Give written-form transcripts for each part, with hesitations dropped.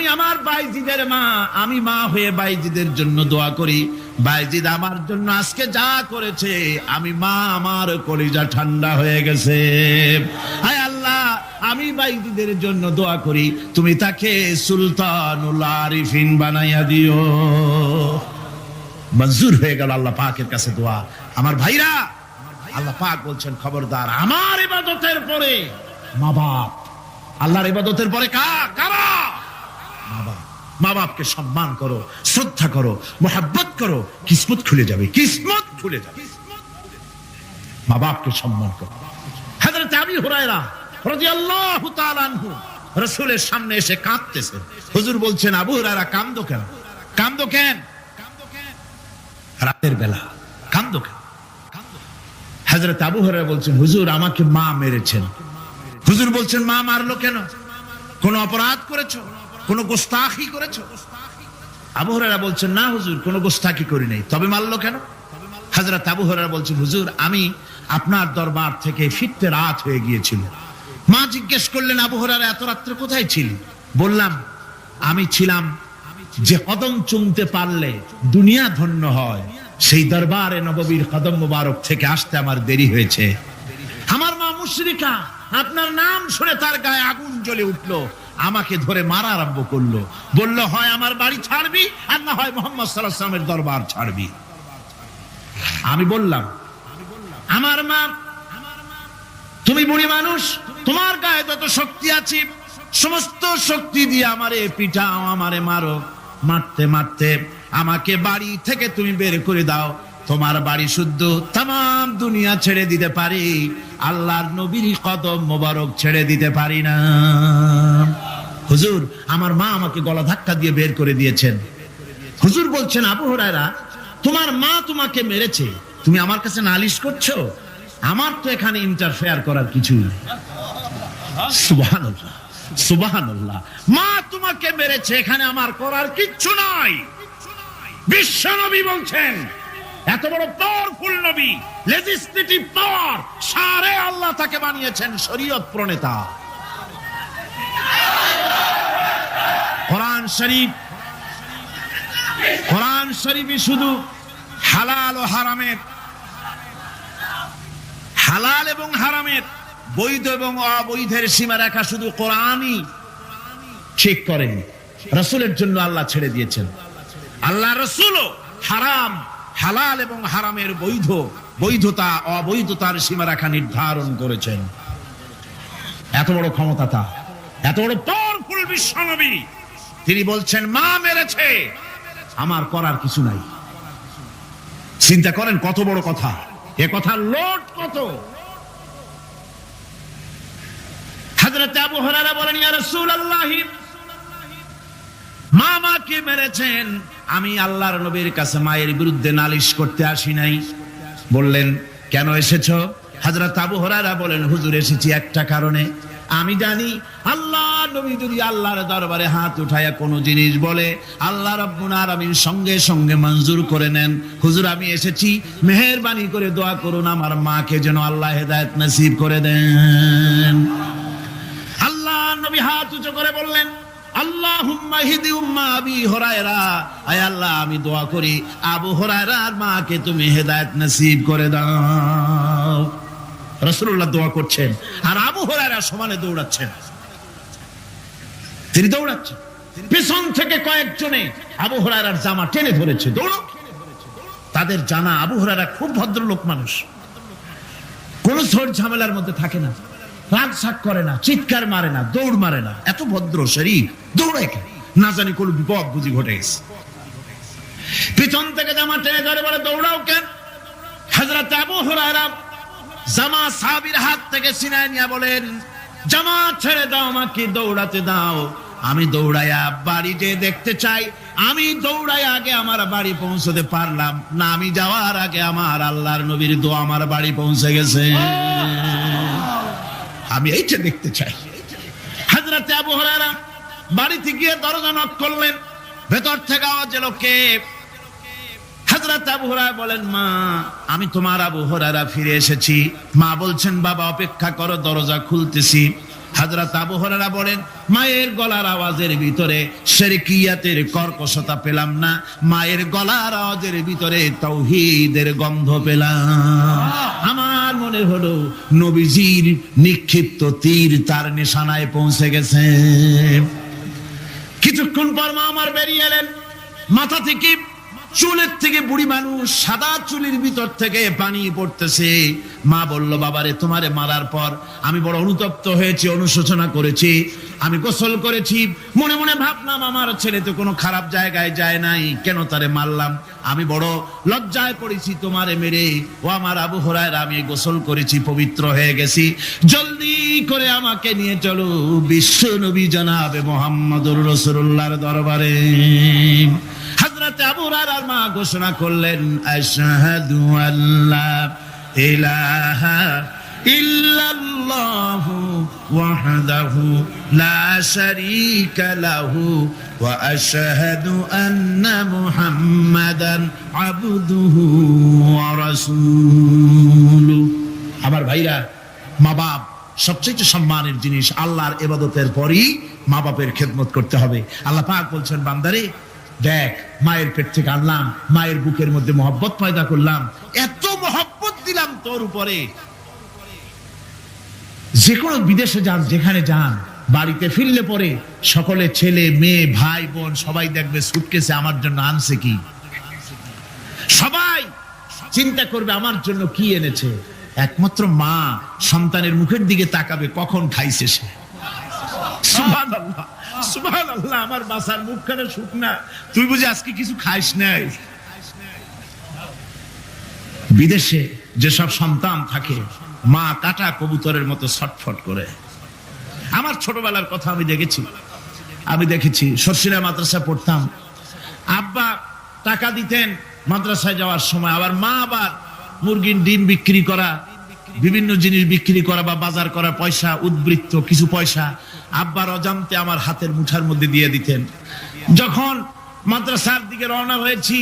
আমি আমার বাইজিদের মা, আমি মা হয়ে বাইজিদের জন্য দোয়া করি। বাইজিদ আমার জন্য আজকে যা করেছে, আমি মা, আমার কলিজা ঠান্ডা হয়ে গেছে। হায় আল্লাহ, আমি বাইজিদের জন্য দোয়া করি, তুমি তাকে সুলতানুল আরিফিন বানাইয়া দিও। মঞ্জুর হয়ে গেল আল্লাহ পাকের কাছে দোয়া। আমার ভাইরা, আল্লাহ পাক বলছেন খবরদার, আমার ইবাদতের পরে মা বাপ, আল্লাহর ইবাদতের পরে কারা? মা বাপ। মা বাপকে সম্মান করো, শ্রদ্ধা করো, মোহাব্বত করো, কিসমত খুলে যাবে, কিসমত খুলে যাবে। মা বাপকে সম্মান করো। হযরত আবু হুরায়রা রাদিয়াল্লাহু তাআলা আনহু রাসূলের সামনে এসে কাঁদতেছেন। হুজুর বলছেন, আবু হুরায়রা কাঁদো কেন? কাঁদো কেন? রাতের বেলা কাঁদো কেন? হযরত আবু হুরায়রা বলছেন, হুজুর আমাকে মা মেরেছেন। হুজুর বলছেন, মা মারলো কেন? কোন অপরাধ করেছো? কোন গোস্তাখি করেছো? আবু হুরায়রা বলছেন, না হুজুর, কোন গোস্তাখি করি নাই, তবে মারলো কেন? হযরত আবু হুরায়রা বলছেন, হুজুর আমি আপনার দরবার থেকে ফিরতে রাত হয়ে গিয়েছিল। মা জিজ্ঞেস করলেন, আবু হুরায়রা এত রাত্রে কোথায় ছিলি? বললাম, আমি ছিলাম যে কদম চুমতে পারলে দুনিয়া ধন্য হয়, সেই দরবারে নববীর কদম মুবারক থেকে আসতে আমার দেরি হয়েছে। আমার মা মুশরিকা, আপনার নাম শুনে তার গায়ে আগুন জ্বলে উঠলো, আমাকে ধরে মারা আরম্ভ করলো। বলল, হয় আমার বাড়ি ছাড়বি, আর না হয় মুহাম্মদ সাল্লাল্লাহু আলাইহি ওয়াসাল্লামের দরবার ছাড়বি। আমি বললাম, আমার মা, তুমি বুড়ি মানুষ, তোমার গায়ে যত শক্তি আছে সমস্ত শক্তি দিয়ে আমারে পিটাও, আমারে মারো। মারতে মারতে আমাকে বাড়ি থেকে তুমি বের করে দাও। তোমার বাড়ি শুদ্ধ, তাম দুনিয়া ছেড়ে দিতে পারি, আল্লাহর নবীর কদম মোবারক ছেড়ে দিতে পারি না। হুজুর, আমার মা আমাকে গলা ধাক্কা দিয়ে বের করে দিয়েছেন। হুজুর বলছেন, আবু হুরায়রা, তোমার মা তোমাকে মেরেছে, তুমি আমার কাছে নালিশ করছো? আমার তো এখানে ইন্টারফেয়ার করার কিছুই নেই। সুবহানাল্লাহ, সুবহানাল্লাহ। মা তোমাকে মেরেছে, এখানে আমার করার কিচ্ছু নাই। বিশ্ব নবী বলছেন, এত বড় পাওয়ারফুল নবী, লেজিসলেটিভ পাওয়ার, সারে আল্লাহ তাকে বানিয়েছেন শরীয়ত প্রণেতা। কোরআন শরীফ, কোরআন শরীফই শুধু হালাল ও হারামের, হালাল এবং হারামের, বৈধ এবং অবৈধের সীমারেখা শুধু কোরআনই ঠিক করেন, রাসূলের জন্য আল্লাহ ছেড়ে দিয়েছেন। আল্লাহ রাসূলও হারাম, হালাল এবং হারামের বৈধ, বৈধতা অবৈধতার সীমারেখা নির্ধারণ করেছেন। এত বড় ক্ষমতা তার, এত বড় পাওয়ারফুল বিশ্বনবী, তিনি বলছেন, মা মেরেছে, আমার করার কিছু নাই। চিন্তা করেন কত বড় কথা, এ কথার লোড কত। হযরত আবু হুরায়রা বলেন, ইয়া রাসূলুল্লাহ, মা মাকে মেরেছেন, আমি আল্লাহর নবীর কাছে মায়ের বিরুদ্ধে নালিশ করতে আসি নাই। বললেন, কেন এসেছো? হযরত আবু হুরায়রা বলেন, হুজুর এসেছি একটা কারণে, আমি জানি আল্লাহ নবী যদি আল্লাহর দরবারে হাত উঠায়া কোনো জিনিস বলে, আল্লাহ রাব্বুল আলামিন সঙ্গে সঙ্গে মঞ্জুর করে নেন। হুজুর আমি এসেছি, মেহেরবানি করে দোয়া করুন আমার মাকে যেন আল্লাহ হেদায়েত নসিব করে দেন। আল্লাহ নবী হাত উঁচু করে বললেন, আল্লাহুম্মা হিদি উম্মা আবি হুরায়রা, আয় আল্লাহ আমি দোয়া করি আবু হুরায়রার মাকে তুমি হেদায়েত নসিব করে দাও। রাসূলুল্লাহ দোয়া করছেন আর আবু হুরায়রা সমানে দৌড়াচ্ছেন। তিনি দৌড়াচ্ছেন, পিছন থেকে কয়েকজনে আবু হুরায়রার জামা টেনে ধরেছে, দৌড়ো। তাদের জানা আবু হুরায়রা খুব ভদ্রলোক মানুষ, কোন ঝড় ঝামেলার মধ্যে থাকে না, রাগ শাক করে না, চিৎকার মারে না, দৌড় মারে না, এত ভদ্র শরীর, দৌড়ায় কেন? না জানি কোন বিপদ বুঝি ঘটে গেছে। পিছন থেকে জামা টেনে ধরে বলে, দৌড়াও কেন? হযরত আবু হুরায়রা জামা সাহাবীর হাত থেকে ছিনায় নিয়ে বলেন, জামা ছেড়ে দাও, আমাকে দৌড়াতে দাও। আমি দৌড়াইয়া বাড়ি যে দেখতে চাই, আমি দৌড়াই আগে আমার বাড়ি পৌঁছতে পারলাম না, আমি যাওয়ার আগে আমার আল্লাহর নবীর দোয়া আমার বাড়ি পৌঁছে গেছে, আমি এইটা দেখতে চাই। হযরত আবু হুরায়রা বাড়িতে গিয়ে দরজা নক করলেন, ভেতর থেকে আওয়াজ এলো, কে? হযরত আবু হুরায়রা বলেন, মা আমি তোমার আবু হুরায়রা ফিরে এসেছি। মা বলছেন, বাবা অপেক্ষা করো, দরজা খুলতেছি। হযরত আবু হুরায়রা বলেন, মায়ের গলার আওয়াজের ভিতরে শিরকিয়াতের কর্কশতা পেলাম না, মায়ের গলার আওয়াজের ভিতরে তাওহীদের গন্ধ পেলাম। আমার মনে হলো নবীজির নিক্ষিপ্ত তীর তার নিশানায় পৌঁছে গেছে। কিছুক্ষণ পর মা আমার বেরিয়ে এলেন, মাথা থেকে চুলের থেকে বুড়ি মানুষ, সাদা চুলের ভিতর থেকে পানি পড়তেছে। মা বলল, বাবারে তোমারে মারার পর আমি বড় অনুতপ্ত হয়েছি, অনুশোচনা করেছি, আমি গোসল করেছি, মনে মনে ভাবলাম আমার ছেলে তো কোনো খারাপ জায়গায় যায় নাই, কেন তারে মারলাম, আমি বড় লজ্জায় পড়েছি তোমারে মেরে। ও আমার আবু হুরায়রা, আমি গোসল করেছি, পবিত্র হয়ে গেছি, জলদি করে আমাকে নিয়ে চলো বিশ্ব নবী জনাবে মুহাম্মদুর রাসূলুল্লাহর দরবারে। হযরত আবু হুরায়রার মা ঘোষণা করলেন, আশহাদু আল্লা ইলাহা ইল্লাল্লাহু ওয়াহদাহু লা শারীকা লাহু ওয়া আশহাদু আন্না মুহাম্মাদান আবদুহু ওয়া রাসূলুহু। আমার ভাইরা, মা বাপ সবচেয়ে সম্মানের জিনিস। আল্লাহর ইবাদতের পরই মা বাপের খেদমত করতে হবে। আল্লাহ পাক বলছেন, বান্দারে দেখ, মায়ের পেট থেকে আনলাম, মায়ের বুকের মধ্যে মহব্বত পয়দা করলাম, এত মহব্বত দিলাম তোর উপরে, যে কোনো বিদেশে যান, যেখানে যান, বাড়িতে ফিরলে পরে সকলে ছেলে মেয়ে ভাই বোন সবাই দেখবে সুটকেসে আমার জন্য আনছে কি, সবাই চিন্তা করবে আমার জন্য কি এনেছে। একমাত্র মা সন্তানের মুখের দিকে তাকাবে, কখন খাইছে সে। সুবহানাল্লাহ, সুবহানাল্লাহ, আমার বাসার মুখখানা শুকনা, তুই বুঝি আজকে কিছু খাইস নাই। বিদেশে যেসব সন্তান থাকে, মা কাটা কবুতরের মতো ছটফট করে। আমার ছোটবেলার কথা আমি দেখেছি, শর্ষিলা মাদ্রাসা পড়তাম, আব্বা টাকা দিতেন মাদ্রাসায় যাওয়ার সময়, আবার মা আবার মুরগির ডিম বিক্রি করা, বিভিন্ন জিনিস বিক্রি করা বা বাজার করা পয়সা, উদ্বৃত্ত কিছু পয়সা আব্বার অজান্তে আমার হাতের মুঠার মধ্যে দিয়ে দিতেন। যখন মাদ্রাসার দিকে রওনা হয়েছি,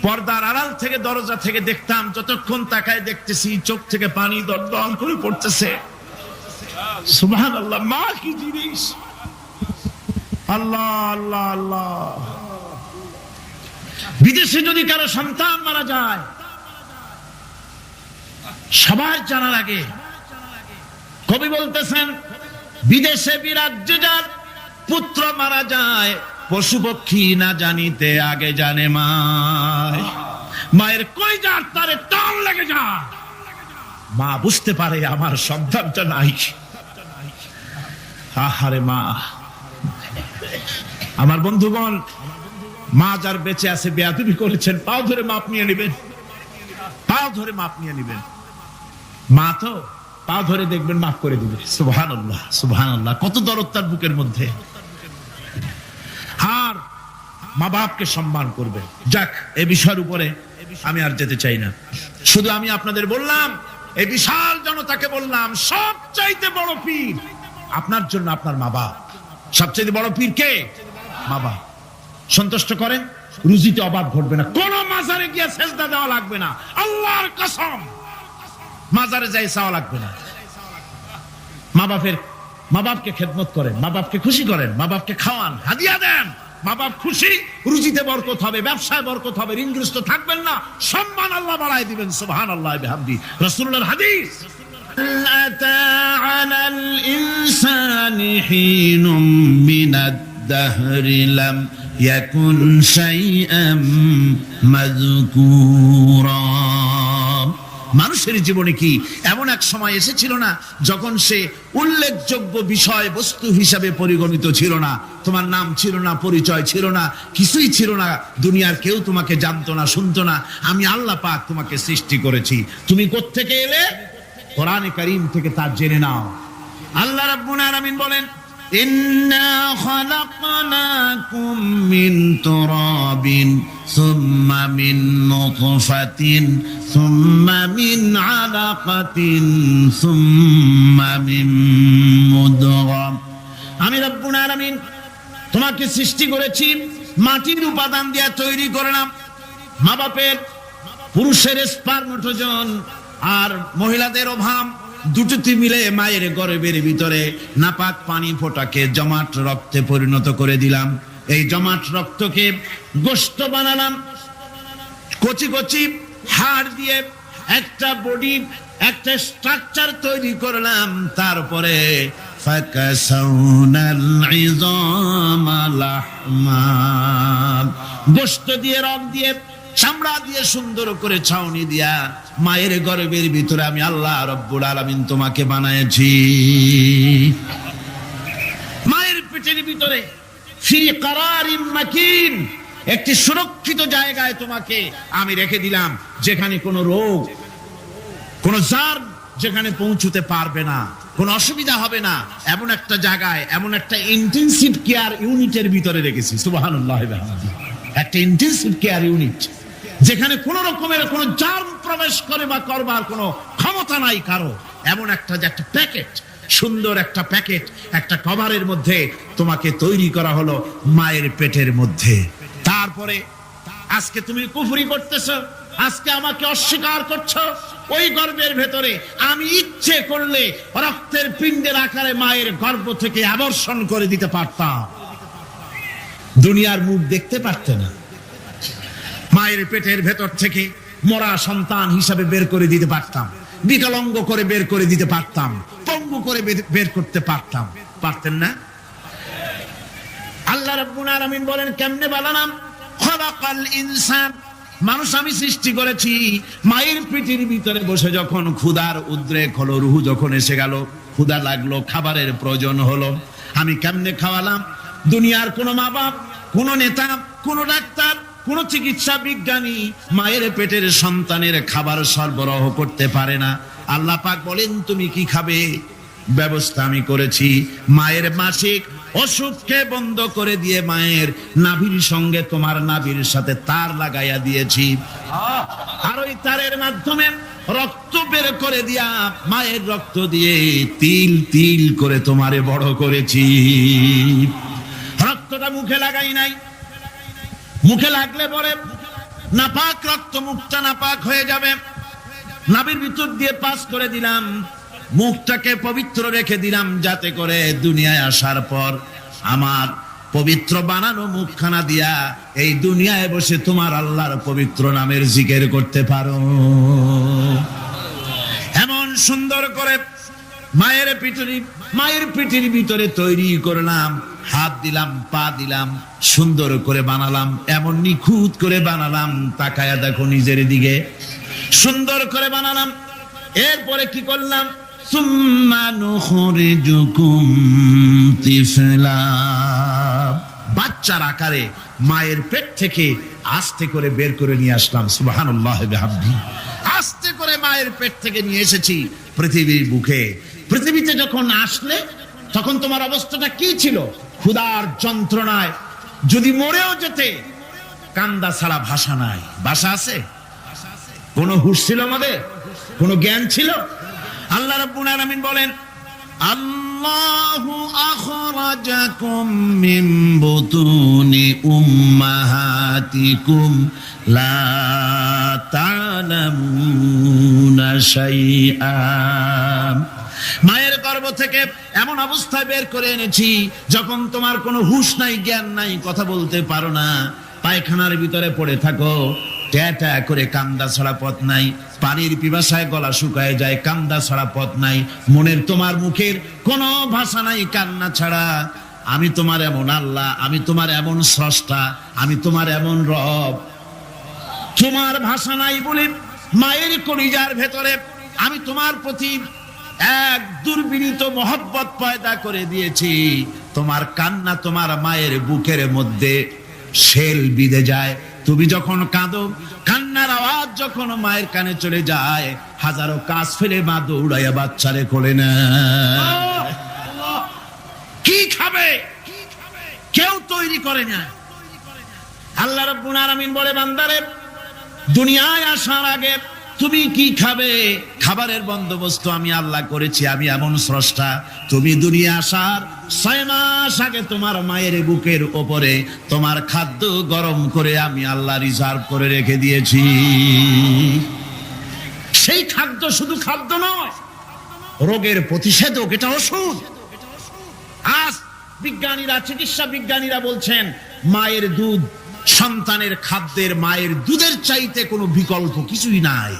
পর্দার আড়াল থেকে দরজা থেকে দেখতাম, যতক্ষণ তাকায় দেখতেছি চোখ থেকে পানি দরদর করে পড়তেছে। সুবহানাল্লাহ, মা কি জিনিস! আল্লাহ আল্লাহ আল্লাহ। বিদেশে যদি কারো সন্তান মারা যায়, সবার জানা লাগে। কবি বলতেছেন, বিদেশে বিরাজ্যে যার পুত্র মারা যায়, পশু পক্ষী না জানিতে আগে জানে মায়। মায়ের কলিজার তারে টান লেগে যায়, মা বুঝতে পারে আমার সন্তানটা নাই। আহারে মা! আমার বন্ধুগণ, মা যার বেঁচে আছে বেয়াদবি করেছেন, পাও ধরে মাপ নিয়ে নেবেন, পাও ধরে মাপ নিয়ে নেবেন। মা তো পা ধরে দেখবেন মাফ করে দিবে। সুবহানাল্লাহ, সুবহানাল্লাহ, কত দরদ তার বুকের মধ্যে। আর মা বাপকে সম্মান করবে। যাক, এই বিষয়ের উপরে আমি আর যেতে চাই না, শুধু আমি আপনাদের বললাম, এই বিশাল জনতাকে বললাম, সবচাইতে বড় পীর আপনার জন্য আপনার মা বাপ। সবচাইতে বড় পীর কে? মা বাপ। সন্তুষ্ট করেন, রুজিতে অভাব ঘটবে না, কোন মাজারে গিয়ে সেজদা দেওয়া লাগবে না, আল্লাহর কসম, মাজারে যাই চাওয়া লাগবে না। মা বাপকে খেদমত করেন, মা বাপকে খুশি করেন, মা বাপকে খাওয়ান, হাদিয়া দেন, মা বাপ খুশি, রুজিতে বরকত হবে, ব্যবসায় বরকত হবে, ঋণগ্রস্ত থাকবেন না, সম্মান আল্লাহ বাড়ায় দিবেন। সুবহানাল্লাহ বিহামদি। রাসূলুল্লাহর হাদিস, আতা আলাল ইনসানি হিনুম মিনাদ দাহরি লাম ইয়াকুন শাইআম মাযকুরা। মানুষের জীবনে কি এমন এক সময় এসেছিল না যখন সে উল্লেখযোগ্য বিষয় বস্তু হিসাবে পরিগণিত ছিল না? তোমার নাম ছিল না, পরিচয় ছিল না, কিছুই ছিল না, দুনিয়ার কেউ তোমাকে জানতো না, শুনতো না। আমি আল্লাহ পাক তোমাকে সৃষ্টি করেছি, তুমি কোত্থেকে এলে? কোরআনে কারীম থেকে তা জেনে নাও। আল্লাহ রাব্বুল আলামিন বলেন, ইন্না খালাকনাকুম মিন তুরাবিন সুম্মা মিন নুতফাতিন সুম্মা মিন আলাকাতিন সুম্মা মিন মুদগা। আমি রাব্বুল আলামিন তোমাকে সৃষ্টি করেছি, মাটির উপাদান দিয়ে তৈরি করলাম। মা বাপের, পুরুষের স্পার্মটোজেন আর মহিলাদের ওভাম, দুটোতে মিলে মায়ের গর্ভের ভিতরে নাপাক পানি ফোটাকে জমাট রক্তে পরিণত করে দিলাম। এই জমাট রক্তকে গোশত বানালাম, কচি কচি হাড় দিয়ে একটা বডি, একটা স্ট্রাকচার তৈরি করলাম। তারপরে গোশত দিয়ে, রক দিয়ে, চামড়া দিয়ে সুন্দর করে ছাউনি দিয়া মায়ের গর্ভের ভিতরে আমি আল্লাহ রব্বুল আলামিন তোমাকে বানাইছি। মায়ের পেটের ভিতরে ফি কারারিম মাকিন, একটি সুরক্ষিত জায়গায় তোমাকে আমি রেখে দিলাম, যেখানে কোনো রোগ, কোনো জার যেখানে পৌঁছতে পারবে না, কোনো অসুবিধা হবে না। এমন একটা জায়গায়, এমন একটা ইন্টেনসিভ কেয়ার ইউনিটের ভিতরে রেখেছি। সুবহানাল্লাহ, একটা ইন্টেনসিভ কেয়ার ইউনিট, যেখানে কোন রকমের কোন জার্ম প্রবেশ করে বা করবার কোনো ক্ষমতা নাই কারো। এমন একটা যে একটা প্যাকেট, সুন্দর একটা প্যাকেট, একটা কভারের মধ্যে তোমাকে তৈরি করা হলো মায়ের পেটের মধ্যে। তারপরে আজকে তুমি কুফরি করতেছো, আজকে আমাকে অস্বীকার করছো। ওই গর্ভের ভেতরে আমি ইচ্ছে করলে রক্তের পিণ্ডের আকারে মায়ের গর্ভ থেকে আবর্ষণ করে দিতে পারতাম, দুনিয়ার মুখ দেখতে পারতে না। মায়ের পেটের ভেতর থেকে মরা সন্তান হিসাবে বের করে দিতে পারতাম, বিকলাঙ্গ করে বের করে দিতে পারতাম, পঙ্গু করে বের করতে পারতাম, পারতেন না? আল্লাহ রাব্বুল আলামিন বলেন কেমনে বানালাম? খলাকাল ইনসান, মানুষ আমি সৃষ্টি করেছি মায়ের পেটের ভিতরে বসে। যখন ক্ষুধার উদ্রেক হলো, রুহু যখন এসে গেল, ক্ষুধা লাগলো, খাবারের প্রয়োজন হলো, আমি কেমনে খাওয়ালাম? দুনিয়ার কোনো মা বাপ, কোনো নেতা, কোনো ডাক্তার, কোন চিকিৎসা বিজ্ঞানী মায়ের পেটের সন্তানের খাবার সরবরাহ করতে পারে না। আল্লাহ পাক বলেন তুমি কি খাবে? ব্যবস্থা আমি করেছি। মায়ের মাসিক অসুখকে বন্ধ করে দিয়ে মায়ের নাভির সঙ্গে তোমার নাভির সাথে তার লাগাইয়া দিয়েছি, আর ওই তারের মাধ্যমে রক্ত বের করে দিয়া মায়ের রক্ত দিয়ে তিল তিল করে তোমারে বড় করেছি। রক্তটা মুখে লাগাই নাই, মুখে লাগলে পরে নাপাক রক্ত, মুখটা নাপাক হয়ে যাবে। নাভির ভিতর দিয়ে পাস করে দিলাম, মুখটাকে পবিত্র রেখে দিলাম, যাতে করে দুনিয়ায় আসার পর আমার পবিত্র বানানো মুখখানা দিয়া এই দুনিয়ায় বসে তোমার আল্লাহর পবিত্র নামের জিকির করতে পারো। এমন সুন্দর করে মায়ের পিঠের ভিতরে তৈরি করলাম, হাত দিলাম, পা দিলাম, সুন্দর করে বানালাম, এমন নিখুঁত করে বানালাম, তাকায়া দেখো নিজের দিকে, সুন্দর করে বানালাম। এরপরে কি করলাম? সুম্মা নুখরিজুকুম তিফলা, বাচ্চার আকারে মায়ের পেট থেকে আস্তে করে বের করে নিয়ে আসলাম। সুবহানাল্লাহ বিহামদিহি, আস্তে করে মায়ের পেট থেকে নিয়ে এসেছি পৃথিবীর বুকে। পৃথিবীতে যখন আসলে তখন তোমার অবস্থাটা কি ছিল? ক্ষুধার যন্ত্রণায় যদি মরেও যেতে, কান্দা ছাড়া ভাষা নাই। ভাষা আছে? কোন হুঁশ ছিল আমাদের? কোন জ্ঞান ছিল? আল্লাহ রাব্বুল আলামিন বলেন আল্লাহু আখরাজাকুম মিন বুতুনি উম্মাহাতিকুম লা তা'লামুনা শাইআ, মায়ের গর্ভ থেকে এমন অবস্থায় বের করে এনেছি যখন তোমার কোনো হুঁশ নাই, জ্ঞান নাই, কথা বলতে পারো না, পায়খানার ভিতরে পড়ে থাকো, ট্যাটা করে কান্দা ছাড়া পথ নাই, পানির পিপাসায় গলা শুকায় যায়, কান্দা ছাড়া পথ নাই, মনের তোমার মুখের কোনো ভাষা নাই কান্না ছাড়া। আমি তোমার এমন আল্লাহ, আমি তোমার এমন স্রষ্টা, আমি তোমার এমন রব। তোমার ভাষা নাই বলে মায়ের কলিজার ভেতরে আমি তোমার প্রতি এক দুর্বিনীত মহব্বত পয়দা করে দিয়েছি। তোমার কান্না তোমার মায়ের বুকের মধ্যে শেল বিঁধে যায়। তুমি যখন কাঁদো, কান্নার আওয়াজ যখন মায়ের কানে চলে যায়, হাজারো কাজ ফেলে মা দৌড়াইয়া বাচ্চারে কোলে নেয়। কি খাবে কেউ তৈরি করে না। আল্লাহ রাব্বুল আলামিন বলে বান্দারে, দুনিয়ায় আসার আগে তুমি কি খাবে, খাবারের বন্দোবস্ত আমি আল্লাহ করেছি, আমি এমন স্রষ্টা। তুমি দুনিয়া আসার 6 মাস আগে তোমার মায়ের বুকের ওপরে তোমার খাদ্য গরম করে আমি আল্লাহ রিজার্ভ করে রেখে দিয়েছি। সেই খাদ্য শুধু খাদ্য নয়, রোগের প্রতিষেধক, এটা ওষুধ। আজ বিজ্ঞানীরা, চিকিৎসা বিজ্ঞানীরা বলছেন মায়ের দুধ সন্তানের খাদ্যের, মায়ের দুধের চাইতে কোনো বিকল্প কিছুই নাই।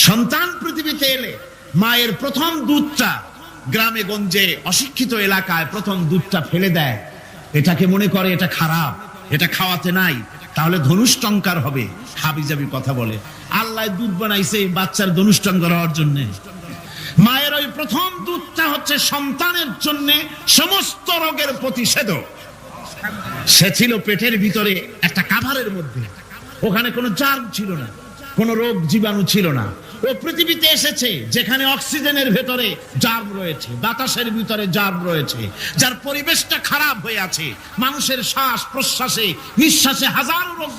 সন্তান পৃথিবীতে এলে মায়ের প্রথম দুধটা, গ্রামে গঞ্জে অশিক্ষিত এলাকায় প্রথম দুধটা ফেলে দেয়, এটাকে মনে করে এটা খারাপ, এটা খাওয়াতে নাই, তাহলে ধনুষ্টঙ্কার হবে, হাবিজাবি কথা বলে। আল্লাহ দুধ বানাইছে বাচ্চার ধনুষ্টঙ্কার হওয়ার জন্য। মায়ের ওই প্রথম দুধটা হচ্ছে সন্তানের জন্য সমস্ত রোগের প্রতিষেধক। সে ছিল পেটের ভিতরে একটা কাভারের মধ্যে, ওখানে কোনো জার্ম ছিল না, কোনো রোগ জীবাণু ছিল না। ও পৃথিবীতে এসেছে যেখানে অক্সিজেনের ভেতরে জার্ম রয়েছে, বাতাসের ভিতরে জার্ম রয়েছে, যার পরিবেশটা খারাপ হয়ে আছে, মানুষের শ্বাস প্রশ্বাসে নিঃশ্বাসে হাজারো রোগ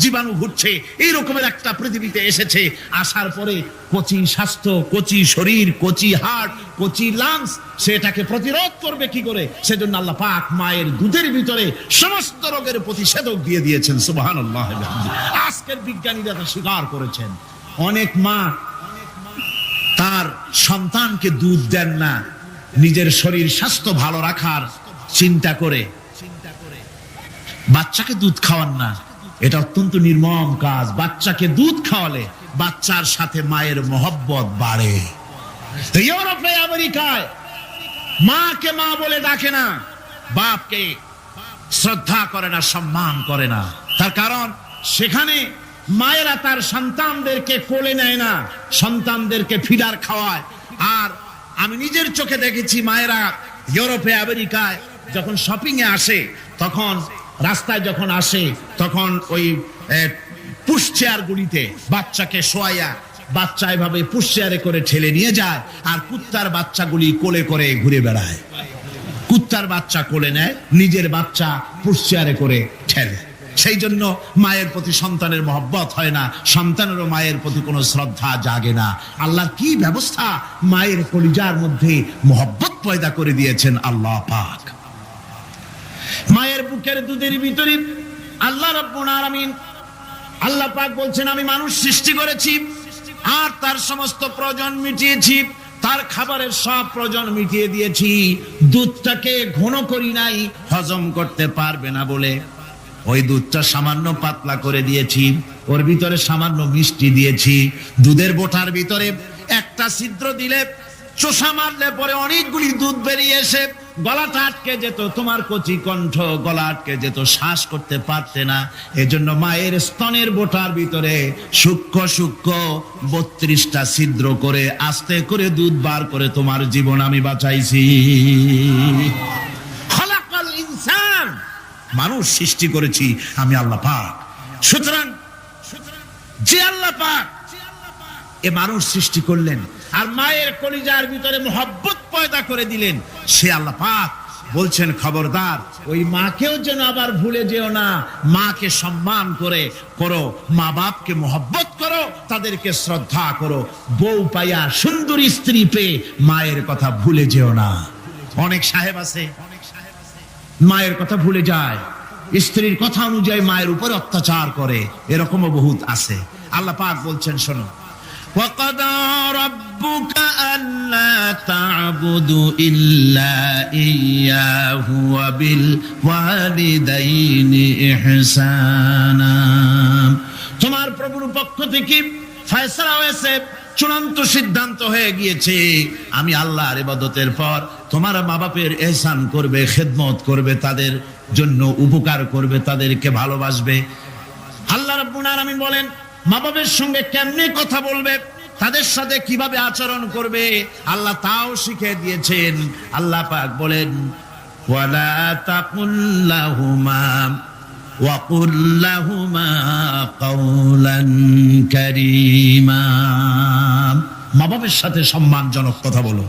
জীবাণু ঘুরছে। এই রকমের একটা পৃথিবীতে এসেছে। আসার পরে কচি স্বাস্থ্য, কচি শরীর, কচি হার্ট, কচি লাংস, সেটাকে প্রতিরোধ করবে কি করে? সেজন্য আল্লাহ পাক মায়ের দুধের ভিতরে সমস্ত রোগের প্রতিষেধক দিয়ে দিয়েছেন। সুবহানাল্লাহ। আজকের বিজ্ঞানীরা তা স্বীকার করেছেন। অনেক মা তার সন্তানকে দুধ দেন না, নিজের শরীর স্বাস্থ্য ভালো রাখার চিন্তা করে বাচ্চাকে দুধ খাওয়ান না। এটা অত্যন্ত নির্মম কাজ। বাচ্চাকে দুধ খাওয়ালে বাচ্চার সাথে মায়ের মহব্বত বাড়ে। ইউরোপে, আমেরিকায় মাকে মা বলে ডাকে না, বাপকে শ্রদ্ধা করে না, সম্মান করে না। তার কারণ সেখানে মায়েরা তার সন্তানদেরকে কোলে নেয় না, সন্তানদেরকে ফিডার খাওয়ায়। আর আমি নিজের চোখে দেখেছি মায়েরা ইউরোপে, আমেরিকায় যখন শপিং এ আসে, তখন রাস্তায় যখন আসে, তখন ওই পুশ চেয়ার গুলিতে বাচ্চাকে শোয়াইয়া বাচ্চা এভাবে পুশ চেয়ারে করে ঠেলে নিয়ে যায়, আর কুত্তার বাচ্চাগুলি কোলে করে ঘুরে বেড়ায়। কুত্তার বাচ্চা কোলে নেয়, নিজের বাচ্চা পুশ চেয়ারে করে ঠেলে। সেই জন্য মায়ের প্রতি সন্তানের মহব্বত হয় না, সন্তানেরও মায়ের প্রতি কোনো শ্রদ্ধা জাগে না। আল্লাহর কি ব্যবস্থা! মায়ের কলিজার মধ্যে মহব্বত পয়দা করে দিয়েছেন আল্লাহ পাক। মায়ের বুকের দুধের ভিতরে আল্লাহ রাব্বুল আলামিন, আল্লাহ পাক বলছেন, আমি মানুষ সৃষ্টি করেছি আর তার সমস্ত প্রয়োজন মিটিয়েছি, তার খাবারের সব প্রয়োজন মিটিয়ে দিয়েছি। দুধটাকে ঘন করি নাই, হজম করতে পারবে না বলে ওই দুধটা সামান্য পাতলা করে দিয়েছি, ওর ভিতরে সামান্য মিষ্টি দিয়েছি। দুধের বোটার ভিতরে একটা ছিদ্র দিলে, চোষা মারলে পরে অনেকগুলি দুধ বেরিয়ে এসে গলাটা আটকে যেত, তোমার কচি কণ্ঠ গলা আটকে যেত, শ্বাস করতে পারতে না। এজন্য মায়ের স্তনের বোটার ভিতরে সূক্ষ্ম সূক্ষ্ম 32টা ছিদ্র করে আস্তে করে দুধ বার করে তোমার জীবন আমি বাঁচাইছি। খলাকাল ইনসান, মানুষ সৃষ্টি করেছি আমি আল্লাহ পাক। সুতরাং যে আল্লাহ পাক এ মানুষ সৃষ্টি করলেন আর মায়ের কলিজার ভিতরে মহব্বত পয়দা করে দিলেন, সে আল্লাহ পাক বলছেন, খবরদার ওই মাকেও যেন আবার ভুলে যেও না। মাকে সম্মান করো, মা বাপকে মহব্বত করো, তাদেরকে শ্রদ্ধা করো। বউ পাইয়া, সুন্দরী স্ত্রী পেয়ে মায়ের কথা ভুলে যেও না। অনেক সাহেব আছে মায়ের কথা ভুলে যায়, স্ত্রীর কথা অনুযায়ী মায়ের উপর অত্যাচার করে, এরকমও বহুত আছে। আল্লাহ পাক বলছেন, শোনো, وَقَضَى رَبُّكَ أَلَّا تَعْبُدُوا إِلَّا إِيَّاهُ وَبِالْوَالِدَيْنِ إِحْسَانًا। তোমার প্রভুর পক্ষ থেকে ফয়সালা হয়েছে, চূড়ান্ত সিদ্ধান্ত হয়ে গিয়েছে, আমি আল্লাহর ইবাদতের পর তোমার মা বাপের ইহসান করবে, খেদমত করবে, তাদের জন্য উপকার করবে, তাদেরকে ভালোবাসবে। আল্লাহ রাব্বুল আলামিন বলেন, মা বাবার সঙ্গে কেমনে কথা বলবে, তাদের সাথে কিভাবে আচরণ করবে, আল্লাহ তাও শিখিয়ে দিয়েছেন। আল্লাহ পাক বলেন, ওয়ালা তাকুল লাহুমা ওয়া কুল লাহুমা কাওলান কারীমা। মা বাবার সাথে সম্মানজনক কথা বলো।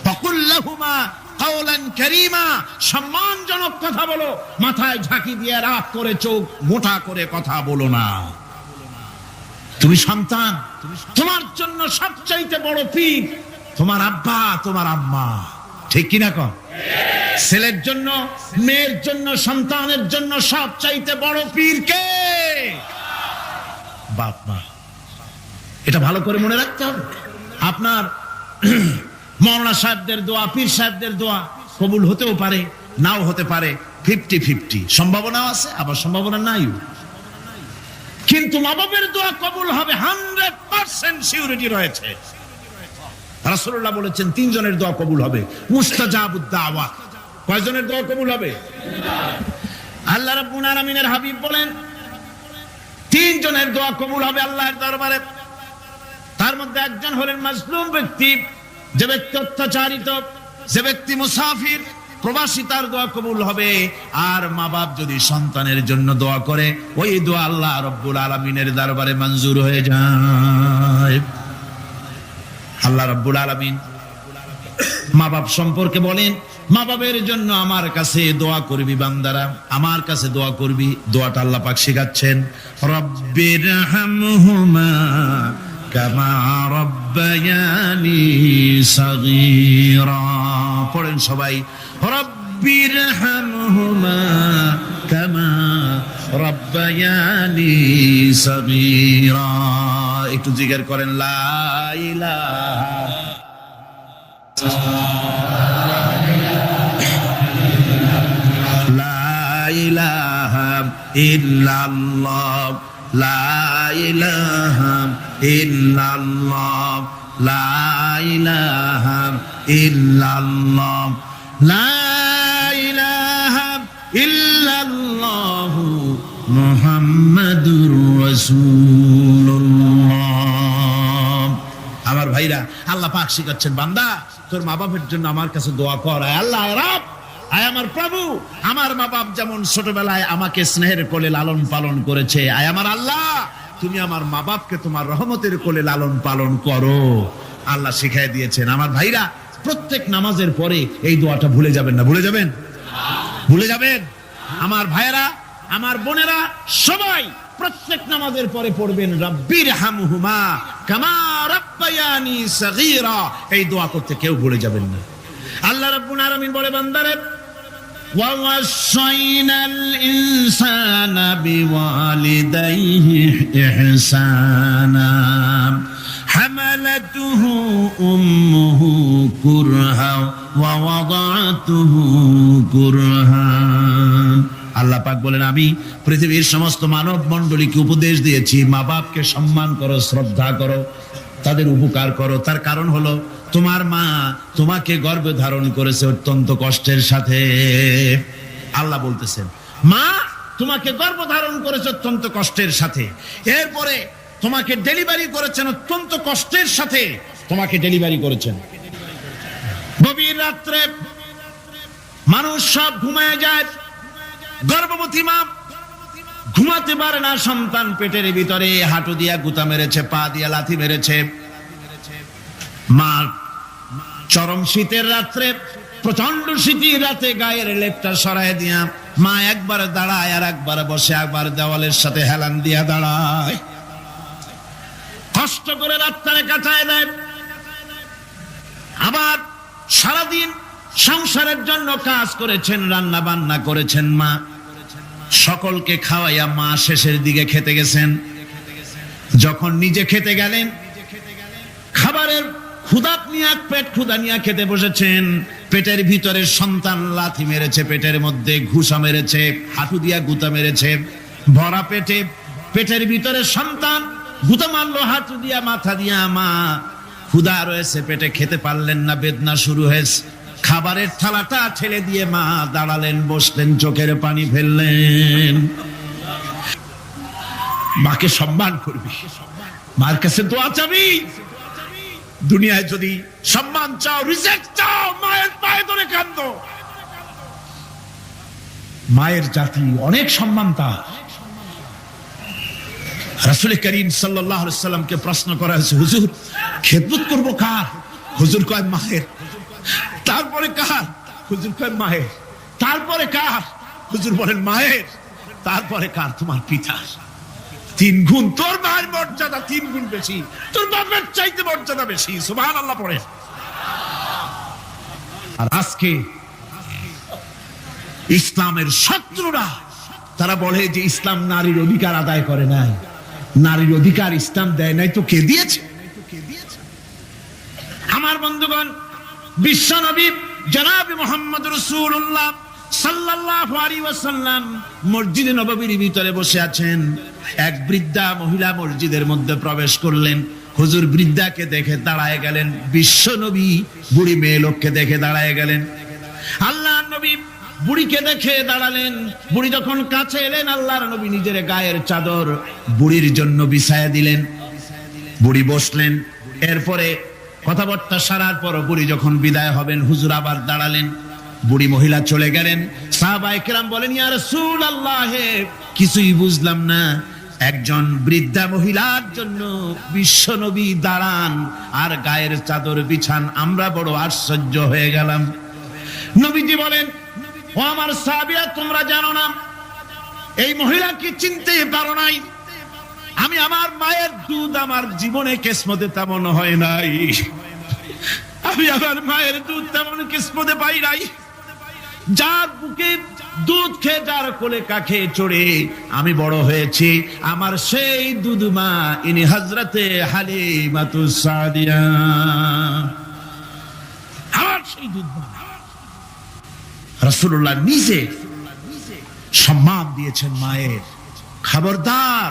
ওয়া কুল লাহুমা কাওলান কারীমা, সম্মানজনক কথা বলো। মাথায় ঝাঁকি দিয়ে রাগ করে চোখ মোটা করে কথা বলো না। তুমি সন্তান, তোমার জন্য সবচাইতে বড় পীর তোমার আব্বা, তোমার আম্মা, ঠিক কিনা কন? ছেলের জন্য, মেয়ের জন্য, সন্তানের জন্য সবচাইতে বড় পীর কে? বাপ মা। এটা ভালো করে মনে রাখতে হবে। আপনার মাওলানা সাহেবদের দোয়া, পীর সাহেবদের দোয়া কবুল হতেও পারে, নাও হতে পারে, 50-50 সম্ভাবনাও আছে, আবার সম্ভাবনা নাই। কিন্তু মা বাবার দোয়া কবুল হবে 100% সিউরিটি রয়েছে। রাসূলুল্লাহ বলেছেন 3 জনের দোয়া কবুল হবে, মুস্তাজাবুদ দাওয়া। কয়জনের দোয়া কবুল হবে? আল্লাহ রাব্বুল আলামিনের হাবিব বলেন 3 জনের দোয়া কবুল হবে আল্লাহর দরবারে। তার মধ্যে একজন হলেন মাজলুম ব্যক্তি, যে ব্যক্তি অত্যাচারিত, যে ব্যক্তি মুসাফির, প্রবাসী, তার দোয়া কবুল হবে। আর মা বাপ যদি সন্তানের জন্য দোয়া করে, ওই দোয়া আল্লাহ রাব্বুল আলামিনের দরবারে মঞ্জুর হয়ে যায়। আল্লাহ রাব্বুল আলামিন মা বাপ সম্পর্কে বলেন, মা বাবের জন্য আমার কাছে দোয়া করবি বান্দারা, আমার কাছে দোয়া করবি। দোয়াটা আল্লাহ পাক শেখাচ্ছেন, রব্বির হামহুমা কামা রব্বায়ানি সাগীরা। পড়েন সবাই, রব্বির হামহুমা কামা রব্বায়ানি সাগীরা। একটু জিকির করেন, লা ইলাহা ইল্লাল্লাহ, লা ইলাহা ইল্লাল্লাহ, লা ইলাহা ইল্লাল্লাহ, লা ইলাহা ইল্লাল্লাহু মুহাম্মাদুর রাসূলুল্লাহ। আমার ভাইরা, আল্লাহ পাক শিখাচ্ছেন, বান্দা তোর মা বাপের জন্য আমার কাছে দোয়া কর। আয় আল্লাহ, আয় রব, আয় আমার প্রভু, আমার মা বাপ যেমন ছোটবেলায় আমাকে স্নেহের কোলে লালন পালন করেছে, আয় আমার আল্লাহ তুমি আমার মা বাপকে তোমার রহমতের কোলে লালন পালন করো। আল্লাহ শিখাই দিয়েছেন। আমার ভাইরা, প্রত্যেক নামাজের পরে এই দোয়াটা ভুলে যাবেন না। ভুলে যাবেন? ভুলে যাবেন? আমার ভাইরা, আমার বোনেরা, সবাই প্রত্যেক নামাজের পরে পড়বেন, রব্বির হামহুমা কামা রব্বায়ানি সাগীরা। এই দোয়া করতে কেউ ভুলে যাবেন না। আল্লাহ রাব্বুল আলামিন বলে, বান্দারে, ওয়া ওয়াসাইনাল ইনসানা বিওয়ালিদাইহি ইহসানা হামালাতুহু উম্মুহু কুরহা ওয়া ওয়াদাতুহু কুরহা। আল্লাহ পাক বলেন, আমি পৃথিবীর সমস্ত মানব মণ্ডলীকে উপদেশ দিয়েছি, মা বাপকে সম্মান করো, শ্রদ্ধা করো, তাদের উপকার করো। তার কারণ হলো তোমার মা তোমাকে গর্ভে ধারণ করেছে অত্যন্ত কষ্টের সাথে। আল্লাহ বলতেছেন, মা তোমাকে গর্ভ ধারণ করেছে অত্যন্ত কষ্টের সাথে, এরপরে তোমাকে ডেলিভারি করেছেন অত্যন্ত কষ্টের সাথে, তোমাকে ডেলিভারি করেছেন। গভীর রাত্রে মানুষ সব ঘুমায় যায়, গর্ভবতী মা ঘুমাতে পারে না, সন্তান পেটের ভিতরে হাঁটু দিয়া গুতা মেরেছে, পা দিয়া লাথি মেরেছে। মা চরম শীতের রাত্রে, প্রচন্ড শীতের রাতে গায়ের লেপটা সরায় দিয়া মা একবার দাঁড়ায়, আর একবার বসে, একবার দেওয়ালের সাথে হেলান দিয়া দাঁড়ায়, কষ্ট করে রাতটারে কাটায় দেয়। আবার সারাদিন সংসারের জন্য কাজ করেছেন, রান্না বান্না করেছেন মা, সকলকে খাওয়াইয়া মা শেষের দিকে খেতে গেছেন। যখন নিজে খেতে গেলেন, খাবারের ক্ষুধা নিয়ে, পেট ক্ষুধা নিয়ে খেতে বসেছেন, পেটের ভিতরে সন্তান লাথি মেরেছে, পেটের মধ্যে ঘুষা মেরেছে, হাঁটু দিয়া গুতা মেরেছে, ভরা পেটে, পেটের ভিতরে সন্তান গুতা মারলো হাঁটু দিয়া, মাথা দিয়া। মা ক্ষুধা রয়েছে, পেটে খেতে পারলেন না, বেদনা শুরু হয়েছে। খাবারের থালাটা ঠেলে দিয়ে মা দাঁড়ালেন, বসলেন, চোখের পানি ফেললেন। মাকে সম্মান করবি, মার কাছে দোয়া চাবি। দুনিয়ায় যদি সম্মান চাও, রিজেক্ট চাও, মায়ের পায়ে ধরে কাঁদো। মায়ের জাতি অনেক সম্মান তার। রাসূল করিম সাল্লাল্লাহু আলাইহি সাল্লামকে প্রশ্ন করা হয়েছে, হুজুর খেদমত করব কার? হুজুর কয় মায়ের। তারপরে কার? হুজুর কয় মায়ের। তারপরে কার? হুজুর বলেন মায়ের। তারপরে কার? তোমার পিতা। 3 গুণ তোর মায়ের মর্যাদা, 3 গুণ বেশি, তোর বাপের চাইতে মর্যাদা বেশি। সুবহানাল্লাহ পড়ে। আর আজকে ইসলামের শত্রুরা তারা বলে যে ইসলাম নারীর অধিকার আদায় করে নাই। নারীর অধিকার ইসলাম দেয় নাই তো কে দিয়েছে? আমার বন্ধুগণ, বিশ্ব নবী জনাব মুহাম্মদ রাসূলুল্লাহ সাল্লাল্লাহু আলাইহি ওয়াসাল্লাম মসজিদে নববীর ভিতরে বসে আছেন। এক বৃদ্ধা মহিলা মসজিদের মধ্যে প্রবেশ করলেন। হুজুর বৃদ্ধাকে দেখে দাঁড়ায় গেলেন, বিশ্ব নবী বুড়ি মেয়ে লোককে দেখে দাঁড়ায় গেলেন। আল্লাহর নবী বুড়িকে দেখে দাঁড়ালেন। বুড়ি যখন কাছে এলেন, আল্লাহর নবী নিজের গায়ের চাদর বুড়ির জন্য বিছায়া দিলেন। বুড়ি বসলেন। এরপরে কথাবার্তা সারার পর বুড়ি যখন বিদায় হবেন, হুজুর আবার দাঁড়ালেন। বুড়ি মহিলা চলে গেলেন। সাহাবায়ে কেরাম বলেন, ইয়া রাসূলুল্লাহ, কিছুই বুঝলাম না, একজন বৃদ্ধা মহিলার জন্য বিশ্ব নবী দাঁড়ান আর গায়ের চাদর বিছান, আমরা বড় আশ্চর্য হয়ে গেলাম। নবীজি বলেন, ও আমার সাহাবীরা, তোমরা জানো না, এই মহিলাকে চিনতে পারো নাই। আমি আমার মায়ের দুধ আমার জীবনে কিসমতে তেমন হয় নাই। আমি আমার মায়ের দুধ তেমন কিসমতে পাই নাই। যার বুকে দুধ খেয়ে, যার কোলে কাখে চড়ে আমি বড় হয়েছি, আমার সেই দুধ মা, ইনি হযরতে হালিমাতুস সাদিয়া, আমার সেই দুধ মা। রাসূলুল্লাহ নিজে সম্মান দিয়েছেন মায়ের। খবরদার,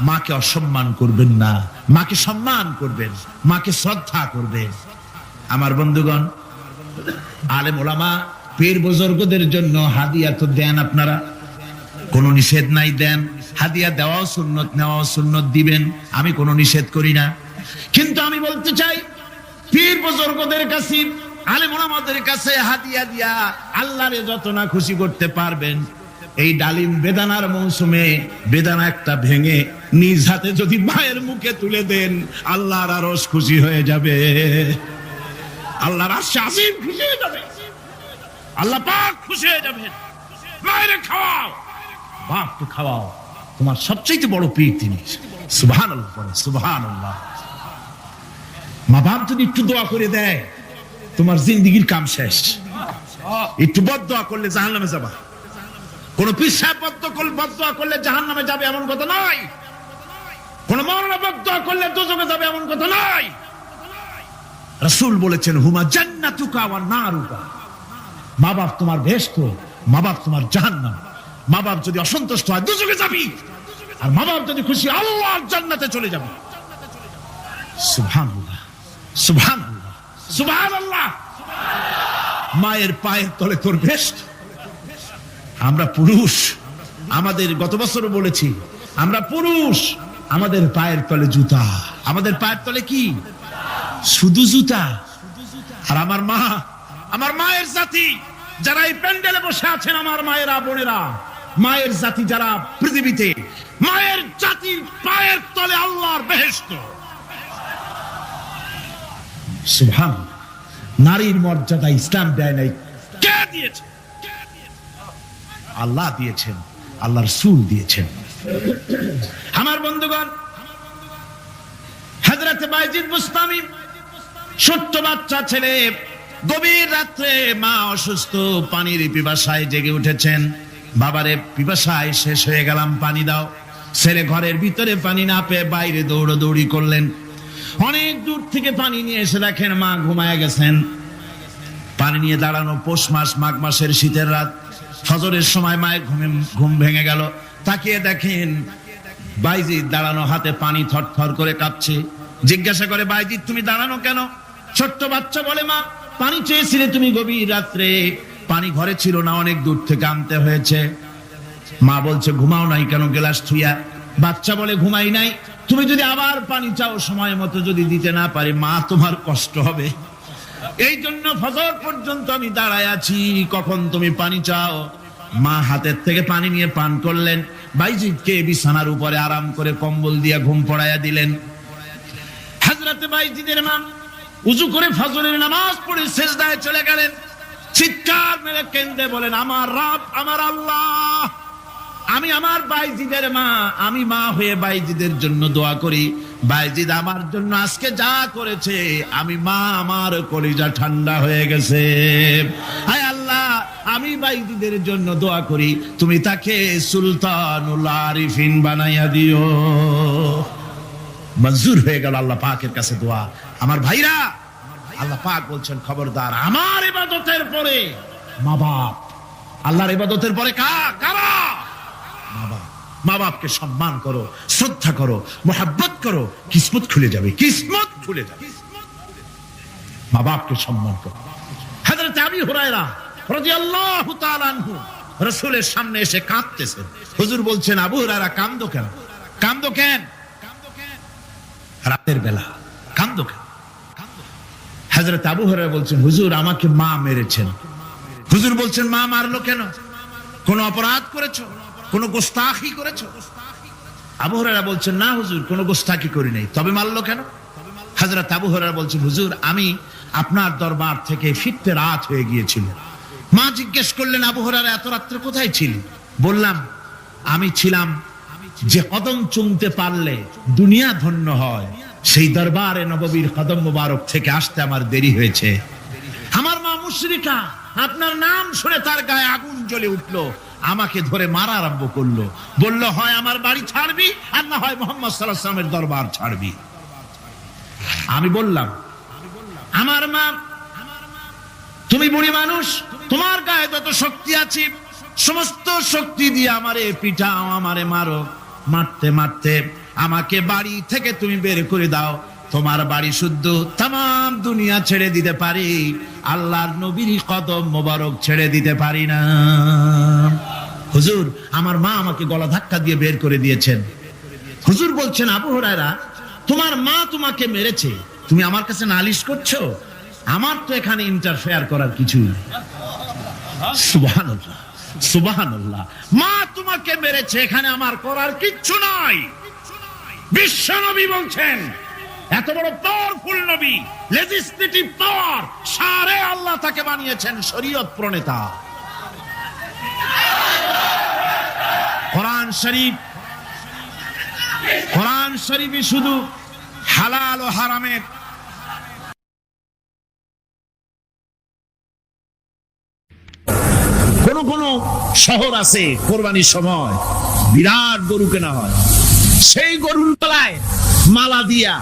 মাকে অসম্মান করবেন না, মাকে সম্মান করবেন, মাকে শ্রদ্ধা করবেন। আমার বন্ধুগণ, আলেম ওলামা পীর বুজুর্গদের জন্য হাদিয়া তো দেন আপনারা, কোনো নিষেধ নাই, দেন। হাদিয়া দেওয়াও সুন্নত, নেওয়াও সুন্নত, দিবেন, আমি কোনো নিষেধ করি না। কিন্তু আমি বলতে চাই, পীর বুজুর্গদের কাছে, আলেম ওলামাদের কাছে হাদিয়া দিয়া আল্লাহরে যত না খুশি করতে পারবেন, এই ডালিম বেদানার মৌসুমে বেদানা একটা ভেঙে নিজ হাতে যদি মায়ের মুখে তুলে দেন, আল্লাহর আরশ খুশি হয়ে যাবে, আল্লাহর আরশে আজিম খুশি হয়ে যাবে, আল্লাহ পাক খুশি হয়ে যাবেন। মায়ের খাওয়াও, বাপকে খাওয়াও, তোমার সবচেয়ে বড় পীর তিনি। সুবহানাল্লাহ, সুবহানাল্লাহ। মা বাপ যদি একটু দোয়া করে দেয়, তোমার জিন্দেগির কাম শেষ। একটু বদদোয়া করলে জাহান্নামে যাবা। কোন পীর সাহেব বদদোয়া করলে জাহান্নামে যাবে এমন কথা নয়। কোন মাওলানা বদদোয়া করলে দোজখে যাবে এমন কথা নয়। রাসূল বলেছেন, হুমা জান্নাতুকা ওয়া নারুকা, মা বাপ তোমার বেহেশত, মা বাপ তোমার জাহান্নাম। মা বাপ যদি অসন্তুষ্ট হয়, দোজখে যাবি, আর মা বাপ যদি খুশি, আল্লাহর জান্নাতে চলে যাবে। সুবহানাল্লাহ, সুবহানাল্লাহ, সুবহানাল্লাহ। মায়ের পায়ের তলে তোর বেহেশত। আমরা পুরুষ, আমাদের গত বছরও বলেছি, আমরা পুরুষ, আমাদের পায়ের তলে জুতা। আমাদের পায়ের তলে কি? শুধু জুতা। আর আমার মা, আমার মায়ের জাতি যারা এই প্যান্ডেলে বসে আছেন, আমার মায়েরা, বোনেরা, মায়ের জাতি যারা পৃথিবীতে, মায়ের জাতির পায়ের তলে আল্লাহর বেহেশত। সুবহানাল্লাহ। নারীর মর্যাদা ইসলাম দেয় নাই, কে দিয়েছে? আল্লাহ দিয়েছেন, আল্লাহ রাসূল দিয়েছেন। আমার বন্ধুগণ, হযরত বাইজিদ বুস্তামি, ছোট্ট বাচ্চা ছেলে, গভীর রাত্রে মা অসুস্থ, পানির পিপাসায় জেগে উঠেছেন। বাবারে, পিপাসায় শেষ হয়ে গেলাম, পানি দাও। ছেলে ঘরের ভিতরে পানি না পেয়ে বাইরে দৌড়াদৌড়ি করলেন। অনেক দূর থেকে পানি নিয়ে এসে দেখেন মা ঘুমায় গেছেন। পানি নিয়ে দাঁড়ানো, পৌষ মাস, মাঘ মাসের শীতের রাত, ফজরের সময় মায়ের ঘুম ভেঙে গেল। তাকিয়ে দেখেন বাইজিদ দাঁড়ানো, হাতে পানি থরথর করে কাঁপছে। জিজ্ঞাসা করে, বাইজিদ তুমি দাঁড়ানো কেন? ছোট্ট বাচ্চা বলে, মা পানি চেয়েছিলে তুমি গভীর রাত্রে, পানি ঘরে ছিল না, অনেক দূর থেকে আনতে হয়েছে। মা বলছে, ঘুমাও নাই কেন গ্লাস থুইয়া? বাচ্চা বলে, ঘুমাই নাই। তুমি যদি আবার পানি চাও, সময় মতো যদি দিতে না পারি, মা তোমার কষ্ট হবে। এই জন্য ফজর পর্যন্ত আমি দাঁড়ায় আছি, কখন তুমি পানি চাও। মা হাতের থেকে পানি নিয়ে পান করলেন। বাইজিদকে বিছানার উপরে আরাম করে কম্বল দিয়ে ঘুম পড়াইয়া দিলেন। হযরত বাইজিদের মা উযু করে ফজরের নামাজ পড়ে সিজদায় চলে গেলেন। চিৎকার মেরে কেঁদে বলেন, আমার রব, আমার আল্লাহ, আমি আমার বাইজিদের মা, আমি মা হয়ে বাইজিদের জন্য দোয়া করি। বাইজিদ আমার জন্য আজকে যা করেছে, আমি মা, আমার কলিজা ঠান্ডা হয়ে গেছে। হায় আল্লাহ, আমি বাইজিদের জন্য দোয়া করি, তুমি তাকে সুলতানুল আরিফিন বানাইয়া দিও। মঞ্জুর হয়ে গেল আল্লাহ পাকের কাছে দোয়া। আমার ভাইরা, আল্লাহ পাক বলছেন খবরদার আমার ইবাদতের পরে মা বাপ, আল্লাহর ইবাদতের পরে কারা? মা বাপ। মা বাপকে সম্মান করো, শ্রদ্ধা করো, মোহাব্বত করো, কিসমত খুলে যাবে, কিসমত খুলে যাবে। মা বাপকে সম্মান করো। হযরত আবু হুরায়রা রাদিয়াল্লাহু তাআলা আনহু রাসূলের সামনে এসে কাঁদতেছেন। হুজুর বলছেন, আবু হুরায়রা কাঁদো কেন? কাঁদো কেন? রাতের বেলা কাঁদো কেন? হযরত আবু হুরায়রা বলছেন, হুজুর আমাকে মা মেরেছেন। হুজুর বলছেন, মা মারলো কেন? কোন অপরাধ করেছো? কোন গোস্তাখি করেছো? আবু হুরায়রা বলছেন, না হুজুর, কোন গোস্তাখি করি নাই, তবে মারলো কেন? হযরত আবু হুরায়রা বলছেন, হুজুর আমি আপনার দরবার থেকে ফিরতে রাত হয়ে গিয়েছিল। মা জিজ্ঞেস করলেন, আবু হুরায়রা এত রাত্রে কোথায় ছিলি? বললাম, আমি ছিলাম যে কদম চুমতে পারলে দুনিয়া ধন্য হয়, সেই দরবারে নববীর কদম মুবারক থেকে আসতে আমার দেরি হয়েছে। আমার মা মুশরিকা, আপনার নাম শুনে তার গায়ে আগুন জ্বলে উঠলো, আমাকে ধরে মারা আরম্ভ করলো। বলল, হয় আমার বাড়ি ছাড়বি আর না হয় মুহাম্মদ সাল্লাল্লাহু আলাইহি ওয়াসাল্লামের দরবার ছাড়বি। আমি বললাম, আমার মা, তুমি বুড়ি মানুষ, তোমার গায়ে যত শক্তি আছে সমস্ত শক্তি দিয়ে আমারে পিটাও, আমারে মারো। মারতে মারতে আমাকে বাড়ি থেকে তুমি বের করে দাও। তোমার বাড়ি শুদ্ধ, তাম দুনিয়া ছেড়ে দিতে পারি, আল্লাহর নবীর কদম মোবারক ছেড়ে দিতে পারি না। হুজুর, আমার মা আমাকে গলা ধাক্কা দিয়ে বের করে দিয়েছেন। হুজুর বলছেন, আবু হুরায়রা তোমার মা তোমাকে মেরেছে, তুমি আমার কাছে নালিশ করছো? আমার তো এখানে ইন্টারফেয়ার করার কিছু নেই। সুবহানাল্লাহ, সুবহানাল্লাহ। মা তোমাকে মেরেছে, এখানে আমার করার কিচ্ছু নাই। বিশ্ব নবী বলছেন, এত বড় পাওয়ারফুল নবী, লেজিসলেটিভ পাওয়ার, সারে আল্লাহ তাকে বানিয়েছেন শরীয়ত প্রণেতা। কোরআন শরীফ, কোরআন শরীফই শুধু হালাল ও হারামের কোন কোন শহর আছে কোরবানির সময় বিরাট গরু কেনা হয়, সেই গরুর তলায় মালা দিয়া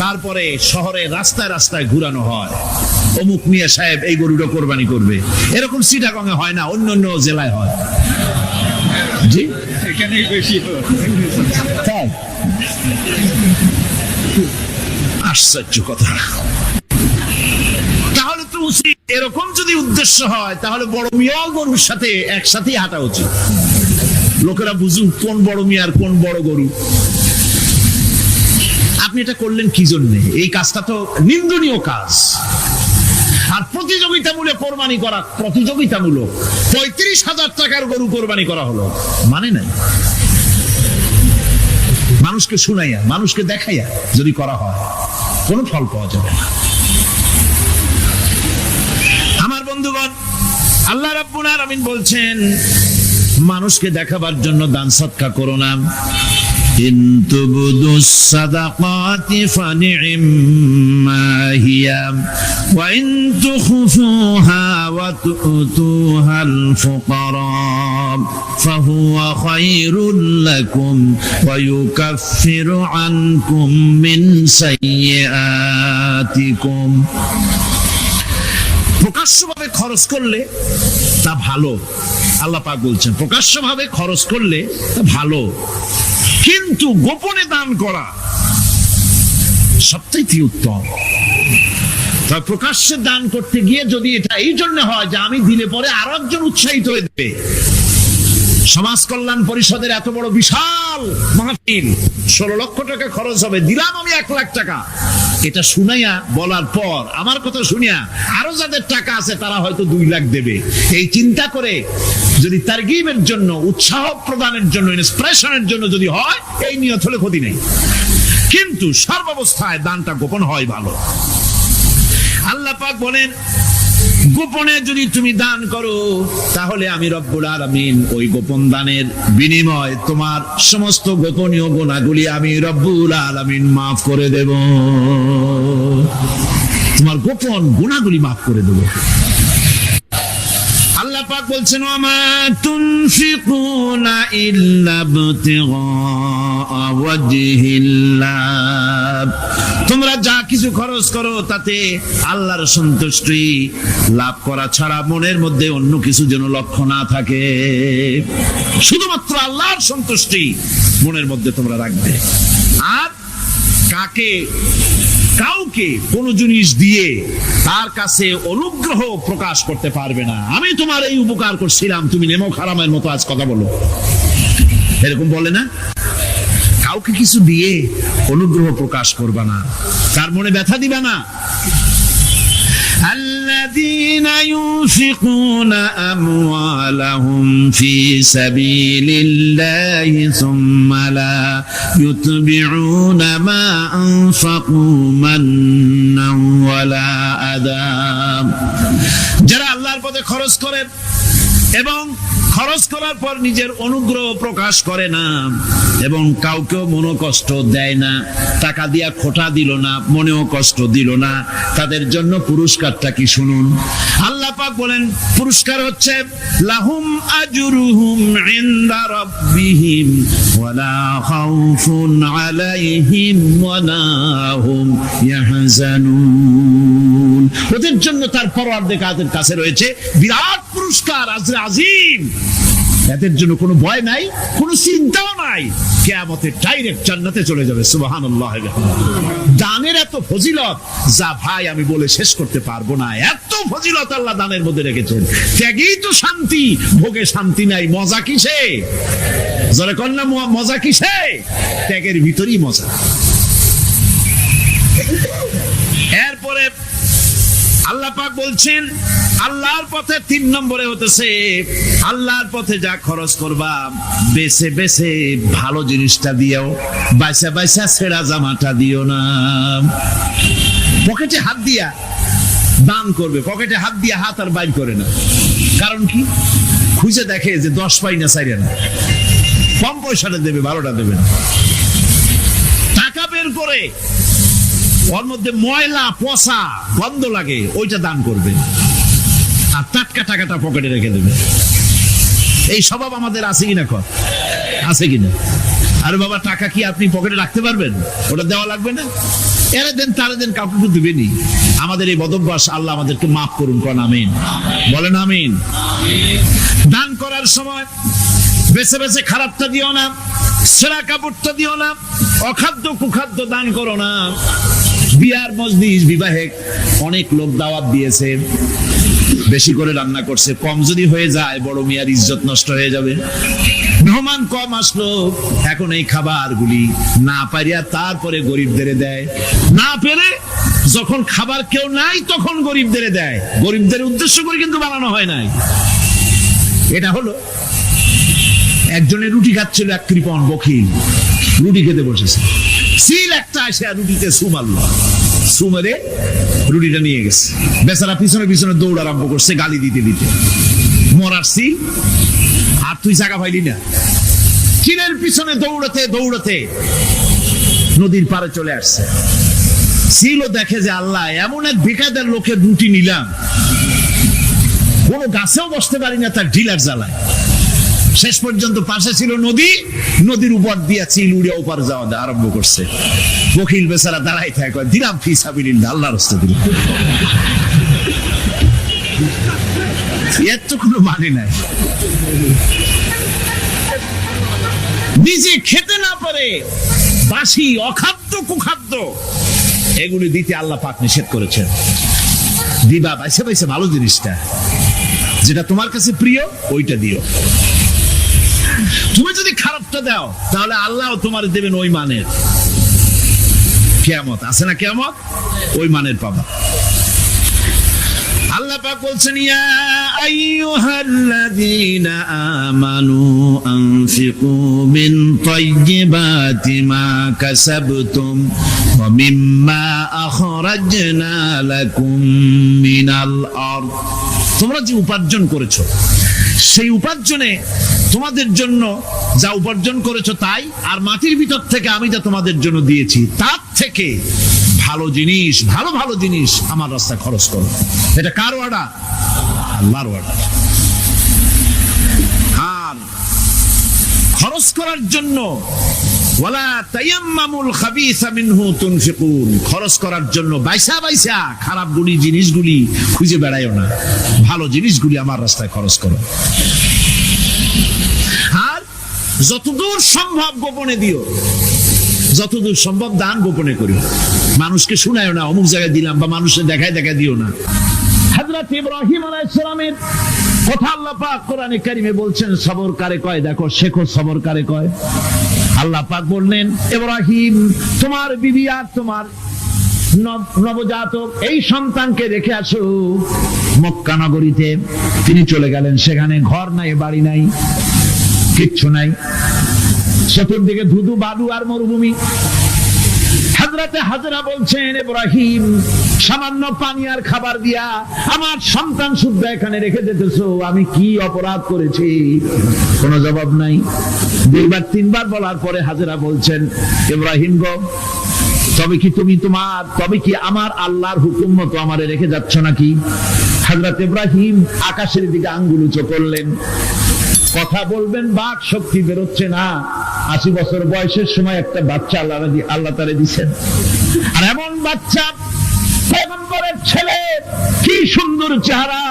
তারপরে শহরে রাস্তায় রাস্তায় ঘুরানো হয়, অমুক মিয়া সাহেব এই গরুটা কোরবানি করবে। এরকম চিটাগং এ হয় না, অন্য অন্য জেলায় হয়। জি, এখানেই বেশি হয়। তাই? আশ্চর্য কথা। তাহলে তো উচিত, এরকম যদি উদ্দেশ্য হয় তাহলে বড় মিয়া গরুর সাথে একসাথে হাঁটা উচিত, লোকেরা বুঝুক কোন বড় মিয়া আর কোন বড় গরু। আপনি এটা করলেন কি জন্য? এই কাজটা তো নিন্দনীয় কাজ। আর প্রতিযোগিতামূলক কোরবানি করা, প্রতিযোগিতামূলক 35,000 টাকার গরু কোরবানি করা হলো, মানে নাই। মানুষকে শুনাইয়া, মানুষকে দেখাইয়া যদি করা হয় কোনো ফল পাওয়া যাবে না। আমার বন্ধুগণ, আল্লাহ রাব্বুল আলামিন বলছেন, মানুষকে দেখাবার জন্য দান সদকা করো না। ইন তুবদুস সাদাকাতি ফানি'ম্মা হিয়া ওয়া ইন তুখফুহা ওয়া তু'তুহাল ফুকারা ফাহুয়া খায়রুল লাকুম ওয়া ইউকাফিরু আনকুম মিন সাইয়্যাতিকুম। প্রকাশ্যভাবে খরচ করলে তা ভালো, আল্লাহ পাক বলছেন প্রকাশ্যভাবে খরচ করলে তা ভালো, কিন্তু গোপনে দান করা সবচেয়ে উত্তম। তবে প্রকাশ্যে দান করতে গিয়ে যদি এটা এই জন্য হয় যে আমি দিলে পরে আরো একজন উৎসাহিত হয়ে দেবে, সমাজ কল্যাণ পরিষদের এত বড় বিশাল মাহফিল, 16 লক্ষ টাকা খরচ হবে, দিলাম আমি 1 লাখ টাকা, এটা শুনাইয়া বলার পর আমার কথা শুনিয়া আরো যাদের টাকা আছে তারা হয়তো 2 লাখ দেবে, এই চিন্তা করে যদি তারগিবের জন্য, উৎসাহ প্রদানের জন্য, ইন্সপিরেশনের জন্য যদি হয়, এই নিয়ত হলে ক্ষতি নেই। কিন্তু সর্বাবস্থায় দানটা গোপন হয় ভালো। আল্লাহ পাক বলেন, গোপনে যদি তুমি দান করো তাহলে আমি রব্বুল আলামিন ওই গোপন দানের বিনিময় তোমার সমস্ত গোপনীয় গুনাহগুলি আমি রব্বুল আলামিন মাফ করে দেব, তোমার গোপন গুনাহগুলি মাফ করে দেব। আল্লাহ পাক বলছেন ওয়ামা তুনফিকুনা ইল্লা ইবতিগা ওয়াজহিল্লাহ, তোমরা যা কিছু খরচ করো তাতে আল্লাহর সন্তুষ্টি লাভ করা ছাড়া মনের মধ্যে অন্য কিছু যেন লক্ষ্য না থাকে, শুধুমাত্র আল্লাহর সন্তুষ্টি মনের মধ্যে তোমরা রাখবে। আর কাউকে কোন জিনিস দিয়ে তার কাছে অনুগ্রহ প্রকাশ করতে পারবে না। আমি তোমার এই উপকার করছিলাম, তুমি নেমো খারামের মতো আজ কথা বলো, এরকম বলে না। কাউকে কিছু দিয়ে অনুগ্রহ প্রকাশ করবা না, তার মনে ব্যথা দিবা না। الذين ينفقون أموالهم في سبيل الله ثم لا يتبعون ما أنفقوا منا ولا أذى, যারা আল্লাহর পথে খরচ করে এবং খরচ করার পর নিজের অনুগ্রহ প্রকাশ করে না এবং কাউকেও মনোকষ্ট দেয় না, টাকা দিয়া খোটা দিল না, মনেও কষ্ট দিল না, তাদের জন্য পুরস্কারটা কি শুনুন। আল্লাহ পাক বলেন পুরস্কার হচ্ছে লাহুম আজরুহুম ইনদা রাব্বিহিম ওয়ালা খাউফুন আলাইহিম ওয়ালা হুম ইয়াহজানুন, ওদের জন্য তার পরওয়ারদিগারের কাছে রয়েছে বিরাট পুরস্কার, আজরে আজিম। এদের জন্য কোনো ভয় নাই, কোনো চিন্তাও নাই, কিয়ামতে ডাইরেক্ট জান্নাতে চলে যাবে। সুবহানাল্লাহ। দানের এত ফজিলত যা ভাই আমি বলে শেষ করতে পারবো না, এত ফজিলত আল্লাহ দানের মধ্যে রেখেছেন। ত্যাগেই তো শান্তি, ভোগে শান্তি নাই, মজা কিসে? জোরে কন্যা মজা কিসে? ত্যাগের ভিতরেই মজা। এরপরে আল্লাহ পাক বলছেন আল্লাহর পথে 3 নম্বরে হতেছে আল্লাহর পথে যা খরচ করবা বেছে বেছে ভালো জিনিসটা দিও, বাইসা বাইসা ছেঁড়া জামাটা দিও না। পকেটে হাত দিয়া দান করবে, পকেটে হাত দিয়া হাত আর বাইর করে না। কারণ কি? খুঁজে দেখে যে 10 পাই না, চাইরে না, কম পয়সাটা দেবে, 12টা দেবে না। টাকা বের করে ওর মধ্যে ময়লা পচা গন্ধ লাগে, ওইটা দান করবে, আর টাটকা টাকাটা পকেটে রেখে দেবে। এই স্বভাব আমাদের আছে কিনা? আছে কিনা? আরে বাবা, টাকা কি আপনি পকেটে রাখতে পারবেন? ওটা দেওয়া লাগবে না, এরে দেন তারে দেন, কাউকে তো দিবেনি। আমাদের এই বদভ্যাস আল্লাহ আমাদেরকে মাফ করুন, কোন আমিন বলেন। আমিন। দান করার সময় বেছে বেছে খারাপটা দিও না, ছেঁড়া কাপড়টা দিও না, অখাদ্য কুখাদ্য দান করো না। বিয়ার মজলিস, বিবাহে অনেক লোক দাওয়াত দিয়েছে, বেশি করে রান্না করছে, কম যদি হয়ে যায় বড় মিয়ার ইজ্জত নষ্ট হয়ে যাবে। মেহমান কম আসলো, এখন এই খাবারগুলি না পারিয়া তারপরে গরিবদের দেয়, না পেরে যখন খাবার কেউ নাই তখন গরিবদের দেয়। গরিবদের উদ্দেশ্য করে কিন্তু বানানো হয় নাই। এটা হলো একজনের রুটি খাচ্ছিল, এক কৃপণ বখিল রুটি খেতে বসেছে, সিল একটা আসে রুটিতে সু মারলো, সু মেরে রুটিটা নিয়ে গেছে। বেচারা পিছনে পিছনে দৌড় আরম্ভ করছে, গালি দিতে দিতে। মরার সিল, আর তুই জায়গা পাইলি না। চিলের পিছনে দৌড়াতে দৌড়াতে নদীর পাড়ে চলে আসছে। সিলও দেখে যে আল্লাহ, এমন এক বেকায়দার লোকের রুটি নিলাম, কোনো গাছেও বসতে পারি না তার ঢিলার জ্বালায়। শেষ পর্যন্ত পাশে ছিল নদী, নদীর উপর দিয়া চিল উড়ে ওপার যাওয়া আরম্ভ করছে। বকিল বেচারা দাঁড়াই থাকে, দিলাম ফি সাবিলিল্লাহ, আল্লাহর রাস্তা দিলাম। এর তো কোনো মানে নাই। নিজে খেতে না পারে বাসি অখাদ্য কুখাদ্য এগুলি দিতে আল্লাহ পাক নিষেধ করেছেন। দিবা বাইসে বাইসে ভালো জিনিসটা, যেটা তোমার কাছে প্রিয়, ওইটা দিও। তুমি যদি খারাপটা দাও তাহলে আল্লাহ তোমার দেবেন ওই মানের। কিয়ামত আছে না, কিয়ামত ওই মানের পাবা। আল্লাহ পাক বলছেন ইয়া আইয়ুহাল্লাযীনা আমানু আনফিকু মিন তাইয়্যিবাতি মা কাসাবতুম ওয়া মিম্মা আখরাজনা লাকুম মিনাল আরদ। তোমরা যে উপার্জন করেছো, সেই উপার্জনে তোমাদের জন্য যা উপার্জন করেছো তাই, আর মাটির ভিতর থেকে আমি যা তোমাদের জন্য দিয়েছি তার থেকে ভালো জিনিস, ভালো ভালো জিনিস আমার রাস্তায় খরচ করো। এটা কার ওয়াদা? আল্লাহর ওয়াদা। খরচ করার জন্য ওয়ালা তায়াম্মামুল খাবিসা মিনহু তুনফিকুন, খরচ করার জন্য বাইসা বাইসা খারাপ জিনিসগুলি খুঁজে বেড়াইও না, ভালো জিনিসগুলি আমার রাস্তায় খরচ করো। আর যতদূর সম্ভব গোপনে দিও, যতদূর সম্ভব দান গোপনে করিও, মানুষকে শুনায়ও না অমুক জায়গায় দিলাম, বা মানুষের দেখায় দিও না। হযরত ইব্রাহিম আলাইহিস সালামের কথা আল্লাহ পাক কোরআনে কারিমে বলছেন, সবর কারে কয়, দেখো শেখো সবর কারে কয়। আল্লাহ পাক বললেন, ইব্রাহিম তোমার বিবি আর তোমার নবজাতক এই সন্তানকে রেখে আসো মক্কা নগরীতে। তিনি চলে গেলেন, সেখানে ঘর নাই, বাড়ি নাই, কিচ্ছু নাই, চতুর্দিকে ধুধু বালু আর মরুভূমি। হযরতে হাজরা বলছেন, ইব্রাহিম সামান্য পানি আর খাবার দিয়া আমার সন্তান শুদ্ধ এখানে রেখে যেতেছো, আমি কি অপরাধ করেছি? কোনো জবাব নাই। দুইবার তিনবার বলার পরে হাজরা বলছেন, ইব্রাহিম গো, তবে কি আমার আল্লাহর হুকুম মতো আমারে রেখে যাচ্ছ নাকি? হযরত ইব্রাহিম আকাশের দিকে আঙ্গুল উঁচু করলেন, কথা বলবেন বাক শক্তি বেরোচ্ছে না। 80 বছর বয়সের সময় একটা বাচ্চা আল্লাহ তাআলা দিয়েছেন, আর এমন বাচ্চা পয়গম্বরের ছেলে, কি সুন্দর চেহারা,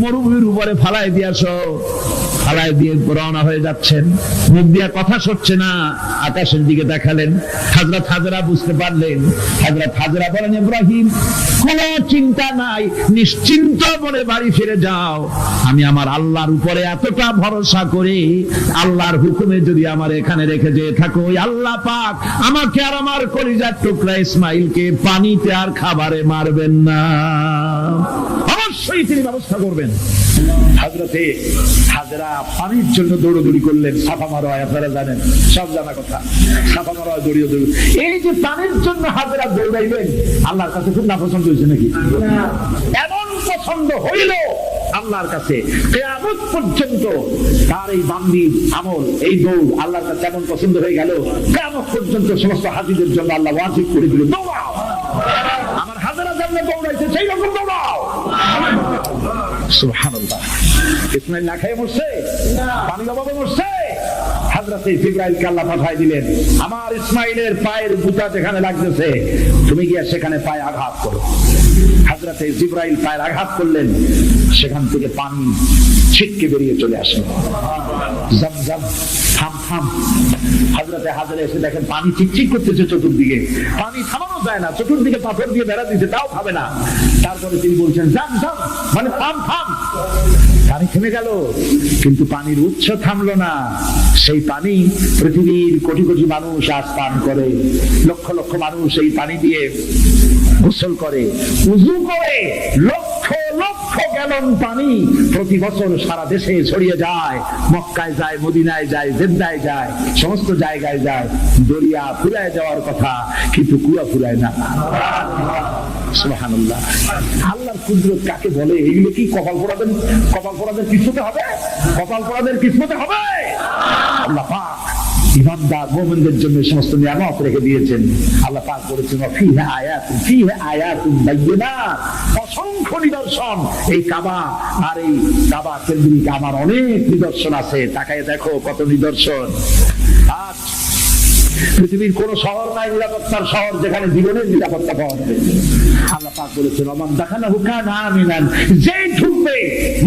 মরুভূমির উপরে ফালায় দিয়ে রওনা হয়ে যাচ্ছেন, মুখ দিয়ে কথা সরছে না, আকাশের দিকে দেখালেন। হযরত হাজরা বুঝতে পারলেন। হযরত হাজরা বলেন, ইব্রাহিম কোনো চিন্তা নাই, নিশ্চিন্ত মনে বাড়ি ফিরে যাও। আমি আমার আল্লাহর উপরে এতটা ভরসা করি, আল্লাহর হুকুমে যদি আমার এখানে রেখে যেয়ে থাকো, ওই আল্লাহ পাক আমাকে আর আমার কলিজার টুকরা ইসমাইলকে পানিতে আর খাবারে মারবেন না, অবশ্যই তিনি ব্যবস্থা করবেন। হযরতে হাজরা পানির জন্য দৌড়দৌড়ি করলেন। সাফা মারোয়া আপনারা জানেন, সব জানা কথা, সাফা মারোয়া দৌড়িয়ে। এই যে পানির জন্য হাজরা দৌড়াইলেন, আল্লাহর কাছে খুব নাপছন্দ হয়েছে নাকি? এমন পছন্দ হইল আল্লাহর কাছে, কিয়ামত পর্যন্ত তার এই বান্দির আমল, এই দৌড় আল্লাহর কাছে এমন পছন্দ হয়ে গেল, কিয়ামত পর্যন্ত সমস্ত হাজীদের জন্য আল্লাহ ওয়াজিব করে দিল, দৌড়াও, আমার হাজরা যেমন দৌড়াইছে সেই রকম দৌড়াও। সুবহানাল্লাহ। ইসমাইল না খেয়ে মরছে, পানির অভাবে মরছে। হযরতে জিবরাইলকে আল্লাহ পাঠায় দিলেন, আমার ইসমাইলের পায়ের বুটা যেখানে লাগতেছে তুমি গিয়ে সেখানে পায়ে আঘাত করো। হযরতে জিবরাইল পায়ের আঘাত করলেন, সেখান থেকে পানি ছিটকে বেরিয়ে চলে আসে। জমজম, থাম থাম। হযরতে হাজরা এসে দেখেন পানি চিকচিক করতেছে চতুর্দিকে, পানি থামানো যায় না, চতুর্দিকে পাথর দিয়ে বেড়া দিতে, তাও খাবে না। তারপরে তিনি বলছেন, জাম জাম, মানে থাম থাম। পানি থেমে গেল, কিন্তু পানির উৎস থামলো না। সেই পানি পৃথিবীর কোটি কোটি মানুষ আজ পান করে, লক্ষ লক্ষ মানুষ এই পানি দিয়ে গোসল করে, উযু করে। লক্ষ লক্ষ গ্যালন পানি প্রতি বছর সারা দেশে ছড়িয়ে যায়, মক্কায় যায়, মদিনায় যায়, জেদ্দায় যায়, সমস্ত জায়গায় যায়। দরিয়া ফুরায় যাওয়ার কথা, কিন্তু কুয়া ফুরায় না। সুবহানাল্লাহ। আল্লাহর কুদরত কাকে বলে? এইগুলো কি কপাল পোড়াদের কিসমতে হবে? কপাল পোড়াদের কিসমতে হবে? আল্লাহ পাক ইমানদার মুমিনদের জন্য সমস্ত নিয়ামত রেখে দিয়েছেন। আল্লাহ পাক বলেছেন, ফিহা আয়াতুন বায়্যিনাত, অসংখ্য নিদর্শন। এই কাবা আর এই কাবা কেন্দ্রিক আমার অনেক নিদর্শন আছে, তাকায় দেখো কত নিদর্শন। আজ পৃথিবীর কোন শহর নাই নিরাপত্তার শহর যেখানে জীবনের নিরাপত্তা পাওয়া যাবে। আল্লাহ পাক বলেছেন, ওমান দাখালাহু কানা আমিনান, যেই ঢুকবে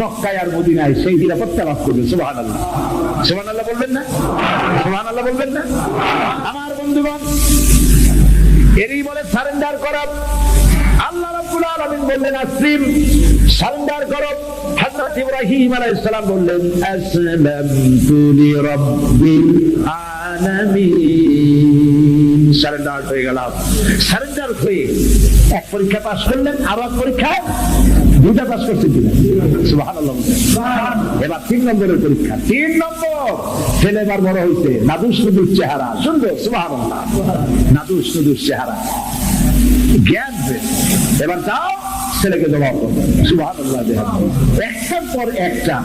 মক্কায় আর মদিনায় সেই নিরাপত্তা লাভ করবে। সুবহানাল্লাহ, সুবহানাল্লাহ বলবেন না? সুবহানাল্লাহ বলবেন না? আমার বন্ধুগণ, এরই বলে সারেন্ডার করা। আল্লাহ রাব্বুল আলামিন বললেন, আসলিম, সারেন্ডার করো। হযরত ইব্রাহিম আলাইহিস সালাম বললেন, আসলামতু লিরাব্বিল আলামিন, সারেন্ডার হয়ে গেলাম। সারেন্ডার হয়ে এক পরীক্ষা পাস করলেন, আরো এক পরীক্ষা, দুইটা পাস করছেন কিনা? সুবহানাল্লাহ। এবার 3 নম্বরের পরীক্ষা, 3 নম্বর। ছেলে এবার বড় হইছে, নাদুস নুদুস চেহারা, সুন্দর। সুবহানাল্লাহ, নাদুস নুদুস চেহারা, জ্ঞান। এবার যাও ছেলেকে জবাব করবে। সুবহানাল্লাহ। একটার পর একটা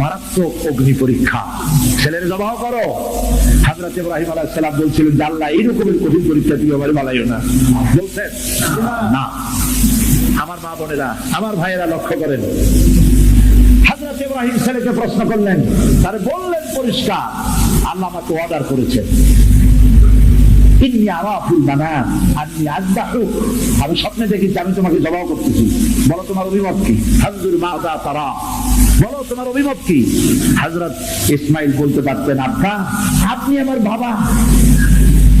মারাত্মক অগ্নি পরীক্ষা, ছেলের জবাব করো। হযরত ইব্রাহিম আলাইহিস সালাম বলছিলেন, আল্লাহ এইরকমের কঠিন পরীক্ষা তুই আমারে বানাইও না। বলছেন না। আমার মা বোনেরা, আমার ভাইয়েরা লক্ষ্য করেন, হযরত ইব্রাহিম ছেলেকে প্রশ্ন করলেন, তারে বললেন পরিষ্কার, আল্লাহ আমাকে অর্ডার করেছেন, আমি স্বপ্নে দেখেছি আমি তোমাকে জবাব করতেছি, বলো তোমার অভিমত কি? হাজুর মাদা তারা, বলো তোমার অভিমত কি? হযরত ইসমাইল বলতে পারতেন, আব্বা আপনি আমার বাবা,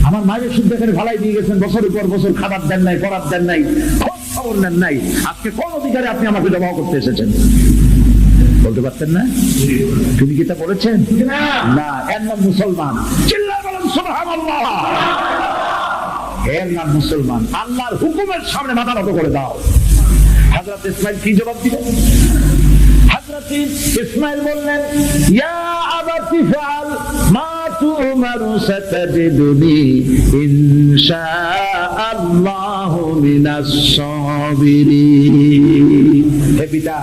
আমার মায়ের শুদ্ধ করে ভালাই দিয়ে গেছেন, বছরের পর বছর খাবার দেন নাই, পড়ার দেন নাই, খোঁজ খবর নেন নাই, আজকে কোন অধিকারে আপনি আমাকে জবাব করতে এসেছেন? বলতে পারতেন না? তুমি কি তা বলেছেন? না, এর নাম মুসলমান। চিল্লায় বলেন সুবহানাল্লাহ। এর নাম মুসলমান। আল্লাহর হুকুমের সামনে মাথা নত করে দাও। হযরত ইসমাইল কি জবাব দিলেন? হযরত ইসমাইল বললেন, ইয়া আবাতি ফাআল মা তুমারু সাতাজিদুনি ইনশাআল্লাহু মিনাস সাবিরিন। হে পিতা,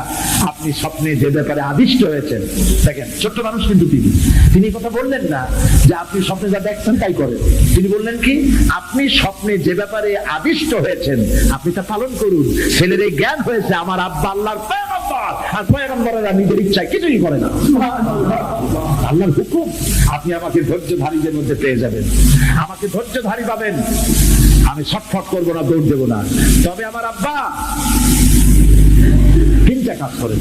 আপনি স্বপ্নে যে ব্যাপারে আদিষ্ট হয়েছেন, দেখেন ছোট্ট মানুষ কিন্তু তিনি কথা বললেন না যে আপনি স্বপ্নে যা দেখছেন তাই করেন। তিনি বললেন কি, আপনি স্বপ্নে যে ব্যাপারে আদিষ্ট হয়েছেন আপনি তা পালন করুন। ছেলের এই জ্ঞান হয়েছে আমার আব্বা আল্লাহর পয়গম্বর, আর পয়গম্বরেরা নিজের ইচ্ছায় কিছুই করে না, আল্লাহর হুকুম। আপনি আমাকে ধৈর্যধারীদের মধ্যে পেয়ে যাবেন, আমাকে ধৈর্যধারী পাবেন। আমি ছটফট করবো না, দৌড় দেবো না। তবে আমার আব্বা তিনটা কাজ করেন।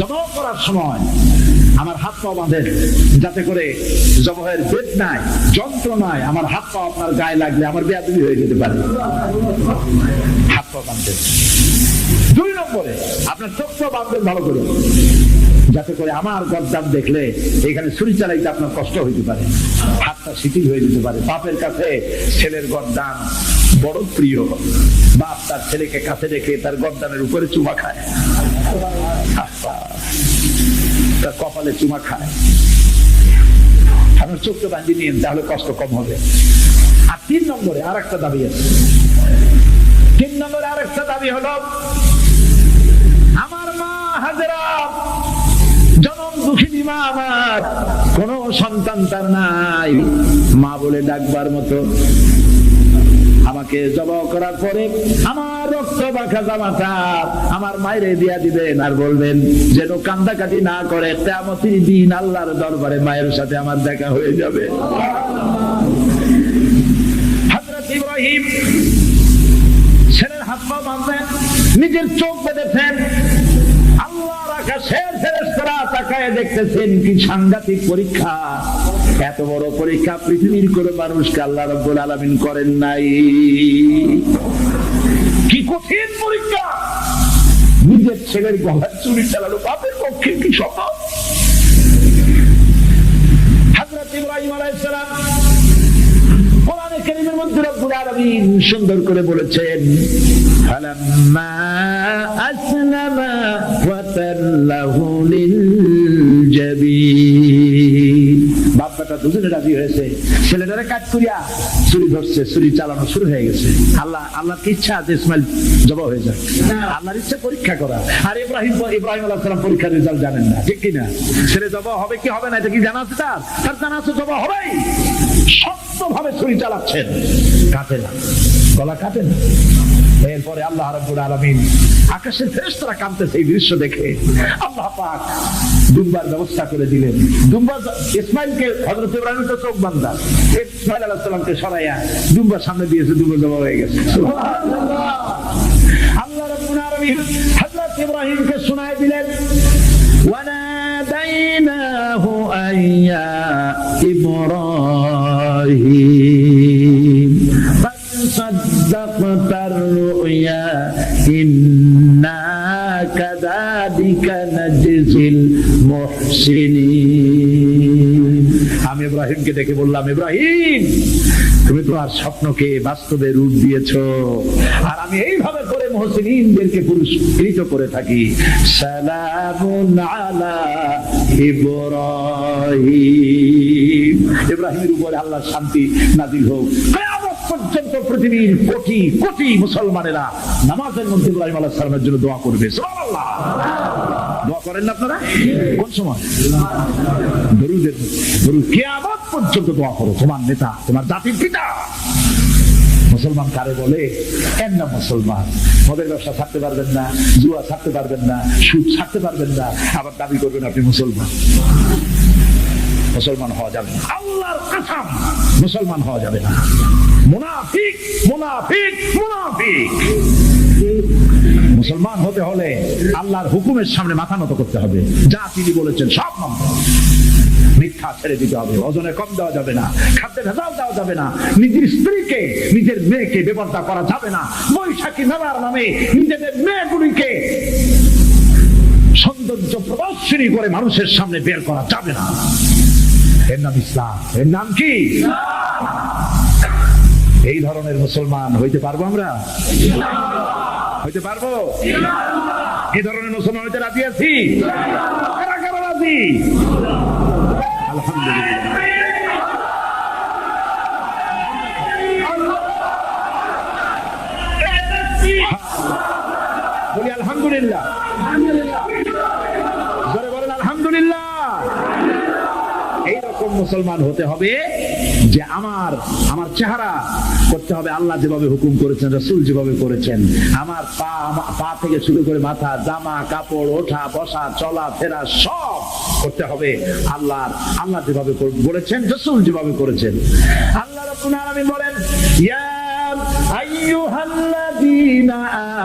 জবাব করার সময় আমার হাত পা বাঁধেন, যাতে করে জবাহের বেদনায় যন্ত্রণায় আমার হাত পা আপনার গায়ে লাগলে আমার বেয়াদবি হয়ে যেতে পারে। হাত পা বাঁধেন। 2 নম্বরে আপনার চোখটা বাঁধবেন ভালো করে, যাতে করে আমার গর্দান দেখলে এখানে ছুরি চালাইতে আপনার কষ্ট হইতে পারে, হাতটা শিথিল হয়ে যেতে পারে। বাপের কাছে ছেলের গর্দান বড় প্রিয়। বাপ তার ছেলেকে কাছে রেখে তার গর্দানের উপরে চুমা খায়, তার কপালে চুমা খায়। আপনার চোখটা বাঁধি নিন, তাহলে কষ্ট কম হবে। আর 3 নম্বরে আর একটা দাবি আছে। 3 নম্বরে আর একটা দাবি হলো, আমার মা হাজেরা জনম দুঃখিনী মা, আমার কোন সন্তান তার নাই, মা বলে ডাকবার মতো। আমাকে জবাব করার পরে আমার রক্ত মাখা জামাটা আমার মায়েরে দিয়া দিবেন, আর বলবেন যেন কান্দাকাটি না করে, কিয়ামতের দিন আল্লাহর দরবারে মায়ের সাথে আমার দেখা হয়ে যাবে। হযরত ইব্রাহিম ছেলের হাত পা বাঁধলেন, নিজের চোখ বেঁধেছেন। আল্লাহর আকাশের ফেরেশতারা তাকায় দেখতেছেন, কি সাংঘাতিক পরীক্ষা। এত বড় পরীক্ষা পৃথিবীর কোন মানুষকে আল্লাহ রাব্বুল আলামিন করেন নাই। কি কঠিন পরীক্ষা! নিজের ছেলের গলায় ছুরি চালানো বাপের পক্ষে কি সম্ভব? হযরত ইব্রাহিম আলাইহিস সালাম কোরআনে কারীমের মধ্যে রব্বুল আলামিন সুন্দর করে বলেছেন, ফালাম্মা আসলামা ওয়া তাল্লাহু লিল জাবিন। বাপটা দুজনে রাজি হয়েছে, ছেলেটারে কাট করিয়া ছুরি ধরছে, ছুরি চালানো শুরু হয়ে গেছে। আল্লাহর ইচ্ছা যে ইসমাইল জবাব হয়ে যায়, আল্লাহর ইচ্ছা পরীক্ষা করা। আর ইব্রাহিম আলাইহিস সালাম পরীক্ষার রেজাল্ট জানেন না, ঠিক কিনা? ছেলে জবাব হবে কি হবে না এটা কি জানা আছে? তার জানা আছে জবাব হবেই। শক্তভাবে ছুরি চালাচ্ছেন, কাটে না, গলা কাটে না। এরপরে আল্লাহ রাব্বুল আলামিন আকাশের ফেরেশতারা কাঁদতেছে এই দৃশ্য দেখে। আল্লাহ পাক দুম্বার ব্যবস্থা করে দিলেন। দুম্বা ইসমাইলকে, হযরত ইব্রাহিম তো চোখ বাঁধা, ইসমাইল আলাইহিস সালামকে সরাইয়া দুম্বার সামনে দিয়েছে, দুম্বা জবাব হয়ে গেছে। সুবহানাল্লাহ। আল্লাহ রাব্বুল আলামিন হযরত ইব্রাহিমকে শোনায় দিলেন, ওয়ানাদাইনাহু আইয়া ইব্রাহিম সাদ্দাকতার রুয়া ইন্না কাযালিকা নাজজিল মুহসিনিন। আমি ইব্রাহিমকে ডেকে বললাম, ইব্রাহিম তুমি তোমার স্বপ্নকে বাস্তবে রূপ দিয়েছো, আর আমি এইভাবে করে মুহসিনিনদেরকে পুরস্কৃত করে থাকি। সালামুন আলা ইব্রাহিম। ইব্রাহিমের উপরে আল্লাহর শান্তি নাযিল হোক। কিয়ামত পর্যন্ত পৃথিবীর কোটি কোটি মুসলমানেরা নামাজের মধ্যে ইব্রাহিম আলাইহিস সালামের জন্য দোয়া করবে। সুবহানাল্লাহ। দোয়া করেন না আপনারা? কোন সময়? দরুদের মধ্যে। কিয়ামত পর্যন্ত দোয়া করো, তোমার নেতা, তোমার জাতির পিতা মুসলমান কারে বলে? এর নাম মুসলমান। মদের ব্যবসা ছাড়তে পারবেন না, জুয়া ছাড়তে পারবেন না, সুদ ছাড়তে পারবেন না, আবার দাবি করবেন আপনি মুসলমান। মুসলমান হওয়া যাবে না, আল্লাহর কসম মুসলমান হওয়া যাবে না। মুনাফিক মুনাফিক মুনাফিক। মুসলমান হতে হলে আল্লাহর হুকুমের সামনে মাথা নত করতে হবে। যা তিনি বলেছেন সব মানতে হবে। মিথ্যা ছেড়ে দিতে হবে, ওজনে কম দেওয়া যাবে না, খাদ্যে ভেজাল দেওয়া যাবে না, নিজের স্ত্রীকে নিজের মেয়েকে বেপরদা করা যাবে না, বৈশাখী মেলার নামে নিজেদের মেয়েগুলিকে সৌন্দর্য প্রদর্শনী করে মানুষের সামনে বের করা যাবে না। এর নাম ইসলাম। এর নাম কি? এই ধরনের মুসলমান হইতে পারবো আমরা? হইতে পারবো? এই ধরনের মুসলমান হইতে রাজি আছি? কারা কারা রাজি? আলহামদুলিল্লাহ। বলি আলহামদুলিল্লাহ। জোরে বলেন আলহামদুলিল্লাহ। এইরকম মুসলমান হতে হবে যে আমার চেহারা করতে হবে আল্লাহ যেভাবে হুকুম করেছেন, রাসূল যেভাবে করেছেন। আমার পা থেকে শুরু করে মাথা, জামা কাপড়, ওঠা বসা, চলা ফেরা সব করতে হবে আল্লাহ যেভাবে বলেছেন, রাসূল যেভাবে করেছেন। আল্লাহ রাব্বুল আলামিন বলেন, ইয়া আইয়ুহাল্লাযীনা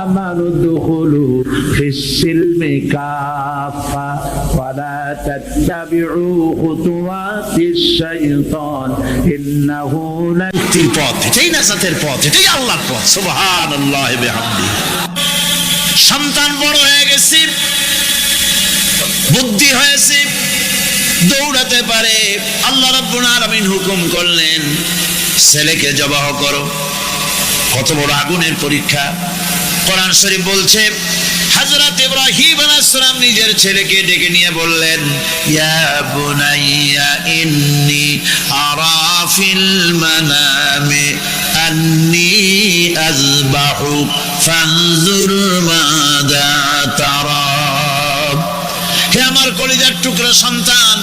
আমানু দুখুলু ফিস-সিলমি কাফা ওয়া লা তাত্তাবিউ খুতুওয়াতিশ শাইতান ইন্নাহু লাতিল পথ। এটাই নাজাতের পথ, এটাই আল্লাহর পথ। সুবহানাল্লাহি ওয়া বিহামদিহি। সন্তান বড় হয়ে গেছে, বুদ্ধি হয়েছে, দৌড়াতে পারে। আল্লাহ রাব্বুল আলামিন হুকুম করলেন ছেলেকে জবাহ করো। কত বড় আগুনের পরীক্ষা! কোরআন শরীফ বলছে হযরত ইব্রাহিম আলাইহিস সালাম নিজের ছেলেকে ডেকে নিয়ে বললেন, ইয়া বুনাইয়া ইন্নী আরা ফিল মানামি আন্নী আযবাহু ফানজুর মাযা তারা। হে আমার কলিজার টুকরা সন্তান,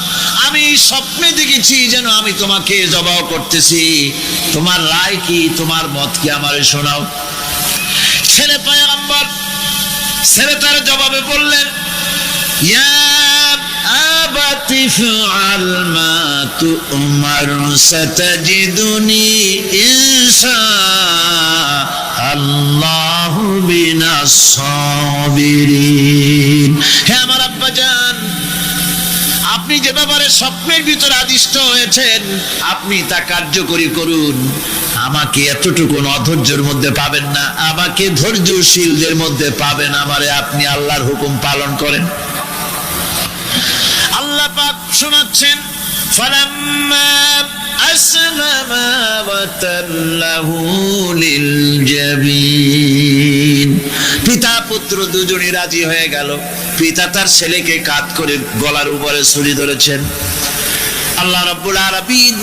আমি স্বপ্নে দেখেছি যেন আমি তোমাকে জবাহ করতেছি। তোমার রায় কি, তোমার মত কি, আমারে শোনাও। ছেলে পয়গম্বর, ছেলে তার জবাবে বললেন, ইয়া আবাতি ফাআল মা তু'মার সাতাজিদুনি ইনশাআল্লাহু বিনাস সাবিরিন। হে আমার আব্বাজান, আপনি যে ব্যাপারে স্বপ্নের ভিতরে আদিষ্ট হয়েছেন আপনি তা কার্যকরী করুন। আমাকে এতটুকু অধৈর্যের মধ্যে পাবেন না, আমাকে ধৈর্যশীলদের মধ্যে পাবেন। আমারে আপনি আল্লাহর হুকুম পালন করেন। আল্লাহ পাক শোনাচ্ছেন, ফালাম্মা আসলামা ওয়া তাল্লাহু লিল জাবিন। পিতা পুত্র দুজনই রাজি হয়ে গেল। পিতা তার ছেলেকে কাঁধ করে গলার উপরে ছুরি ধরেছেন। আল্লাহ রাব্বুল আলামিন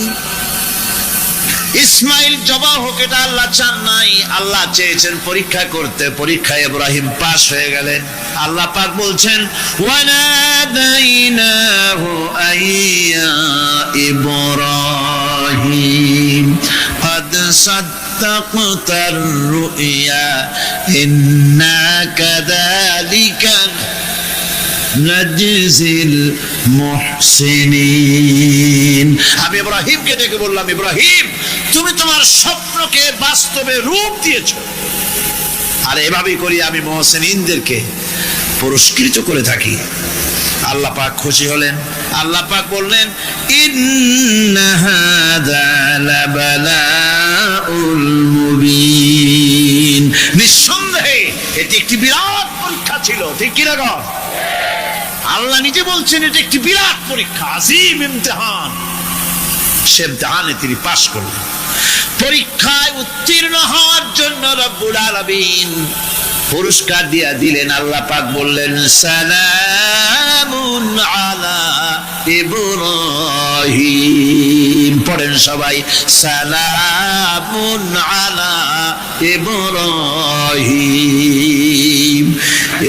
ইসমাইল জবাহ হোক এটা আল্লাহ চান নাই, আল্লাহ চেয়েছেন পরীক্ষা করতে। পরীক্ষায় ইব্রাহিম পাস হয়ে গেলেন। আল্লাহ পাক বলছেন, ওয়ানাদাইনাহু আইয়া ইব্রাহিম قد صدقت الرؤيا إنا كذلك নাজিল মুহসিনিন। আমি ইব্রাহিমকে ডেকে বললাম, ইব্রাহিম তুমি তোমার স্বপ্নকে বাস্তবে রূপ দিয়েছো, আর এভাবেই করি আমি মুহসিনিনদেরকে পুরস্কৃত করে থাকি। আল্লাহ পাক খুশি হলেন। আল্লাহ পাক বললেন, ইন্না হাযা লাবালাউল মুবিন। নিঃসন্দেহে এটি একটি বিরাট পরীক্ষা ছিল। ঠিক কি না? আল্লাহ নিজে বলছেন এটা একটি বিরাট পরীক্ষা, আজিম ইমতিহান। সে ইমতিহানে তিনি পাস করলেন। পরীক্ষায় উত্তীর্ণ হওয়ার জন্য রব্বুল আলামিন পুরস্কার দিয়া দিলেন। আল্লাহ পাক বললেন, সালামুন আলা ইব্রাহিম। পড়েন সবাই, সালামুন আলা ইব্রাহিম।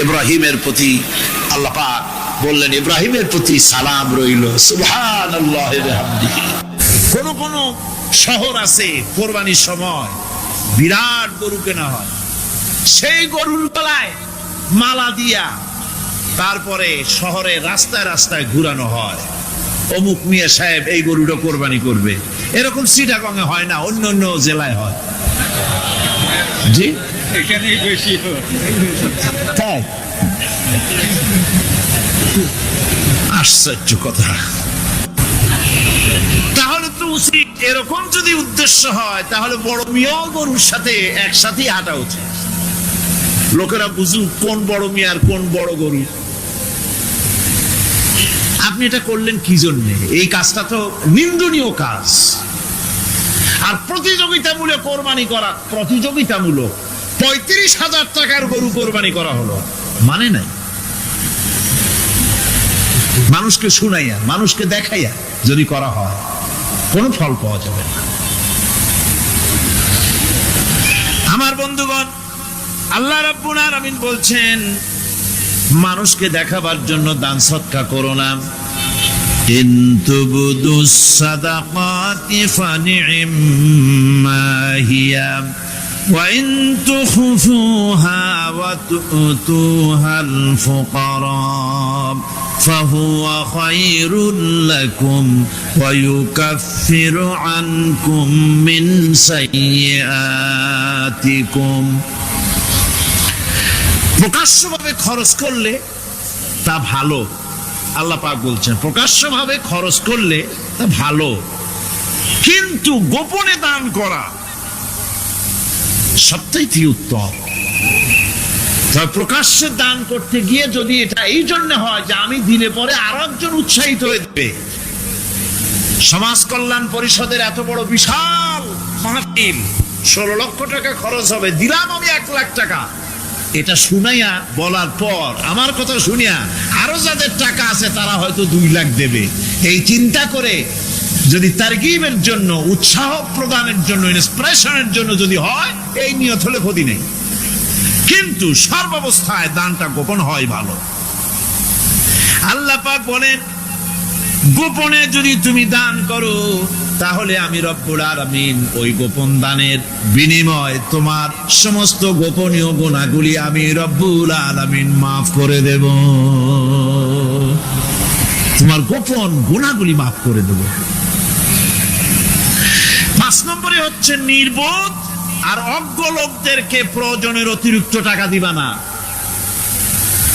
ইব্রাহিমের প্রতি আল্লাহ পাক বললেন, ইব্রাহিমের প্রতি সালাম রইল। সুবহানাল্লাহি ওয়া বিহামদিহি। কোন শহর আছে কোরবানির সময় বিরাট গরু কেনা হয়, সেই গরুর গলায় মালা দিয়া তারপরে শহরে রাস্তায় রাস্তায় ঘুরানো হয়, অমুক মিয়া সাহেব এই গরুটা কোরবানি করবে। এরকম চিটাগং এ হয় না, অন্য অন্য জেলায় হয়। জি, এখানেই বেশি হয়। তাই? আশ্চর্য কথা। তাহলে তো উচিত, এরকম যদি উদ্দেশ্য হয় তাহলে বড় মিয়াও গরুর সাথে একসাথেই হাঁটা উচিত, লোকেরা বুঝুক কোন বড় মিয়া আর কোন বড় গরু। আপনি এটা করলেন কি জন্যে? এই কাজটা তো নিন্দনীয় কাজ। আর প্রতিযোগিতামূলক কোরবানি করা, প্রতিযোগিতামূলক 35,000 টাকার গরু কোরবানি করা হলো, মানে নাই। মানুষকে শুনাইয়া, মানুষকে দেখাইয়া যদি করা হয় কোনো ফল পাওয়া যাবে না। আমার বন্ধুগণ, আল্লাহ রাব্বুল আলামিন বলছেন মানুষকে দেখাবার জন্য দান সদকা করো না। ইন তুবদুস সাদাকাতি ফানি'ম্মা হিয়া ওয়া ইন তুখফুহা ওয়া তু'তুহাল ফুকারা ফাহুয়া খায়রুল লাকুম ওয়া ইউকাফিরু আনকুম মিন সাইয়্যাতিকুম। প্রকাশ্যভাবে খরচ করলে তা ভালো, আল্লাহ পাক বলছেন প্রকাশ্যভাবে খরচ করলে তা ভালো, কিন্তু গোপনে দান করা সবচাইতে উত্তম। তবে প্রকাশ্যে দান করতে গিয়ে যদি এটা এই জন্য হয় যে আমি দিলে পরে আরো একজন উৎসাহিত হয়ে যাবে, সমাজ কল্যাণ পরিষদের এত বড় বিশাল মাহফিল, 16 লক্ষ টাকা খরচ হবে, দিলাম আমি 1 লাখ টাকা, এটা শুনাইয়া বলার পর আমার কথা শুনিয়া আরো যাদের টাকা আছে তারা হয়তো 2 লাখ দেবে, এই চিন্তা করে যদি তারগিবের জন্য, উৎসাহ প্রদানের জন্য, ইন্সপিরেশনের জন্য যদি হয়, এই নিয়ত হলে ক্ষতি নেই। কিন্তু সর্বাবস্থায় দানটা গোপন হয় ভালো। আল্লাহ পাক বলেন গোপনে যদি তুমি দান করো তাহলে আমি রব্বুল আলামিন ওই গোপন দানের বিনিময় তোমার সমস্ত গোপনীয় গুনাহগুলি আমি রব্বুল আলামিন মাফ করে দেব, তোমার গোপন গুনাহগুলি মাফ করে দেব। 5 নম্বরে হচ্ছে নির্বোধ আর অজ্ঞ লোকদেরকে প্রয়োজনের অতিরিক্ত টাকা দিবা না।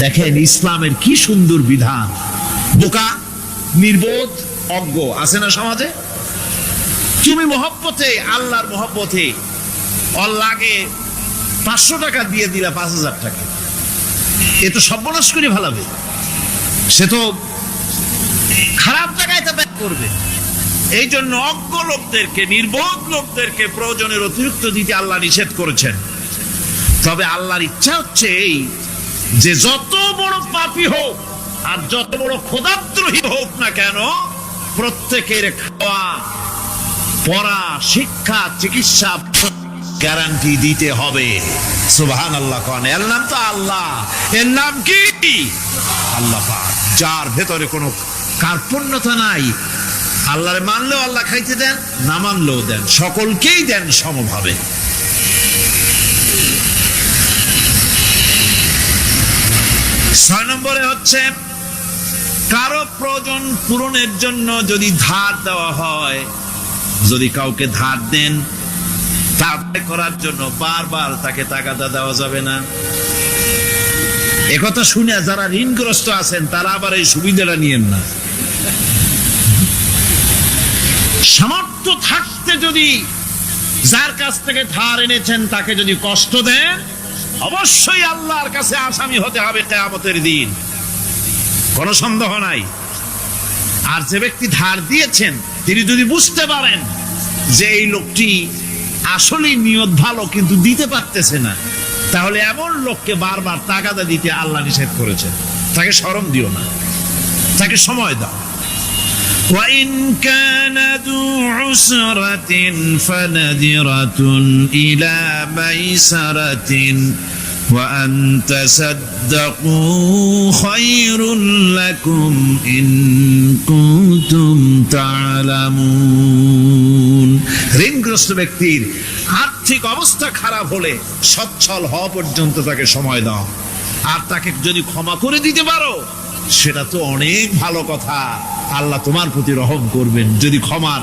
দেখেন ইসলামের কি সুন্দর বিধান। বোকা, নির্বোধ, অজ্ঞ আছে না সমাজে? তুমি মহব্বতে, আল্লাহর মহব্বতে ওর লাগে 500 টাকা দিয়ে দিলা 5,000 টাকা, এ তো সর্বনাশ করে ফেলাবে, সে তো খারাপ জায়গায় তা ব্যয় করবে। এই জন্য অজ্ঞ লোকদেরকে, নির্বোধ লোকদেরকে প্রয়োজনের অতিরিক্ত দিতে আল্লাহ নিষেধ করেছেন। তবে আল্লাহর ইচ্ছা হচ্ছে এই যে যত বড় পাপী হোক আর যত বড় খোদাদ্রোহী হোক না কেন, প্রত্যেকের খাওয়া, পড়া, শিক্ষা, চিকিৎসা গ্যারান্টি দিতে হবে। সুবহানাল্লাহ। কোন এর নাম তো আল্লাহ, এর নাম কি? আল্লাহ পাক, যার ভেতরে কোনো কার্পণ্যতা নাই। আল্লাহরে মানলেও আল্লাহ খাইতে দেন, না মানলেও দেন, সকলকেই দেন সমভাবে। 6 নম্বরে হচ্ছে কারো প্রয়োজন পূরণের জন্য যদি ধার দেওয়া হয়, যদি কাউকে ধার দেন, ধার করার জন্য বারবার তাকে টাকাটা দেওয়া যাবে না। একথা শুনে যারা ঋণগ্রস্ত আছেন তারা আবার এই সুবিধাটা নিয়েন না। সামর্থ্য থাকতে যদি যার কাছ থেকে ধার এনেছেন তাকে যদি কষ্ট দেন, অবশ্যই আল্লাহর কাছে আসামি হতে হবে কিয়ামতের দিন, কোনো সন্দেহ নাই। আর যে ব্যক্তি ধার দিয়েছেন তিনি যদি বুঝতে পারেন যে এই লোকটি আসলেই নিয়ত ভালো কিন্তু দিতে পারতেছে না, তাহলে এমন লোককে বারবার টাকাটা দিতে আল্লাহ নিষেধ করেছেন। তাকে শরম দিও না, তাকে সময় দাও। وَإِنْ كَانَ ذُو عُسْرَةٍ فَنَذِرَةٌ إِلَى مَيْسَرَةٍ وَأَنْ تَصَدَّقُوا خَيْرٌ لَكُمْ إِنْ كُنْتُمْ تَعْلَمُونَ। ঋণগ্রস্ত ব্যক্তির আর্থিক আর্থিক অবস্থা খারাপ হলে সচ্ছল হওয়া পর্যন্ত তাকে সময় দাও, আর তাকে যদি ক্ষমা করে দিতে পারো সেটা তো অনেক ভালো কথা। আল্লাহ তোমার প্রতি রহম করবেন। যদি ক্ষমার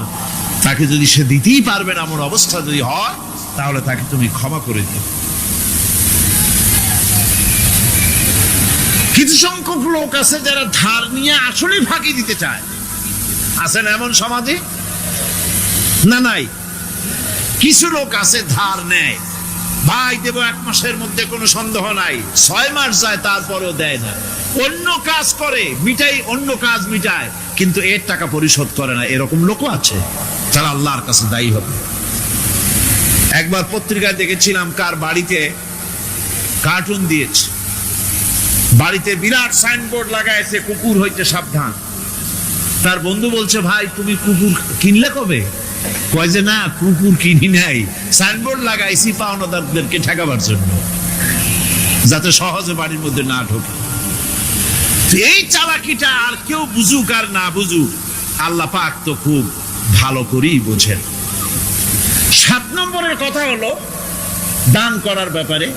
তাকে যদি সে দিতেই পারবে না এমন অবস্থা যদি হয়, তাহলে তাকে তুমি ক্ষমা করে দিও। কিছু সংখ্যক লোক আছে যারা ধার নিয়ে আসলে ফাঁকি দিতে চায়, আছেন এমন সমাজে না? নাই? কিছু লোক আছে ধার নেয়, ভাই দেব 1 মাসের মধ্যে, কোনো সন্দেহ নাই। 6 মাস যায় তারপরেও দেয় না, অন্য কাজ করে মিটাই, অন্য কাজ মিটায়, কিন্তু এর টাকা পরিশোধ করে না। এরকম লোকও আছে, তারা আল্লাহর কাছে দায়ী হবে। একবার পত্রিকায় দেখেছিলাম কার বাড়িতে কার্টুন দিয়েছে, বাড়িতে বিরাট সাইনবোর্ড লাগাইছে, কুকুর হইতে সাবধান। তার বন্ধু বলছে, ভাই তুমি কুকুর কিনলে কবে? কয় যে না, কুকুর কিনি নাই, সাইনবোর্ড লাগাইছি পাওনাদারদেরকে ঠেকাবার জন্য, যাতে সহজে বাড়ির মধ্যে না ঢোকে। এই চালাকিটা আর কেউ বুঝুক আর না বুঝুক, আল্লাহ পাক তো খুব ভালো করেই বোঝেন। 7 নম্বরের কথা হলো দান করার ব্যাপারে,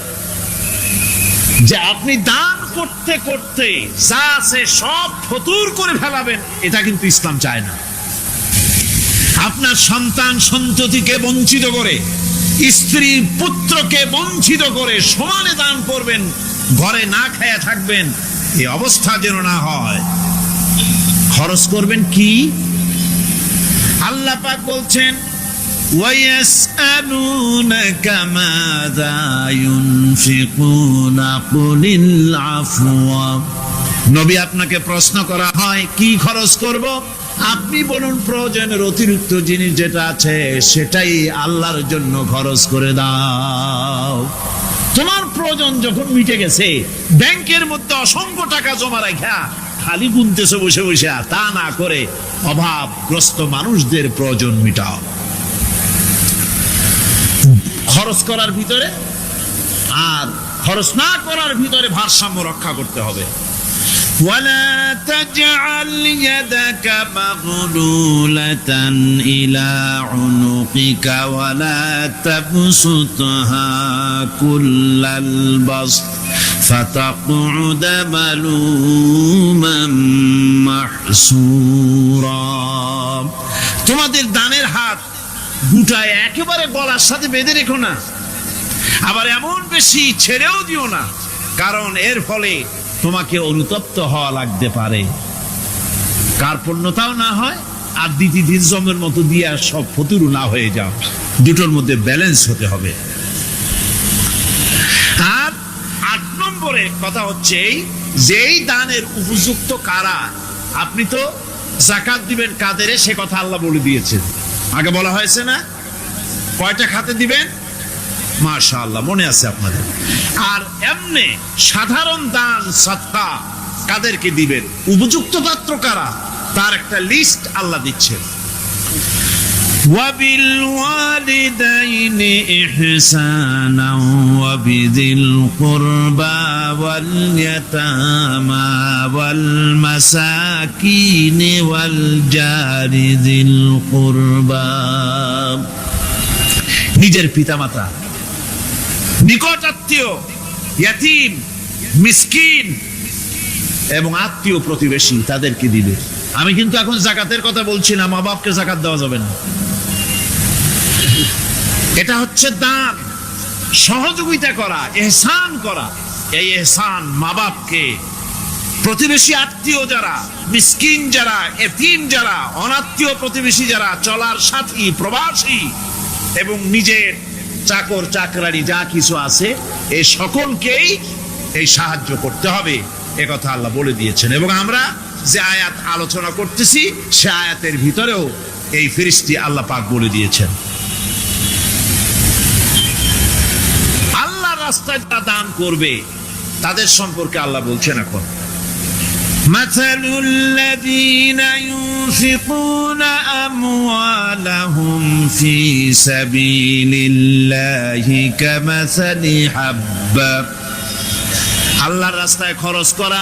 যে আপনি দান করতে করতে যা আছে সব ফতুর করে ফেলাবেন, এটা কিন্তু ইসলাম চায় না। আপনার সন্তান সন্ততিকে বঞ্চিত করে, স্ত্রী পুত্রকে বঞ্চিত করে সমানে দান করবেন, ঘরে না খায়া থাকবেন, এই অবস্থা যেন না হয়। খরচ করবেন কি? আল্লাহ পাক বলছেন, وَيَسْأَلُونَكَ مَاذَا يُنْفِقُونَ قُلِ الْعَفْوَ। নবী আপনাকে প্রশ্ন করা হয় কি খরচ করব, আপনি বলুন প্রয়োজনের অতিরিক্ত জিনিস যেটা আছে সেটাই আল্লাহর জন্য খরচ করে দাও। তোমার প্রয়োজন যখন মিটে গেছে, ব্যাংকের মধ্যে অসংখ্য টাকা জমা রাখা খালি গুনতেছে বসে বসে, তা না করে অভাবগ্রস্ত মানুষদের প্রয়োজন মিটাও। খরচ করার ভিতরে আর খরচ না করার ভিতরে ভারসাম্য রক্ষা করতে হবে। ولا تجعل يدك مغلولة إلى عنقك ولا تبسطها كل البسط فتقعد ملوما محسورا। তোমাদের দানের হাত গুটায় একেবারে গলার সাথে বেঁধে রেখো না, আবার এমন বেশি ছেড়েও দিও না, কারণ এর ফলে তোমাকে অনুতপ্ত হওয়া লাগতে পারে, কার্পণ্যতাও না হয়, আর দ্বিতীয় মতো দিয়ে সব ফতুরু না হয়ে যাও। দুটোর মধ্যে ব্যালেন্স হতে হবে। আর 8 নম্বরে কথা হচ্ছে যেই দানের উপযুক্ত কারা। আপনি তো যাকাত দিবেন কাদের, সে কথা আল্লাহ বলে দিয়েছেন, আগে বলা হয়েছে না? কয়টা খাতে দিবেন? মাশাআল্লাহ, মনে আছে আপনাদের। আর এমনি সাধারণ দান সাদকা কাদেরকে দিবেন, উপযুক্ত পাত্র কারা, তার একটা লিস্ট আল্লাহ দিচ্ছেন। ওয়াবিল ওয়ালিদাইনি ইহসানা ওয়াবিযিল কুরবা ওয়াল ইয়াতামা ওয়াল মাসাকিন ওয়াল জারি যিল কুরবা। নিজের পিতামাতা, নিকট আত্মীয়, ইয়াতীম, মিসকিন এবং আত্মীয় প্রতিবেশী, তাদেরকে দিবে। আমি কিন্তু এখন যাকাতের কথা বলছি না, মা বাপকে যাকাত দেওয়া যাবে না। এটা হচ্ছে দান, সহযোগিতা করা, ইহসান করা। এই ইহসান মা বাপকে, প্রতিবেশী আত্মীয় যারা, মিসকিন যারা, এতিম যারা, অনাত্মীয় প্রতিবেশী যারা, চলার সাথী, প্রবাসী এবং নিজের চাকর চাকরানি যা কিছু আছে, এই সকলকেই এই সাহায্য করতে হবে, এ কথা আল্লাহ বলে দিয়েছেন। এবং আমরা যে আয়াত আলোচনা করতেছি সে আয়াতের ভিতরেও এই ফেরেশতা আল্লাহ পাক বলে দিয়েছেন। আল্লাহর রাস্তায় যারা দান করবে তাদের সম্পর্কে আল্লাহ বলছেন এখন, مثل الذين ينفقون أموالهم في سبيل الله كمثل حبة। আল্লাহর রাস্তায় খরচ করা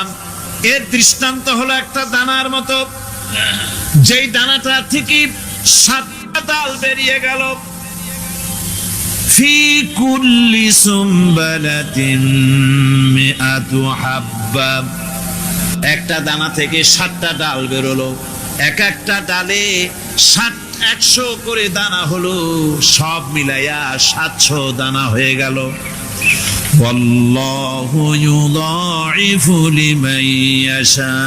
এর দৃষ্টান্ত হলো একটা দানার মতো, যেই দানাটা থেকে 7টা ডাল বেরিয়ে গেল। ফি কুল্লি সুমবালাতিন মিআতু হাব্বা, একটা দানা থেকে 7টা ডাল বেরোলো, এক একটা ডালে 100 করে দানা হলো, সব মিলাইয়া 700 দানা হয়ে গেল। ওয়াল্লাহু ইউদাইফু লিমান ইয়াশা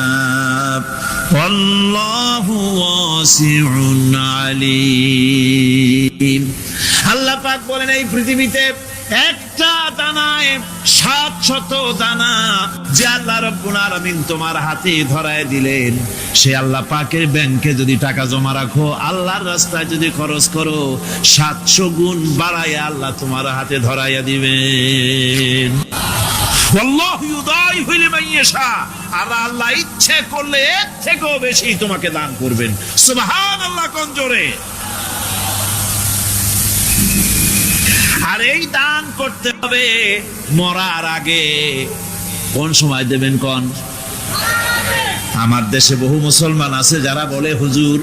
ওয়াল্লাহু ওয়াসিউন আলিম। আল্লাহ পাক বলেন এই পৃথিবীতে একটা দানায় 700 দানা যে আল্লাহ রাব্বুল আলামিন তোমার হাতে ধরায় দিলেন, সে আল্লাহ পাকের ব্যাংকে যদি টাকা জমা রাখো, আল্লাহর রাস্তায় যদি খরচ করো, 700 গুণ বাড়াইয়া আল্লাহ তোমার হাতে ধরাইয়া দিবেন। ওয়াল্লাহু ইউদাইফু লিমান ইয়াশা, আর আল্লাহ ইচ্ছে করলে এর থেকেও বেশি তোমাকে দান করবেন। সুবহানাল্লাহ, কোন জোরে। আর এই দান করতে হবে মরার আগে। কোন সময় দেবেন কোন? আমার দেশে বহু মুসলমান আছে যারা বলে হুজুর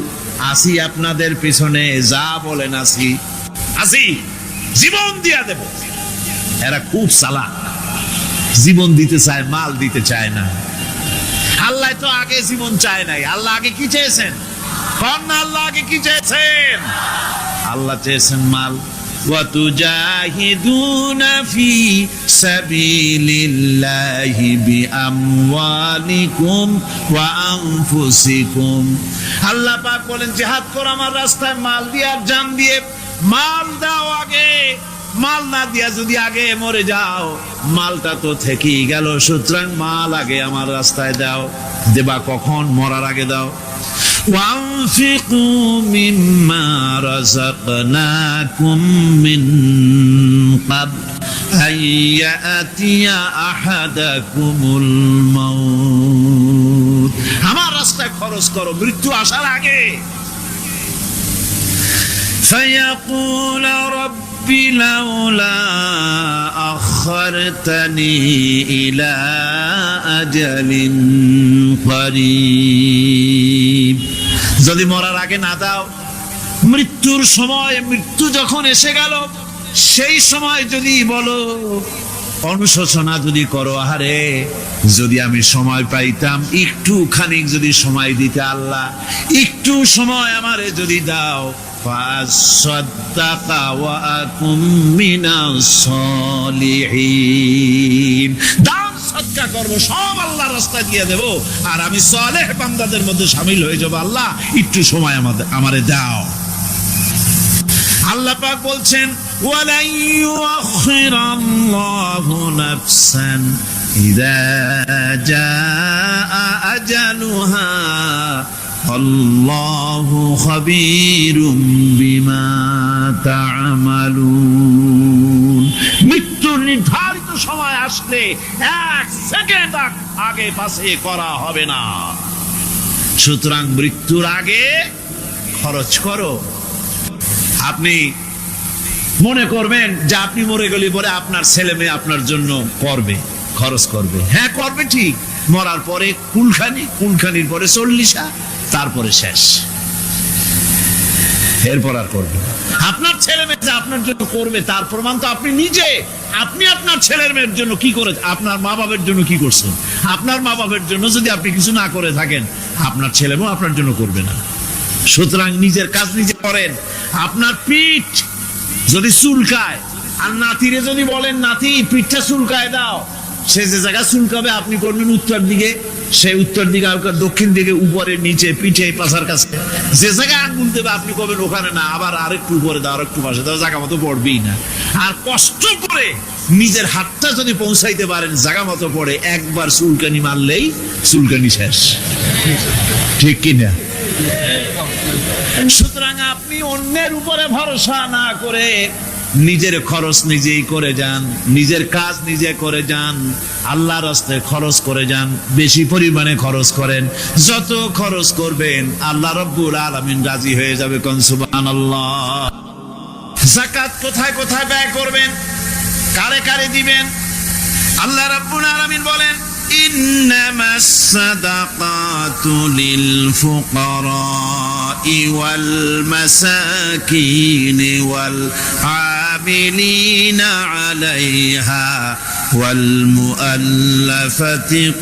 আসি আপনাদের পিছনে, যা বলেন আসি, জীবন দিয়া দেব। এরা খুব চালাক, জীবন দিতে চায়, মাল দিতে চায় না। আল্লাহ তো আগে জীবন চায় নাই, আল্লাহ আগে কি চেয়েছেন? কোন আল্লাহ আগে কি চেয়েছেন? আল্লাহ চেয়েছেন মাল। وَتُجَاهِدُونَ فِي سَبِيلِ اللَّهِ بِأَمْوَالِكُمْ وَأَنفُسِكُمْ। আল্লাহ পাক বলেন জিহাদ করো আমার রাস্তায় মাল দিয়ে আর জান দিয়ে। মাল দাও আগে, মাল না দিয়া যদি আগে মরে যাও, মালটা তো থেকেই গেল। সুতরাং মাল আগে আমার রাস্তায় দাও। দেবা কখন? মরার আগে দাও। وَأَنفِقُوا مِمَّا رَزَقْنَاكُم مِّن قَبْلِ أَن يَأْتِيَ أَحَدَكُمُ الْمَوْتُ। আমার রাস্তায় খরচ করো মৃত্যু আসার আগে। فَيَقُولَ رَبِّ لَوْلَا أَخَّرْتَنِي إِلَى أَجَلٍ قَرِيبٍ। যদি মরার আগে না দাও, মৃত্যুর সময়, মৃত্যু যখন এসে গেল, সেই সময় যদি বলো, অনুশোচনা যদি করো, আহারে যদি আমি সময় পাইতাম, একটু খানিক যদি সময় দিতে আল্লাহ, একটু সময় আমারে যদি দাও, ফাসাদ্দাকা ওয়া আকুম মিনাস সালিহিন। দান সদকা করব, সব আল্লাহর রাস্তায় দিয়ে দেব, আর আমি সালেহ বান্দাদের মধ্যে শামিল হয়ে যাব। আল্লাহ একটু সময় আমারে দাও। আল্লাহ পাক বলছেন ওয়ালা ইউআখিরাল্লাহু নাফসান ইযা জাআ আজালুহা আল্লাহু খাবীরুম বিমা তা'মালুন। মৃত্যুর নির্ধারিত সময় আসলে 1 সেকেন্ড আগে পাশে করা হবে না। সুতরাং মৃত্যুর আগে খরচ করো। আপনি মনে করবেন যে আপনি মরে গেলে পরে আপনার ছেলে মেয়ে আপনার জন্য করবে, খরচ করবে। হ্যাঁ করবে ঠিক, মরার পরে কুলখানির পরে 40, তারপরে শেষ, এরপর আর করবে। আপনার ছেলে মেয়ে যে আপনার জন্য করবে তার প্রমাণ তো আপনি নিজে। আপনি আপনার ছেলের মেয়ের জন্য কি করে, আপনার মা বাবার জন্য কি করছেন? আপনার মা বাবার জন্য যদি আপনি কিছু না করে থাকেন, আপনার ছেলে মেয়ে আপনার জন্য করবে না। সুতরাং নিজের কাজ নিজে করেন। আপনার পিঠ যদি চুলকায়, আর নাতিরে যদি বলেন নাতি পিঠটা চুলকায় দাও, সে যে জায়গা চুলকাবে আপনি করবেন উত্তর দিকে, সে উত্তর দিকে, দক্ষিণ দিকে, উপরে, নিচে, পিঠে, পাশার কাছে। যে জায়গায় আঙ্গুল দেবে আপনি করবেন ওখানে না, আবার আরেকটু উপরে দাও, আরেকটু পাশে দাও, জায়গা মতো পড়বেই না। আর কষ্ট করে নিজের হাতটা যদি পৌঁছাইতে পারেন জায়গা মতো পড়ে, একবার চুলকানি মারলেই চুলকানি শেষ। ঠিক কিনা? সুতরাং আপনি অন্যের উপরে ভরসা না করে নিজের খরচ নিজেই করে যান, নিজের কাজ নিজে করে যান, আল্লাহর রাস্তায় খরচ করে যান। বেশি পরিমাণে খরচ করেন, যত খরচ করবেন আল্লাহ রাব্বুল আলামিন রাজি হয়ে যাবে। কোন সুবহানাল্লাহ। যাকাত কোথায় কোথায় ব্যয় করবেন, কারে কারে দিবেন? আল্লাহ রাব্বুল আলামিন বলেন ইন্নামাস সাদাকাতু লিল ফুকারা'i ওয়াল মাসাকিনি ওয়াল العاملين عليها والمؤلفة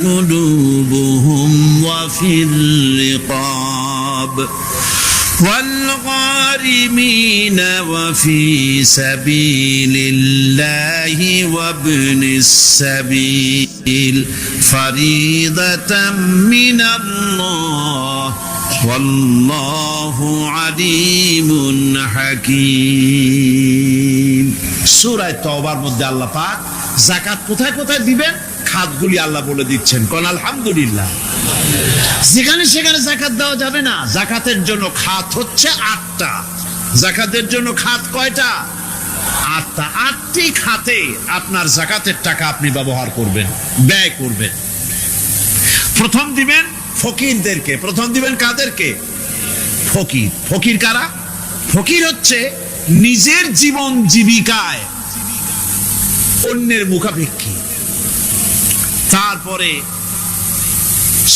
قلوبهم وفي الرقاب والغارمين وفي سبيل الله وابن السبيل فريضة من الله والله عليم حكيم সূরা তাওবার মধ্যে আল্লাহ পাক যাকাত কোথায় কোথায় দিবেন খাতগুলি আল্লাহ বলে দিচ্ছেন। কোন আলহামদুলিল্লাহ। যেখানে সেখানে যাকাত দেওয়া যাবে না। যাকাতের জন্য খাত হচ্ছে 8টা। যাকাতের জন্য খাত কয়টা? 8টা। 8টি খাতে আপনার যাকাতের টাকা আপনি ব্যবহার করবেন, ব্যয় করবেন। প্রথম দিবেন ফকিরদেরকে। প্রথম দিবেন কাদেরকে? ফকির। ফকির কারা? ফকির হচ্ছে নিজের জীবন জীবিকায় অন্যের মুখাপেক্ষী। তারপরে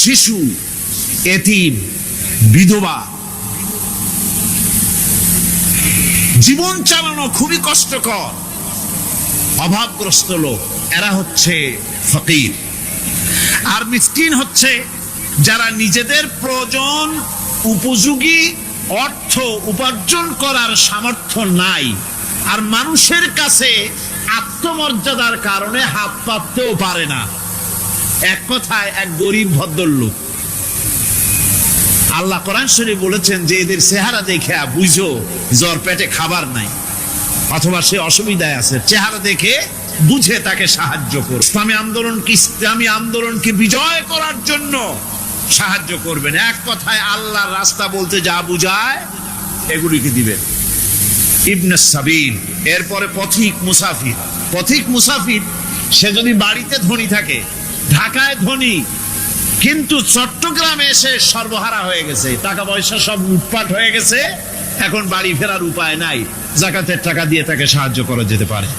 শিশু, এতিম, বিধবা, জীবন চালানো খুবই কষ্টকর, অভাবগ্রস্ত লোক, এরা হচ্ছে ফকির। আর মিসকিন হচ্ছে যারা নিজেদের প্রয়োজন উপযোগী অর্থ উপার্জন করার সামর্থ্য নাই, আর মানুষের কাছে আত্মমর্যাদার কারণে হাত পাততেও পারে না। এক কথায় এক গরিব ভদ্রলোক। আল্লাহ কোরআন শরীফ বলেছেন যে এদের চেহারা দেখে বুঝো জ্বর পেটে খাবার নাই, অথবা সে অসুবিধায় আছে। চেহারা দেখে বুঝে তাকে সাহায্য করো। ইসলামী আন্দোলনকে বিজয় করার জন্য সাহায্য করবেন। এক কথায় আল্লাহর রাস্তা বলতে যা বুঝায় এগুলিকে দিবেন। ইবনে সাবিল, এরপরে পথিক মুসাফির। পথিক মুসাফির সে যদি বাড়িতে ধনী থাকে, ঢাকায় ধনী, কিন্তু চট্টগ্রামে এসে সর্বহারা হয়ে গেছে, টাকা পয়সা সব লুটপাট হয়ে গেছে, এখন বাড়ি ফেরার উপায় নাই, যাকাতের টাকা দিয়ে তাকে সাহায্য করা যেতে পারে।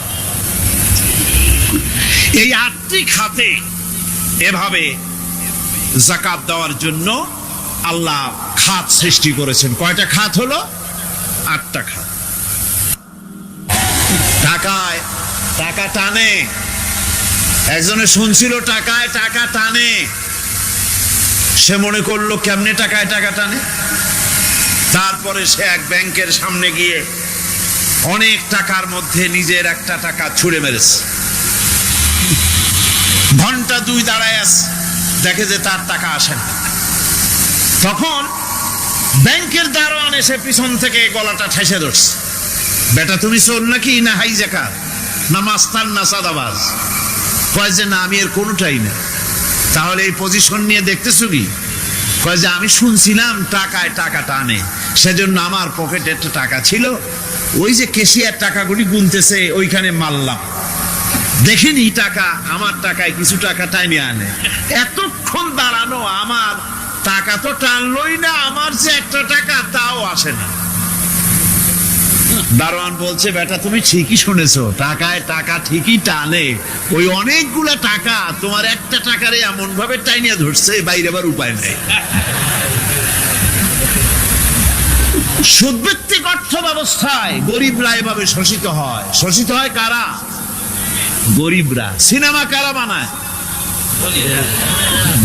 এই 8টি খাতে এভাবে যাকাত দেওয়ার জন্য আল্লাহ খাত সৃষ্টি করেছেন। কয়টা খাত হলো? 8টা খাত। টাকায় টাকা টানে। একজনে শুনছিল টাকায় টাকা টানে, সে মনে করলো কেমনে টাকায় টাকা টানে। তারপরে সে এক ব্যাংকের সামনে গিয়ে অনেক টাকার মধ্যে নিজের একটা টাকা ছুঁড়ে মেরেছে। ঘন্টা 2 দাঁড়ায় আছে, দেখে যে তার টাকা আসে না। তখন ব্যাংকের দারোয়ান এসে পিছন থেকে গলাটা ঠেসে ধরছে, বেটা তুমি চোর নাকি, না হাইজাকার, না মাস্তান, না চাঁদাবাজ? কয় যে না, আমি এর কোনোটাই না। তাহলে এই পজিশন নিয়ে দেখতেছো কি? কয় যে আমি শুনছিলাম টাকায় টাকা টানে, সেজন্য আমার পকেটে একটা টাকা ছিল, ওই যে কেশিয়ার টাকাগুলি গুনতেছে ওইখানে মারলাম, দেখিনি টাকা, আমার টাকায় কিছু টাকা টাইনে আনে। এতক্ষণ দাঁড়ানো, আমার টাকা তো টানলই না, আমার যে একটা টাকা তাও আসে না। দারোয়ান বলছে, বেটা তুমি ঠিকই শুনেছো, টাকায় টাকা ঠিকই টানে, ওই অনেকগুলা টাকা তোমার একটা টাকারে এমন ভাবে টাইনিয়া ধরছে, বাইরে আবার উপায় নেই। সুদভিত্তিক অর্থ ব্যবস্থায় গরিবরা এভাবে শোষিত হয়। শোষিত হয় কারা? গরিবরা। সিনেমা কারা বানায়?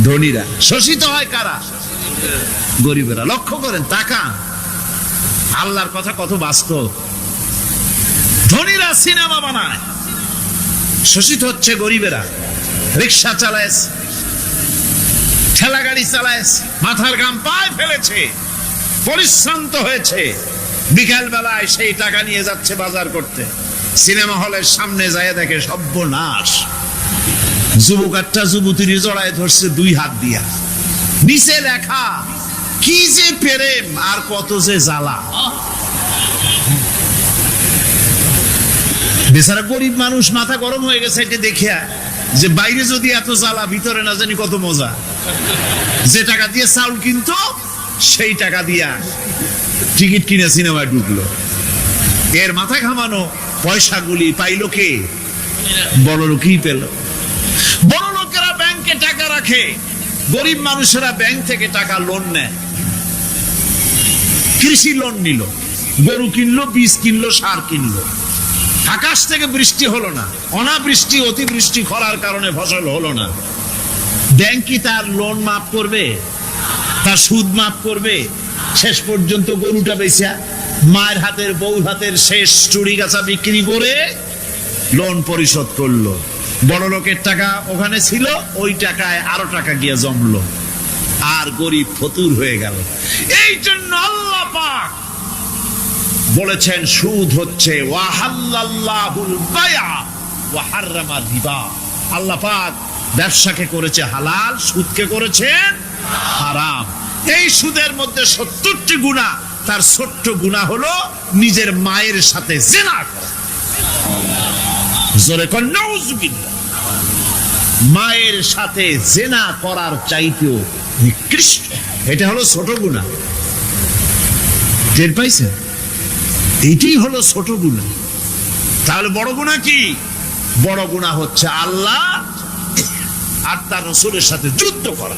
ধনীরা। শোষিত হয় কারা? গরিবরা। লক্ষ্য করেন, টাকা আল্লাহর কথা কত বাস্তব। ধনীরা সিনেমা বানায়, শোষিত হচ্ছে গরিবেরা। রিক্সা চালায়, ঠেলা গাড়ি চালায়, মাথার ঘাম পায়ে ফেলেছে, পরিশ্রান্ত হয়েছে, বিকাল বেলায় সেই টাকা নিয়ে যাচ্ছে বাজার করতে। সিনেমা হলের সামনে যায় দেখে সর্বনাশ, যুবক একটা যুবতীর জড়ায় ধরছে 2 হাত দিয়া, নিচে লেখা কি যে প্রেম আর কত যে জ্বালা। বেচারা গরিব মানুষ মাথা গরম হয়ে গেছে এটা দেখিয়া, যে বাইরে যদি এত জ্বালা, ভিতরে না জানি কত মজা। যে টাকা দিয়ে চাউল কিনতো সেই টাকা দিয়া টিকিট কিনে সিনেমায় ঢুকলো। এর মাথা ঘামানো পয়সাগুলি পাইলো কে? বড় লোকই পেল। বড় লোকেরা ব্যাংকে টাকা রাখে, গরিব মানুষেরা ব্যাংক থেকে টাকা লোন নেয়। কৃষি লোন নিল, গরু কিনলো, বীজ কিনলো, সার কিনলো, আকাশ থেকে বৃষ্টি হলো না, অনাবৃষ্টি অতিবৃষ্টি খরার কারণে ফসল হলো না, ব্যাংক কি তার লোন মাফ করবে, তার সুদ মাফ করবে? শেষ পর্যন্ত গরুটা বেচা, মায়ের হাতের বউর হাতের শেষ চুড়ি গাছা বিক্রি করে লোন পরিশোধ করলো। বড় লোকের টাকা ওখানে ছিল, ওই টাকায় আরো টাকা গিয়ে জমলো, আর গরিব ফতুর হয়ে গেল। এই জন্য আল্লাহ পাক বলেছেন সুদ হচ্ছে ওয়াহাল্লাল্লাহুল বায়া ওয়া হাররামা রিবা। আল্লাহ পাক ব্যবসাকে করেছে হালাল, সুদকে করেছেন হারাম। এই সুদের মধ্যে 70টি গুনাহ, তার ছোট্ট গুনাহ হলো নিজের মায়ের সাথে জিনা করা। জোরে কোন নাউজুবিল্লাহ। মায়ের সাথে জিনা করার চাইতেও নিকৃষ্ট, এটা হলো ছোট গুনাহ। টের পাইছেন? এটাই হলো ছোট গুনাহ। তাহলে বড় গুনাহ কি? বড় গুনাহ হচ্ছে আল্লাহ আর তার রাসূলের সাথে যুদ্ধ করা।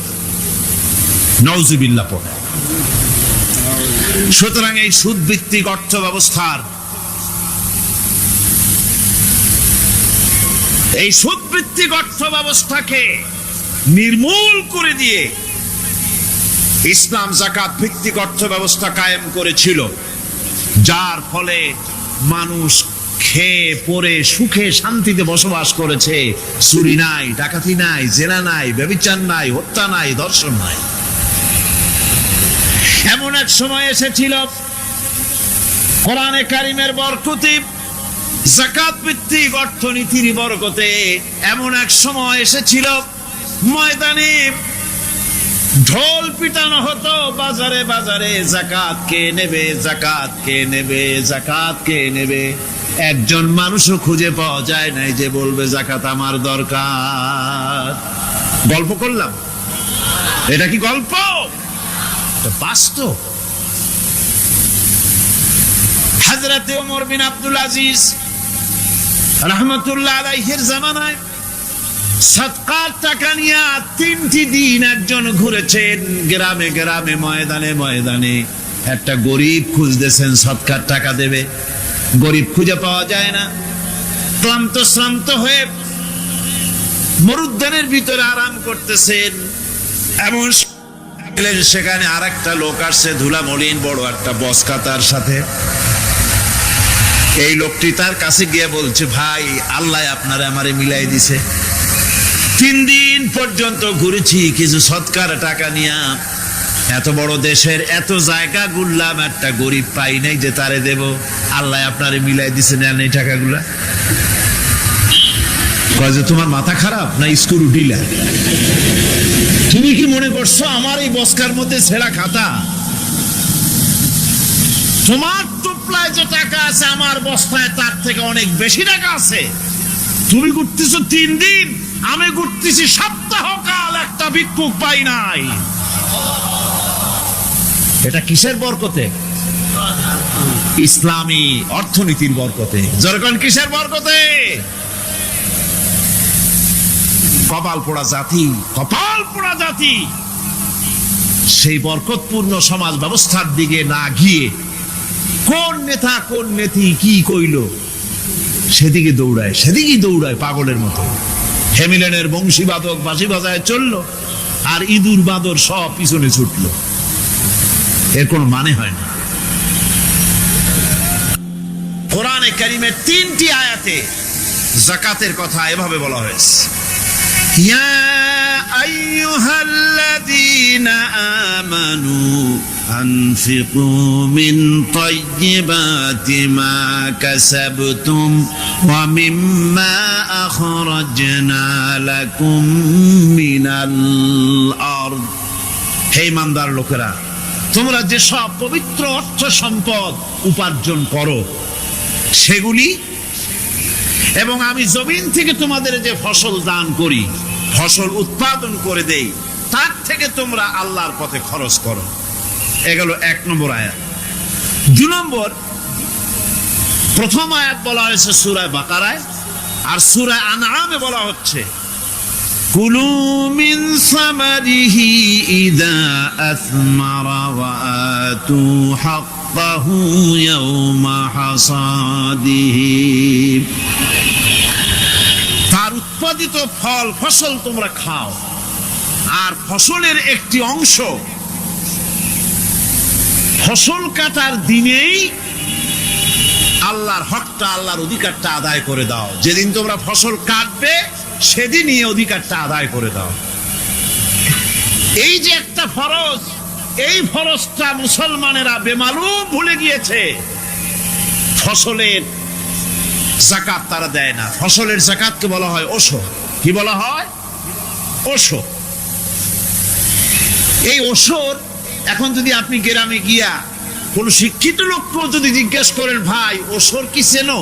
নাউজুবিল্লাহ পড়ে। সুতরাং এই সুদ ভিত্তিক অর্থ ব্যবস্থার, এই সুদ ভিত্তিক অর্থ ব্যবস্থাকে নির্মূল করে দিয়ে ইসলাম যাকাত ভিত্তিক অর্থ ব্যবস্থা কায়েম করেছিল, যার ফলে মানুষ খেয়ে পরে সুখে শান্তিতে বসবাস করেছে। চুরি নাই, ডাকাতি নাই, জেনা নাই, ব্যভিচার নাই, হত্যা নাই, ধর্ষণ নাই। এমন এক সময় এসেছিল কোরআনে কারিমের বরকতে, যাকাত ভিত্তিক অর্থনীতির বরকতে, এমন এক সময় এসেছিল ময়দানে ঢোল পিটানো হতো বাজারে বাজারে, যাকাত কে নেবে, যাকাত কে নেবে, যাকাত কে নেবে। একজন মানুষও খুঁজে পাওয়া যায় নাই যে বলবে যাকাত আমার দরকার। গল্প করলাম? এটা কি গল্প? এটা বাস্তব। হযরত ওমর বিন আব্দুল আজিজ রাহমাতুল্লাহ আলাইহির জামানায় সাদকার টাকা নিয়ে 3টি দিন একজন ঘুরেছেন গ্রামে গ্রামে, ময়দানে ময়দানে। একটা গরিব খুঁজতেছেন সদকার টাকা দেবে, গরিব খুঁজে পাওয়া যায় না। ক্লান্ত শ্রান্ত হয়ে মরুদ্যানের ভিতরে আরাম করতেছেন, এমন সেখানে আর একটা লোক আসছে, ধুলা মলিন বড় একটা বস্কা তার সাথে। এই লোকটি তার কাছে গিয়ে বলছে, ভাই আল্লাহ আপনারে আমারে মিলাই দিছে, 3 দিন পর্যন্ত ঘুরেছি কিছু সদকার টাকা নিয়া, এত বড় দেশের এত জায়গা ঘুরলাম, একটা গরিব পাই নাই যে তারে দেব, আল্লাহ আপনারে মিলাই দিছে, নেন এই টাকাগুলা। কয় যে তোমার মাথা খারাপ না স্ক্রু ঢিলা? তুমি কি মনে করছো আমার এই বস্কার মধ্যে ছেঁড়া খাতা? তোমার টুপলায় যে টাকা আছে আমার বস্তায় তার থেকে অনেক বেশি টাকা আছে। তুমি ঘুরতেছো 3 দিন, আমি ঘুরতেছি সপ্তাহকাল, একটা ভিক্ষুক পাই নাই। এটা কিসের বরকতে? ইসলামী অর্থনীতির বরকতে। যখন কিসের বরকতে? কপাল পোড়া জাতি, কপাল পোড়া জাতি। সেই বরকতপূর্ণ সমাজ ব্যবস্থার দিকে না গিয়ে কোন নেতা কোন নেত্রী কি কইল সেদিকে দৌড়ায়, সেদিকেই দৌড়ায় পাগলের মতো। হেমিলেনের বংশী বাদক বাঁশি বাজায় চললো, আর ইঁদুর বাদর সব পিছনে ছুটলো। এর কোনো মানে হয় না। কোরআনে কারিমের 3টি আয়াতে যাকাতের কথা এভাবে বলা হয়েছে, ইয়া আইয়ুহাল্লাযীনা আমানু আনফিকু মিন তাইয়্যিবাতি মা কাসাবতুম ওয়া মিম্মা আখরাজনা লাকুম মিনাল আরদ। হে ঈমানদার লোকেরা, তোমরা যে সব পবিত্র অর্থ সম্পদ উপার্জন করো সেগুলি, এবং আমি জমিন থেকে তোমাদের যে ফসল দান করি, ফসল উৎপাদন করে দেই, তার থেকে তোমরা আল্লাহর পথে খরচ করো। এগুলো 1 নম্বর আয়াত। 2 নম্বর, প্রথম আয়াত বলা হয়েছে সূরা বাকারায়, আর সূরা আনআমে বলা হচ্ছে কুলু মিন সামারিহি ইযা আসমারা ওয়া আতু হাক্কাহু ইয়াওমা হাসাদিহি, তার উৎপাদিত ফল ফসল তোমরা খাও। আর ফসলের একটি অংশ ফসল কাটার দিনেই আল্লাহর হকটা, আল্লাহর অধিকারটা আদায় করে দাও। যেদিন তোমরা ফসল কাটবে সেদিনই অধিকারটা আদায় করে দাও। এই যে একটা ফরজ, এই ফরজটা মুসলমানেরা বেমালুম ভুলে গিয়েছে। ফসলের যাকাত তারা দেয় না। ফসলের যাকাতকে বলা হয় ওশর। কি বলা হয়? ওশর। এই ওশর এখন যদি আপনি গ্রামে গিয়া কোন শিক্ষিত লোককেও যদি জিজ্ঞেস করেন, ভাই ওশর কি চেনো?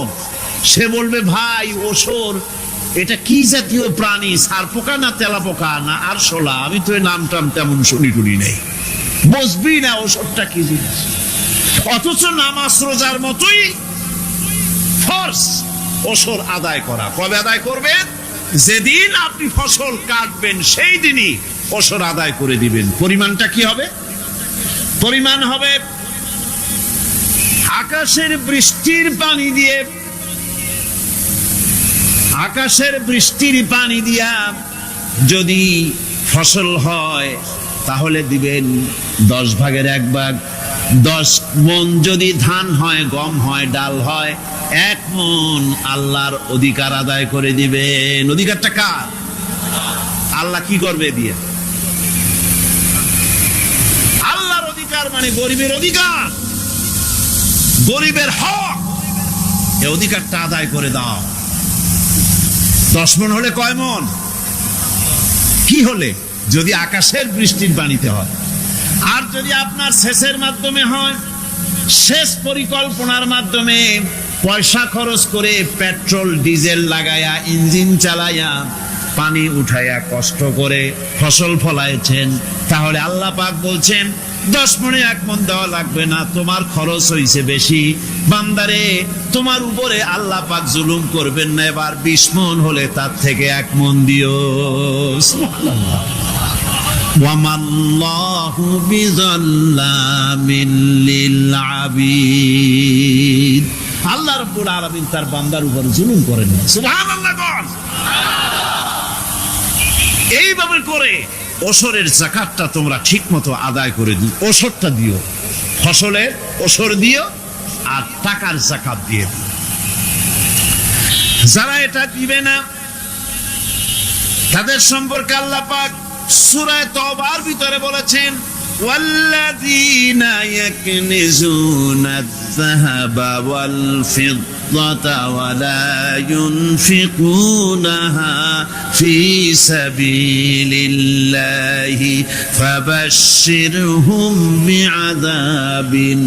সে বলবে, ভাই ওশর এটা কি জাতীয় প্রাণী, সারপোকা না তেলাপোকা না আরশোলা, আমি তো এই নাম টাম তেমন শুনি টুনি নেই, বুঝবি না ওশরটা কি জিনিস। অথচ নামাজ রোজার মতোই ফরজ ওশর আদায় করা। কবে আদায় করবেন? যেদিন আপনি ফসল কাটবেন সেই দিনই ওশর আদায় করে দিবেন। পরিমাণটা কি হবে? পরিমাণ হবে আকাশের বৃষ্টির পানি দিয়ে, আকাশের বৃষ্টির পানি দিয়া যদি ফসল হয় তাহলে দিবেন 10 ভাগের 1 ভাগ। 10 মণ যদি ধান হয়, গম হয়, ডাল হয়, 1 মণ আল্লাহর অধিকার আদায় করে দিবেন। অধিকারটা কার? আল্লাহ কি করবে দিয়ে? আল্লাহর অধিকার মানে গরিবের অধিকার, গরিবের হক। এই অধিকারটা আদায় করে দাও। 10 মণ হলে কয় মণ? কি হলে? যদি আকাশের বৃষ্টির পানিতে হয়। আর যদি আপনার সেচের মাধ্যমে হয়, সেচ পরিকল্পনার মাধ্যমে পয়সা খরচ করে পেট্রোল ডিজেল লাগায়া ইঞ্জিন চালায়া পানি উঠায়া কষ্ট করে ফসল ফলাইছেন, তাহলে আল্লাহ পাক বলছেন 10 মণে 1 মণ দেওয়া লাগবে না, তোমার খরচ হইছে বেশি। বান্দারে, তোমার উপরে আল্লাহ পাক জুলুম করবেন না, এবার 20 মণ হলে তার থেকে 1 মণ দিও। সুবহানাল্লাহ। ওয়ামাল্লাহু বিযাল্লামিন লিল আবিদ। আল্লাহ রাব্বুল আলামিন তার বান্দার উপর জুলুম করেন না। সুবহানাল্লাহ। এইভাবে করে ওশরের যাকাতটা তোমরা ঠিক মতো আদায় করে দিও। ওশরটা দিও, ফসলের ওশর দিও আর টাকার যাকাত দিয়ে দিও। যারা এটা দিবে না তাদের সম্পর্কে আল্লাহ পাক সূরা তওবার ভিতরে বলেছেন, ওয়াল্লাযীনা ইয়াকনিজুনা আয-যাহাবা ওয়াল ফিদ্দাতা ওয়া লা ইউনফিকুনাহা ফি সাবিলিল্লাহি ফাবাশশিরহুম বিআযাবিন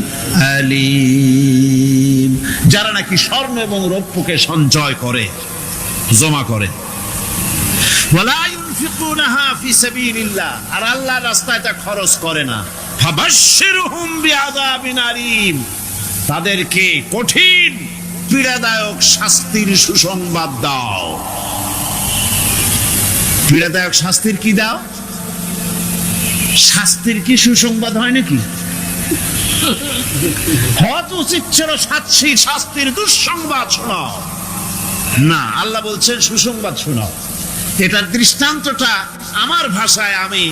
আলীম। যারা নাকি স্বর্ণ এবং রৌপ্যকে সঞ্চয় করে, জমা করে, ওয়ালা ইউনফিকুনাহা ফি সাবিলিল্লাহ, আর আল্লাহর রাস্তায় তা খরচ করে না, ফাবাশশিরহুম বিআযাবিন আলীম, তাদেরকে কঠিন পীড়াদায়ক শাস্তির সুসংবাদ দাও। পীড়াদায়ক শাস্তির কি দাও? শাস্তির কি সুসংবাদ হয় নাকি? হয়ত উচিত ছিল শাস্তির দুঃসংবাদ শোনাও, না, আল্লাহ বলছেন সুসংবাদ শোনাও। এটার দৃষ্টান্তটা আমার ভাষায় আমি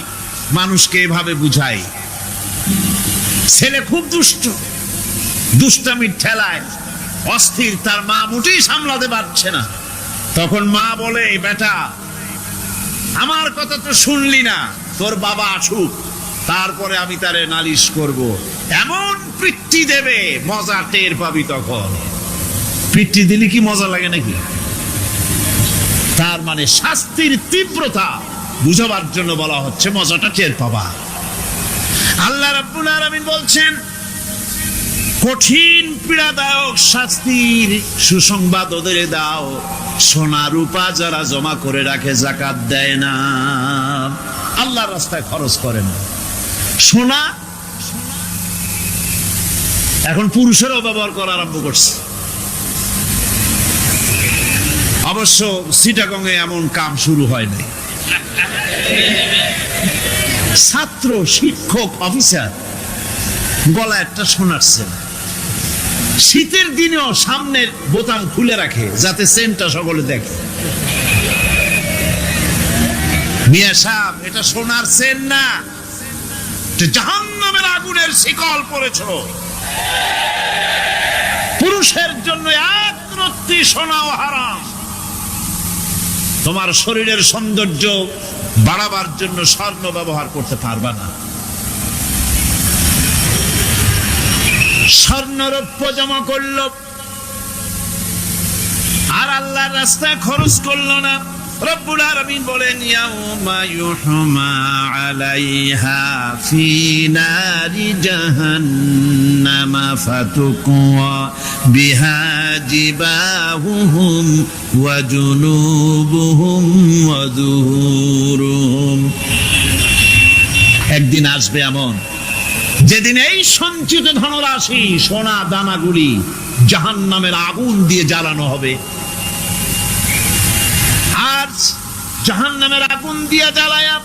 মানুষকে এভাবে বুঝাই। ছেলে খুব দুষ্ট, দুষ্টামির ঠেলায় অস্থির, তার মা মোটেই সামলাতে পারছে না। তখন মা বলে, বেটা আমার কথা তো শুনলি না, তোর বাবা আসুক, তারপরে আমি তারে নালিশ করব। এমন পিট্টি দেবে, মজা টের পাবি। তখন পিট্টি দিলে কি মজা লাগে নাকি? তার মানে শাস্তির তীব্রতা বুঝাবার জন্য বলা হচ্ছে, মজাটা টের পাবা। আল্লাহ রাব্বুল আলামিন বলছেন, কঠিন পীড়াদায়ক শাস্তির সুসংবাদ ওদের দাও, সোনা রূপা যারা জমা করে রাখে, যাকাত দেয় না, আল্লাহর রাস্তায় খরচ করে না। সোনা এখন পুরুষেরাও ব্যবহার করা আরম্ভ করছে। অবশ্য চিটাগংয়ে এমন কাম শুরু হয় নাই। ছাত্র, শিক্ষক, অফিসার গলা একটা সোনার চেন, শীতের দিনেও সামনের বোতাম খুলে রাখে যাতে চেনটা সকলে দেখে। মিয়া সাহেব, এটা সোনার চেন না, জাহান্নামের আগুনের শিকল পড়েছ। পুরুষের জন্য এক রত্তি সোনাও হারাম। তোমার শরীরের সৌন্দর্য বাড়াবার জন্য স্বর্ণ ব্যবহার করতে পারবা না। স্বর্ণরৌপ্য জমা করলো আর আল্লাহর রাস্তায় খরচ করলো না। রব্বুল আলামিন বলেন, ইয়াউমা ইউহমা আলাইহা ফি নারি জাহান্নামা ফাতুকওয়া বিহা জিবাহুহুম ওয়া জুনুবুহুম ওয়া যুহুরুহুম। একদিন আসবে এমন যেদিন এই সঞ্চিত ধনরাশি সোনা দানাগুলি জাহান্নামের আগুন দিয়ে জ্বালানো হবে। আর জাহান্নামের আগুন দিয়ে জ্বালায়া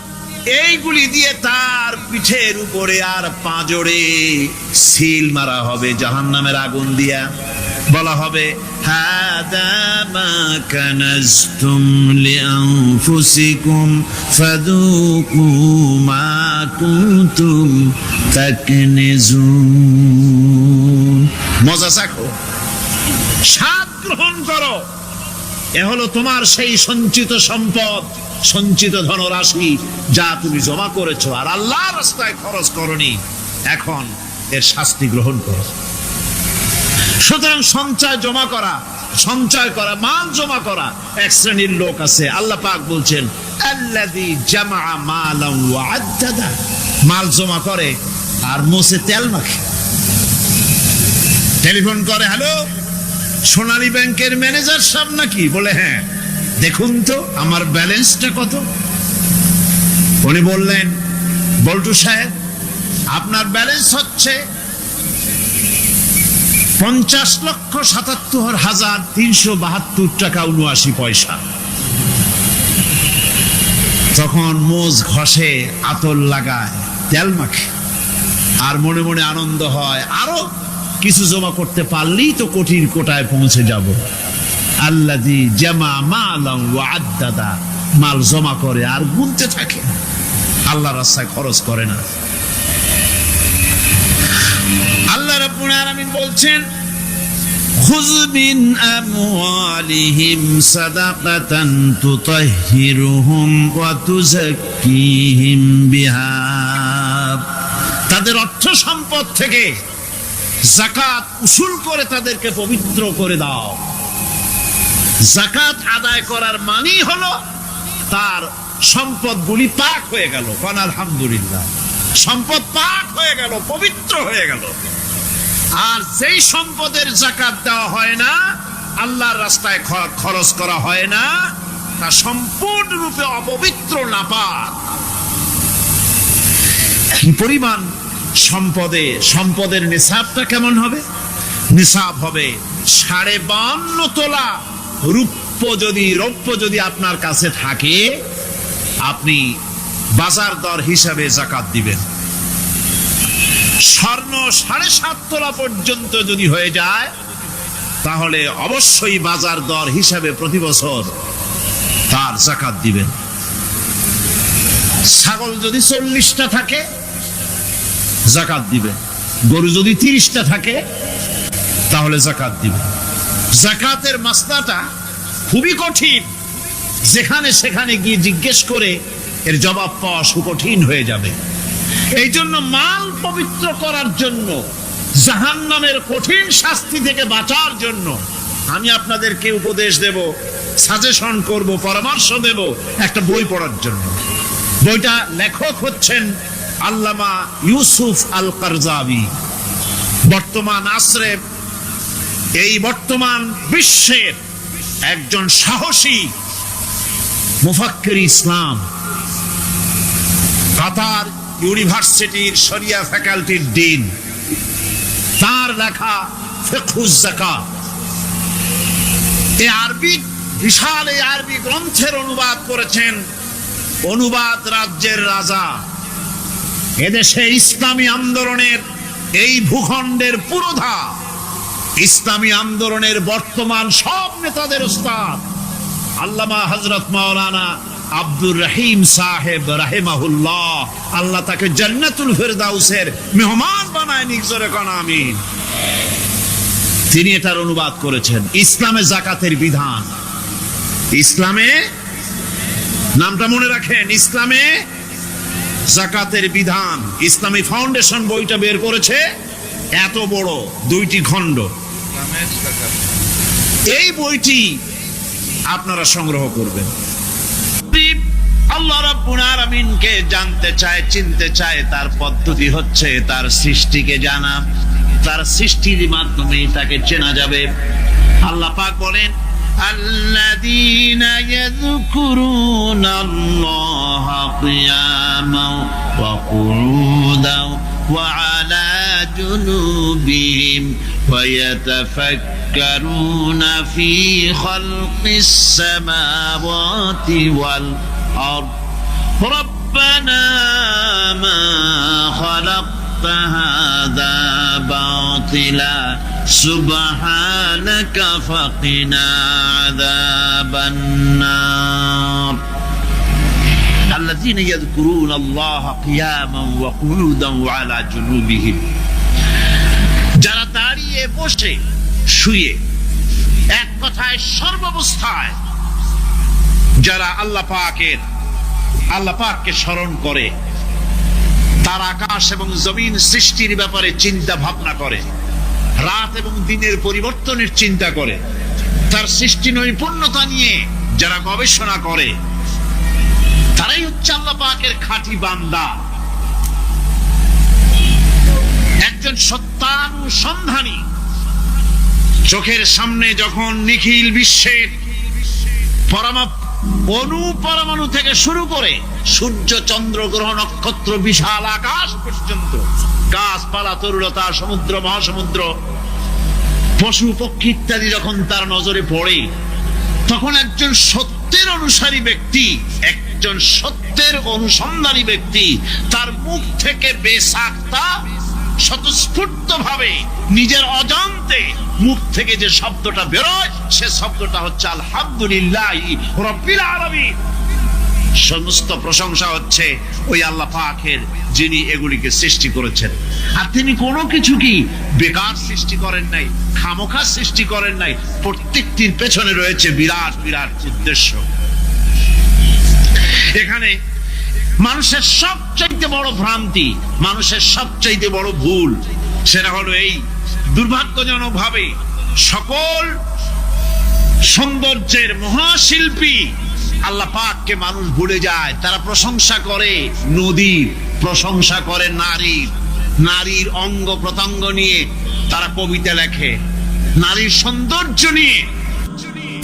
এইগুলি দিয়ে তার পিঠের উপরে আর পাঁজরে সিল মারা হবে জাহান্নামের আগুন দিয়া। বলা হবে, হাদা মা কানাজতুম লিআনফুসিকুম ফাযুকু মা কুনতুম তাকনিজুন। মজা চাখো, স্বাদ গ্রহণ করো। এ হলো তোমার সেই সঞ্চিত সম্পদ, সঞ্চিত ধনরাশি যা তুমি জমা করেছো আর আল্লাহর রাস্তায় খরচ করনি। এখন এর শাস্তি গ্রহণ করো। সুতরাং সঞ্চয় জমা করা, সঞ্চয় করা, মাল জমা করা এক শ্রেণীর লোক আছে। আল্লাহ পাক বলছেন, আল্লাযী জামা মালান ওয়া আদ্দাদা। মাল জমা করে আর মোছে তেল মাখে। টেলিফোন করে, হ্যালো সোনালী ব্যাংকের ম্যানেজার সাহেব নাকি? বলে হ্যাঁ, দেখুন তো আমার ব্যালেন্সটা কত। উনি বললেন, বল্টু সাহেব আপনার ব্যালেন্স হচ্ছে 50,77,372 টাকা 79 পয়সা। তখন মোজ ঘষে, আতর লাগায়, তেল মাখে আর মনে মনে আনন্দ হয়, আরো কিছু জমা করতে পারলেই তো কোটির কোটায় পৌঁছে যাব। আল্লাযী জামা মালান ওয়া আদ্দাদা। মাল জমা করে আর গুনতে থাকে, আল্লাহর রাস্তায় খরচ করে না। আল্লাহ রাব্বুল আলামিন বলছেন, খুয মিন আমওয়ালিহিম সাদাকাতান তুতাহহিরুহুম ওয়া তুযাক্কিহিম বিহা। তাদের অর্থ সম্পদ থেকে যাকাত উসুল করে তাদেরকে পবিত্র করে দাও। যাকাত আদায় করার মানেই হলো তার সম্পদগুলি পাক হয়ে গেল। কোন আলহামদুলিল্লাহ, সম্পদ পাক হয়ে গেল, পবিত্র হয়ে গেল। আর যেই সম্পদের যাকাত দেওয়া হয় না, আল্লাহর রাস্তায় খরচ করা হয় না, তা সম্পূর্ণরূপে অপবিত্র, নাপাক। কি পরিমাণ সম্পদের নিসাবটা কেমন হবে? নিসাব হবে 52.5 তোলা রৌপ্য যদি আপনার কাছে থাকে, আপনি বাজার দর হিসাবে যাকাত দিবেন। স্বর্ণ 7.5 তোলা পর্যন্ত যদি হয়ে যায়, তাহলে অবশ্যই বাজার দর হিসাবে প্রতি বছর তার যাকাত দিবেন। ছাগল যদি 40টা থাকে, যাকাত দিবেন। গরু যদি 30টা থাকে, তাহলে যাকাত দিবেন। যাকাতের মাসলাটা খুবই কঠিন। যেখানে সেখানে গিয়ে জিজ্ঞেস করে এর জবাব পাওয়া সুকঠিন হয়ে যাবে। এই জন্য মাল পবিত্র করার জন্য, জাহান্নামের কঠিন শাস্তি থেকে বাঁচার জন্য আমি আপনাদেরকে উপদেশ দেব, সাজেশন করব, পরামর্শ দেব একটা বই পড়ার জন্য। বইটা লেখক হচ্ছেন আল্লামা ইউসুফ আল কারজাবি। বর্তমান আসরে, এই বর্তমান বিশ্বের একজন সাহসী মুফাক্কির ইসলাম, কাতার ইউনিভার্সিটির শরিয়া ফ্যাকাল্টির ডিন। তার লেখা ফিকহুজ যাকাত, এই আরবি, বিশাল এই আরবি গ্রন্থের অনুবাদ করেছেন অনুবাদ রাজ্যের রাজা। এদেশে ইসলামী আন্দোলনের এই ভূখণ্ডের পুরোধা ইসলামী আন্দোলনের বর্তমান সব নেতাদের উস্তাদ আল্লামা হযরত মাওলানা আব্দুর রহিম সাহেব রাহিমাহুল্লাহ, আল্লাহ তাকে জান্নাতুল ফেরদাউসের মেহমান বানায় নিকজরে কোন আমিন। তিনি এটার অনুবাদ করেছেন ইসলামে যাকাতের বিধান। ইসলামে, নামটা মনে রাখেন, ইসলামে যাকাতের বিধান। ইসলামী ফাউন্ডেশন বইটা বের করেছে, এত বড় 2টি খণ্ড। এই বইটি আপনারা সংগ্রহ করবেন। আল্লাহ রাব্বুল আলামিনকে জানতে চায়, চিনতে চায়, তার পদ্ধতি হচ্ছে তার সৃষ্টিকে জানা। তার সৃষ্টির মাধ্যমে তাকে চেনা যাবে। আল্লাহ পাক বলেন, আল্লাযীনা ইয়াযকুরুনাল্লাহা কিয়ামান ওয়া কুউদান ওয়া আলা জুনুবিহিম ওয়া ইয়াতাফাক্কারুনা ফী খালকিস সামাওয়াতি ওয়াল আরদ রব্বানা মা খালাকতা হাযা বাতিলা সুবহানাকা ফাকিনা আযাবান নার। الذين يذكرون الله قياما وقعودا وعلى جنوبهم, যারা দাঁড়িয়ে, বসে, শুয়ে, এক কথায় সর্বাবস্থায় যারা আল্লাহ পাককে স্মরণ করে, তার আকাশ এবং জমিন সৃষ্টির ব্যাপারে চিন্তা ভাবনা করে, রাত এবং দিনের পরিবর্তনের চিন্তা করে, তার সৃষ্টি নৈপুণ্যতা নিয়ে যারা গবেষণা করে, তারাই হচ্ছে আল্লাহ পাকের খাঁটি বান্দা। একজন সত্যানুসন্ধানী চোখের সামনে যখন নিখিল বিশ্বের পরমাণু থেকে শুরু করে সূর্য, চন্দ্র, গ্রহ, নক্ষত্র, বিশাল আকাশ পর্যন্ত, গাছপালা, তরুলতা, সমুদ্র, মহাসমুদ্র, পশু পক্ষী ইত্যাদি যখন তার নজরে পড়ে, তখন একজন সত্যের অনুসারী ব্যক্তি, একজন সত্যের অনুসন্ধানী ব্যক্তি তার মুখ থেকে বেসাক্তা স্বতঃস্ফূর্ত ভাবে নিজের অজান্তে মুখ থেকে যে শব্দটা বেরোয়, সে শব্দটা হচ্ছে আলহামদুলিল্লাহি রাব্বিল আলামিন। সমস্ত প্রশংসা হচ্ছে ওই আল্লাহ পাকের, যিনি এগুলিকে সৃষ্টি করেছেন। আর তিনি কোনো কিছু কি বেকার সৃষ্টি করেন নাই, খামোখা সৃষ্টি করেন নাই। প্রত্যেকটির পেছনে রয়েছে বিরাট বিরাট উদ্দেশ্য। এখানে মানুষের সবচাইতে বড় ভ্রান্তি, মানুষের সবচাইতে বড় ভুল, সেটা হলো এই, দুর্ভাগ্যজনক ভাবে সকল সৌন্দর্যের মহাশিল্পী আল্লাহ পাককে মানুষ ভুলে যায়। তারা প্রশংসা করে নদীর, প্রশংসা করে নারীর অঙ্গ প্রত্যঙ্গ নিয়ে তারা কবিতা লেখে, নারীর সৌন্দর্য নিয়ে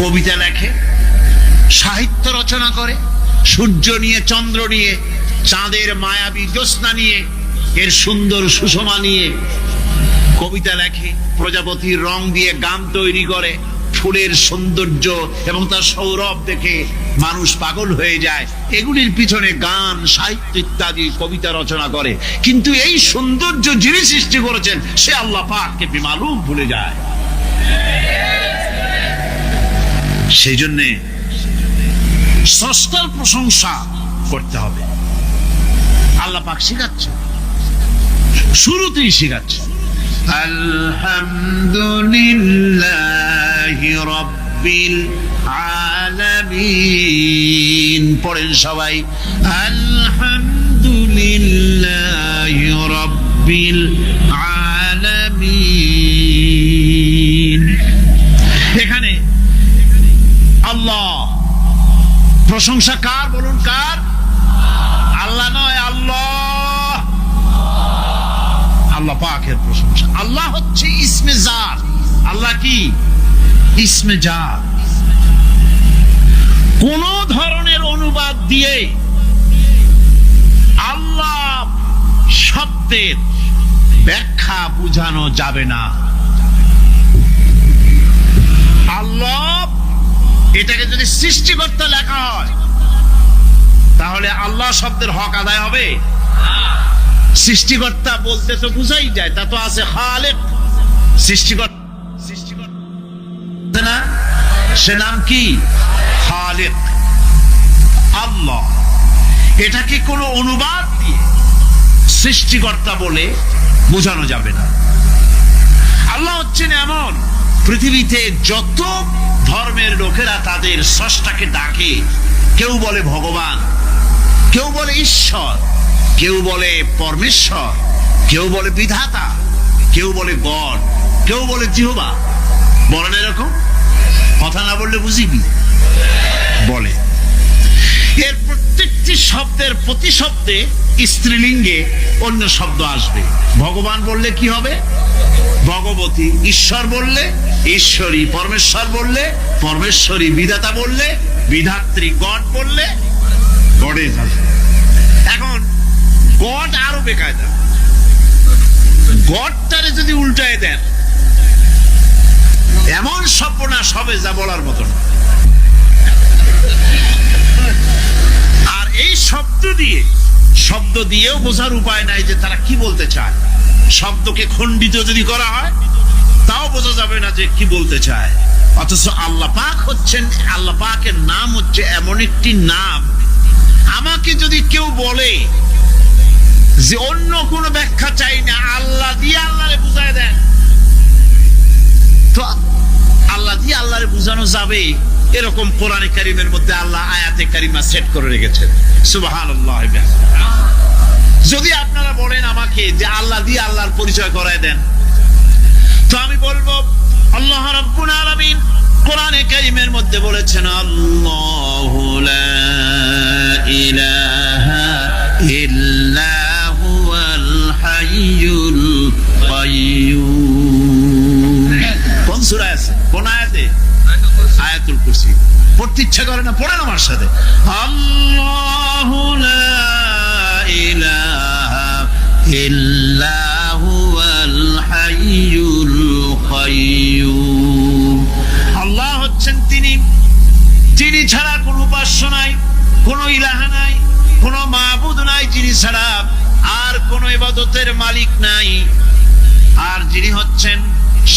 কবিতা লেখে, সাহিত্য রচনা করে, সূর্য নিয়ে, চন্দ্র নিয়ে, চাঁদের মায়াবী জ্যোৎস্না নিয়ে, এর সুন্দর সুষমা নিয়ে কবিতা লেখে, প্রজাপতির রং দিয়ে গান তৈরি করে, ফুলের সৌন্দর্য এবং তার সৌরভ দেখে মানুষ পাগল হয়ে যায়। এগুলির পিছনে গান, সাহিত্য ইত্যাদি কবিতা রচনা করে। কিন্তু এই সৌন্দর্য যিনি সৃষ্টি করেছেন সে আল্লাহ পাককে বেমালুম ভুলে যায়। সেই জন্যে স্রষ্টার প্রশংসা করতে হবে। আল্লাহ পাক শিখাচ্ছে, শুরুতেই শিখাচ্ছে আলহামদুলিল্লাহি রাব্বিল আলামিন। পড়েন সবাই, আলহামদুলিল্লাহি রাব্বিল আলামিন। এখানে আল্লাহ প্রশংসা কার বলুন, কার? আল্লাহ নয়, আল্লাহ পাকের প্রশংসা। আল্লাহ হচ্ছে ইসমে জাত। আল্লাহ কি? ইসমে জাত। কোন ধরনের অনুবাদ দিয়ে আল্লাহ শব্দের ব্যাখ্যা বোঝানো যাবে না। আল্লাহ এটাকে যদি সৃষ্টিকর্তা লেখা হয় তাহলে আল্লাহ শব্দের হক আদায় হবে? সৃষ্টিকর্তা বলতে তো বুঝাই যায়, তা তো আছে খালেক, সৃষ্টিকর্তা না, সে নাম কি? খালেক, আল্লাহ। এটাকে কোনো অনুবাদ দিয়ে সৃষ্টিকর্তা বলে বোঝানো যাবে না। আল্লাহ হচ্ছেন এমন, পৃথিবীতে যত ধর্মের লোকেরা তাদের স্রষ্টাকে ডাকে, কেউ বলে ভগবান, কেউ বলে ঈশ্বর, কেউ বলে পরমেশ্বর, কেউ বলে বিধাতা, কেউ বলে গড, কেউ বলে জিহোবা। বলেন এরকম? কথা না বললে বুঝিবি বলে। এর প্রত্যেকটি শব্দের প্রতিশব্দে স্ত্রীলিঙ্গে অন্য শব্দ আসবে। ভগবান বললে কি হবে? ভগবতী। ঈশ্বর বললে ঈশ্বরী। পরমেশ্বর বললে পরমেশ্বরী। বিধাতা বললে বিধাত্রী। গড বললে গডেস আসবে। এখন গড আরো বেকায়দা। গডটারে যদি উল্টায় দেন, এমন সর্বনাশ হবে যা বলার মতন। আর এই শব্দ দিয়েও বোঝার উপায় নাই যে তারা কি বলতে চায়। শব্দকে খণ্ডিত যদি করা হয় তাও বোঝা যাবে না যে কি বলতে চায়। অথচ আল্লাহ পাক হচ্ছেন, আল্লাহ পাকের নাম হচ্ছে এমন একটি নাম, আমাকে যদি কেউ বলে যে অন্য কোনো ব্যাখ্যা চাই না, আল্লাহ দিয়ে আল্লাহরে বুঝায় দেন, তো আল্লাহ দিয়ে আল্লাহরে বুঝানো যাবে। এরকম কোরআনে কারীমের মধ্যে আল্লাহ আয়াতে কারিমা সেট করে রেখেছেন। সুবহানাল্লাহ। যদি আপনারা বলেন আমাকে যে আল্লাহ দিয়ে আল্লাহর পরিচয় করায় দেন, তো আমি বলবো আল্লাহ রাব্বুল আলামিন কোরআনে কারীমের মধ্যে বলেছেন, আল্লাহু লা ইলাহা ইল্লা হুয়াল হাইয়ুল কাইয়্যুম। কোন সূরায় আছে? কোন আয়াতে? আয়াতুল কুরসি। পড়তে ইচ্ছা করে না? পড়েন আমার সাথে। আল্লাহু লা ইলাহা ইল্লা হুয়াল হাইয়ুল কাইয়্যুম। আল্লাহ হচ্ছেন তিনি, যিনি ছাড়া কোনো উপাস্য নাই, কোনো ইলাহা নাই, কোনো মাবুদ নাই, যিনি ছাড়া আর কোনো ইবাদতের মালিক নাই। আর যিনি হচ্ছেন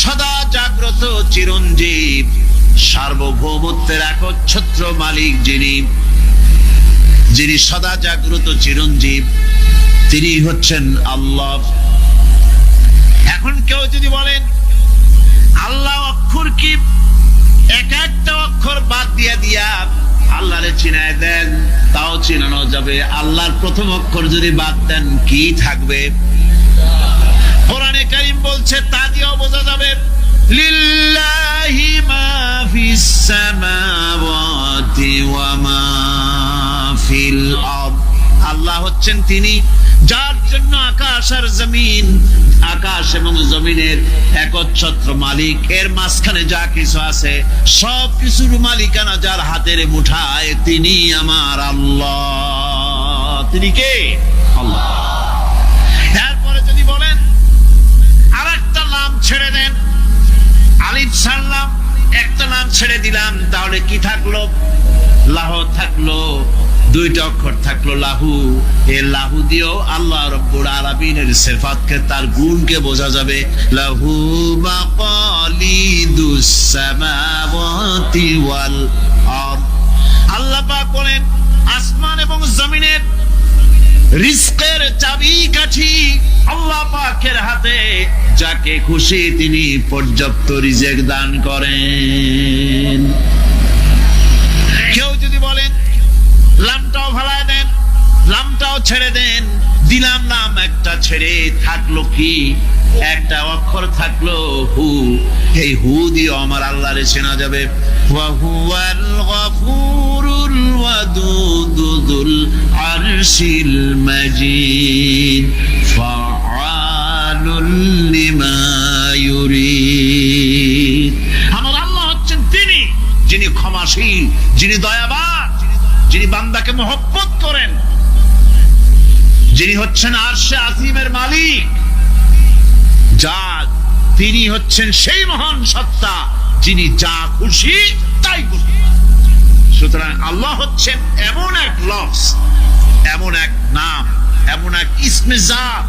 সদা জাগ্রত চিরঞ্জীব, সার্বভৌমত্বের একচ্ছত্র মালিক, যিনি সদা জাগ্রত চিরঞ্জীব, তিনি হচ্ছেন আল্লাহ। এখন কেউ যদি বলেন আল্লাহ অক্ষর কি, এক একটা অক্ষর বাদ দিয়া আল্লাহরে চিনায় দেন, তাও চিনানো যাবে। আল্লাহর প্রথম অক্ষর যদি বাদ দেন কি থাকবে? কোরআনে কারীম বলছে তা দিয়েও বোঝা যাবে। লিল্লাহি মা ফিস সামাওয়াতি ওয়া মা ফিল আরদ। আল্লাহ হচ্ছেন তিনি যার জন্য আকাশ আর জমিন, আকাশ এবং জমিনের একচ্ছত্র মালিক। এর মাঝখানে যা কিছু আছে সব কিছুর মালিকানা যার হাতের মুঠায়, তিনি আমার আল্লাহ। তিনি কে? আল্লাহ। এরপরে যদি বলেন আর একটা নাম ছেড়ে দেন, আলিফ ছাড়লাম, একটা নাম ছেড়ে দিলাম, তাহলে কি থাকলো? লাহ থাকলো, দুইটা অক্ষর থাকলো লাহু। এই লাহু দিয়েও আল্লাহ রাব্বুল আলামিনের সিফাতকে, তার গুণকে বোঝা যাবে। লাহু মাকালিদুস সামাওয়াতি ওয়াল আরদ। আল্লাহ পাক বলেন আসমান এবং জমিনের রিজকের চাবিকাঠি আল্লাহ পাকের হাতে, যাকে খুশি তিনি পর্যাপ্ত রিজেক দান করেন। কেউ যদি বলেন লামটাও ভালায় দেন, লামটাও ছেড়ে দেন, দিলাম নাম একটা ছেড়ে, থাকলো কি? একটা অক্ষর থাকলো হু। এই হু দিয়ে আমার আল্লাহরে চেনা যাবে। ওয়া হুয়াল গফুরুল ওয়াদুদুল আরশিল মাজিদ ফাআলুল লিমা ইউরিদ। আমার আল্লাহ হচ্ছেন তিনি, যিনি ক্ষমাশীল, যিনি দয়াবান, যিনি বান্দাকে মহব্বত করেন, যিনি হচ্ছেন আরশে আজিমের মালিক, তিনি হচ্ছেন সেই মহান সত্তা যিনি যা খুশি তাই করতে পারেন। সুতরাং আল্লাহ হচ্ছেন এমন এক লফজ, এমন এক নাম, এমন এক ইসমে জাত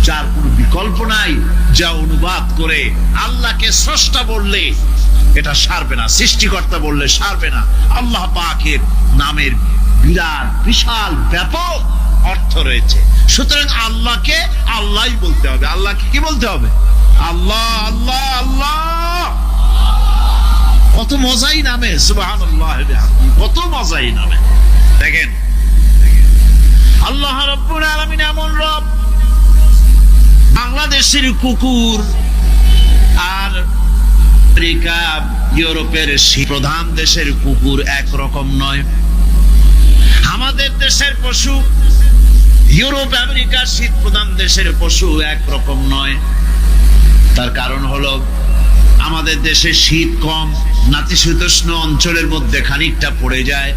যার কোনো বিকল্প নাই, যা অনুবাদ করে আল্লাহকে স্রষ্টা বললে এটা সারবে না, সৃষ্টিকর্তা বললে সারবে না। আল্লাহ পাকের নামের বিরাট বিশাল ব্যাপক অর্থ রয়েছে। সুতরাং আল্লাহকে আল্লাহই বলতে হবে। আল্লাহকে কি বলতে হবে? আল্লাহ আল্লাহ আল্লাহ। কত মজাই নামে, সুবহানাল্লাহ, কত মজাই নামে। দেখেন আল্লাহ রাব্বুল আলামিন এমন রব, বাংলাদেশের কুকুর আর আমেরিকা ইউরোপের প্রধান দেশের কুকুর একরকম নয়। আমাদের দেশের পশু ইউরোপ আমেরিকার শীত প্রধান দেশের পশু একরকম নয়। তার কারণ হলো আমাদের দেশে শীত কম, নাতিশীতোষ্ণ অঞ্চলের মধ্যে খানিকটা পড়ে যায়।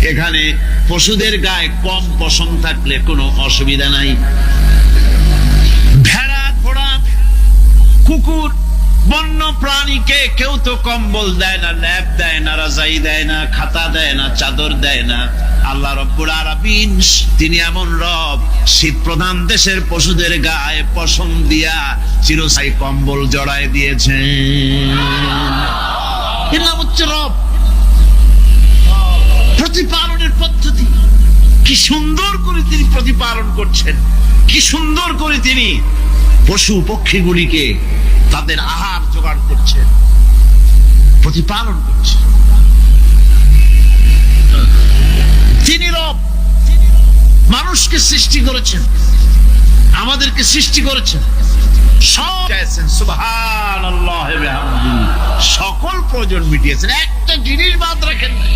এখানে পশুদের গায়ে কম পশম থাকলে কোনো অসুবিধা নাই। ভেড়া, ঘোড়া, কুকুর, বন্য প্রাণীকে কেউ তো কম্বল দেয় না, ল্যাপ দেয় না, রাজাই দেয় না, খাতা দেয় না, চাদর দেয় না। আল্লাহ রব্বুল আলামিন তিনি এমন রব, শীত প্রধান দেশের পশুদের গায়ে পশম দিয়া চিরস্থায়ী কম্বল জড়ায় দিয়েছেন। এর নাম হচ্ছে রব। প্রতিপালনের পদ্ধতি কি সুন্দর করে তিনি প্রতিপালন করছেন, কি সুন্দর করে তিনি পশু পক্ষীগুলিকে তাদের আহার জোগাড় করছেন, প্রতিপালন করছেন। তিনি রব, মানুষকে সৃষ্টি করেছেন, আমাদেরকে সৃষ্টি করেছেন, সব চাইছেন, সুবহানাল্লাহ ওয়া বিহামদিহি, সকল প্রয়োজন মিটিয়েছেন, একটা জিনিস বাদ রাখেন না।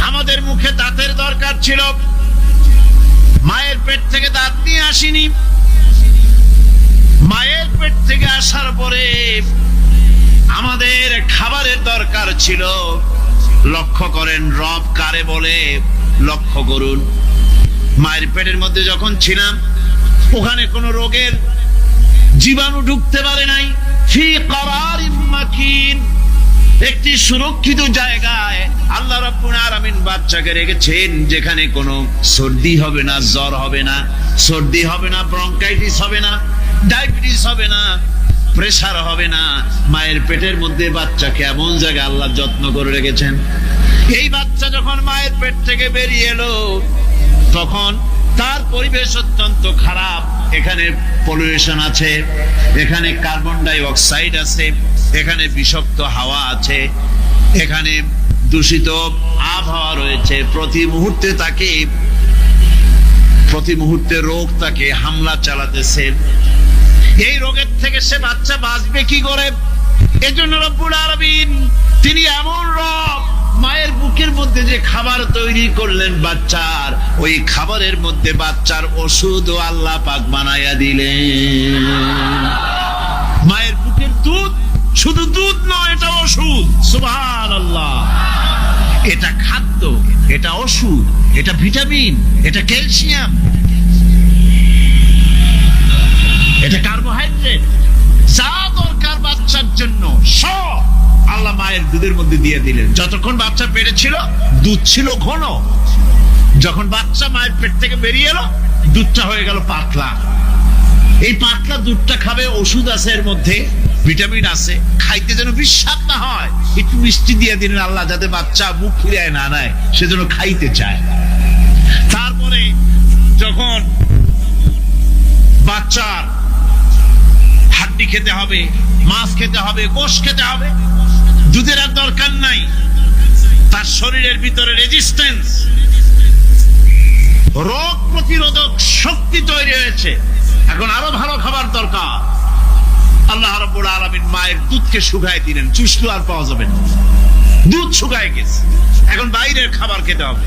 আমাদের মুখে দাঁতের দরকার ছিল, মায়ের পেট থেকে দাঁত নিয়ে আসিনি। মায়ের পেট থেকে আসার পরে আমাদের খাবারের দরকার ছিল। লক্ষ্য করেন রব কারে বলে, লক্ষ্য করুন। মায়ের পেটের মধ্যে যখন ছিলাম ওখানে কোন রোগের জীবাণু ঢুকতে পারে নাই। ফি করারিম মাকিন, একটি সুরক্ষিত জায়গায় আল্লাহ রাব্বুল আলামিন বাচ্চাকে রেখেছেন, যেখানে কোনো সর্দি হবে না, জ্বর হবে না, সর্দি হবে না, ব্রঙ্কাইটিস হবে না, ডায়াবেটিস হবে না, প্রেসার হবে না। মায়ের পেটের মধ্যে বাচ্চাকে এমন জায়গায় আল্লাহ যত্ন করে রেখেছেন। এই বাচ্চা যখন মায়ের পেট থেকে বেরিয়ে এলো তখন তার পরিবেশ অত্যন্ত খারাপ। এখানে পলিউশন আছে, এখানে কার্বন ডাই অক্সাইড আছে, এখানে বিষাক্ত হাওয়া আছে, এখানে দূষিত আবহাওয়া রয়েছে। প্রতি মুহূর্তে রোগ তাকে হামলা চালাতেছে। এই রোগের থেকে সে বাচ্চা বাঁচবে কি করে? এজন্য রব্বুল আলামিন তিনি এমন রব, মায়ের বুকের মধ্যে যে খাবার তৈরি করলেন বাচ্চার, ওই খাবারের মধ্যে বাচ্চার ওষুধও আল্লাহ পাক বানায়া দিলেন। মায়ের বুকের দুধ শুধু দুধ নয়, এটা ওষুধ। সুবহানাল্লাহ। এটা খাদ্য, এটা ওষুধ, এটা ভিটামিন, এটা ক্যালসিয়াম, এটা কার্বোহাইড্রেট, যা দরকার বাচ্চার জন্য সব আল্লাহ মায়ের দুধের মধ্যে দিয়ে দিলেন। যতক্ষণ বাচ্চা পেটে ছিল দুধ ছিল ঘন, যখন বাচ্চা মায়ের পেট থেকে বেরিয়ে এলো দুধটা হয়ে গেল পাতলা। এই পাতলা দুধটা খাবে, ওষুধ আছে এর মধ্যে, ভিটামিন আছে, খাইতে যেন বিস্বাদ না হয় একটু মিষ্টি দিয়ে দিলেন আল্লাহ, যাতে বাচ্চা মুখ ফিরিয়ে না নেয়, সেজন্য খাইতে চায়। তারপরে যখন বাচ্চার হাড্ডি খেতে হবে, মাছ খেতে হবে, গোশ খেতে হবে, দুধের আর দরকার নাই, তার শরীরের ভিতরে রেজিস্ট্যান্স, রোগ প্রতিরোধক শক্তি তৈরি হয়েছে। এখন আরো ভালো খাবার দরকার। আল্লাহ রাব্বুল আলামিন মায়ের দুধকে শুকায় দিলেন, চুষলো আর পাওয়া যাবে না, দুধ শুকায় গেছে। এখন বাইরের খাবার খেতে হবে।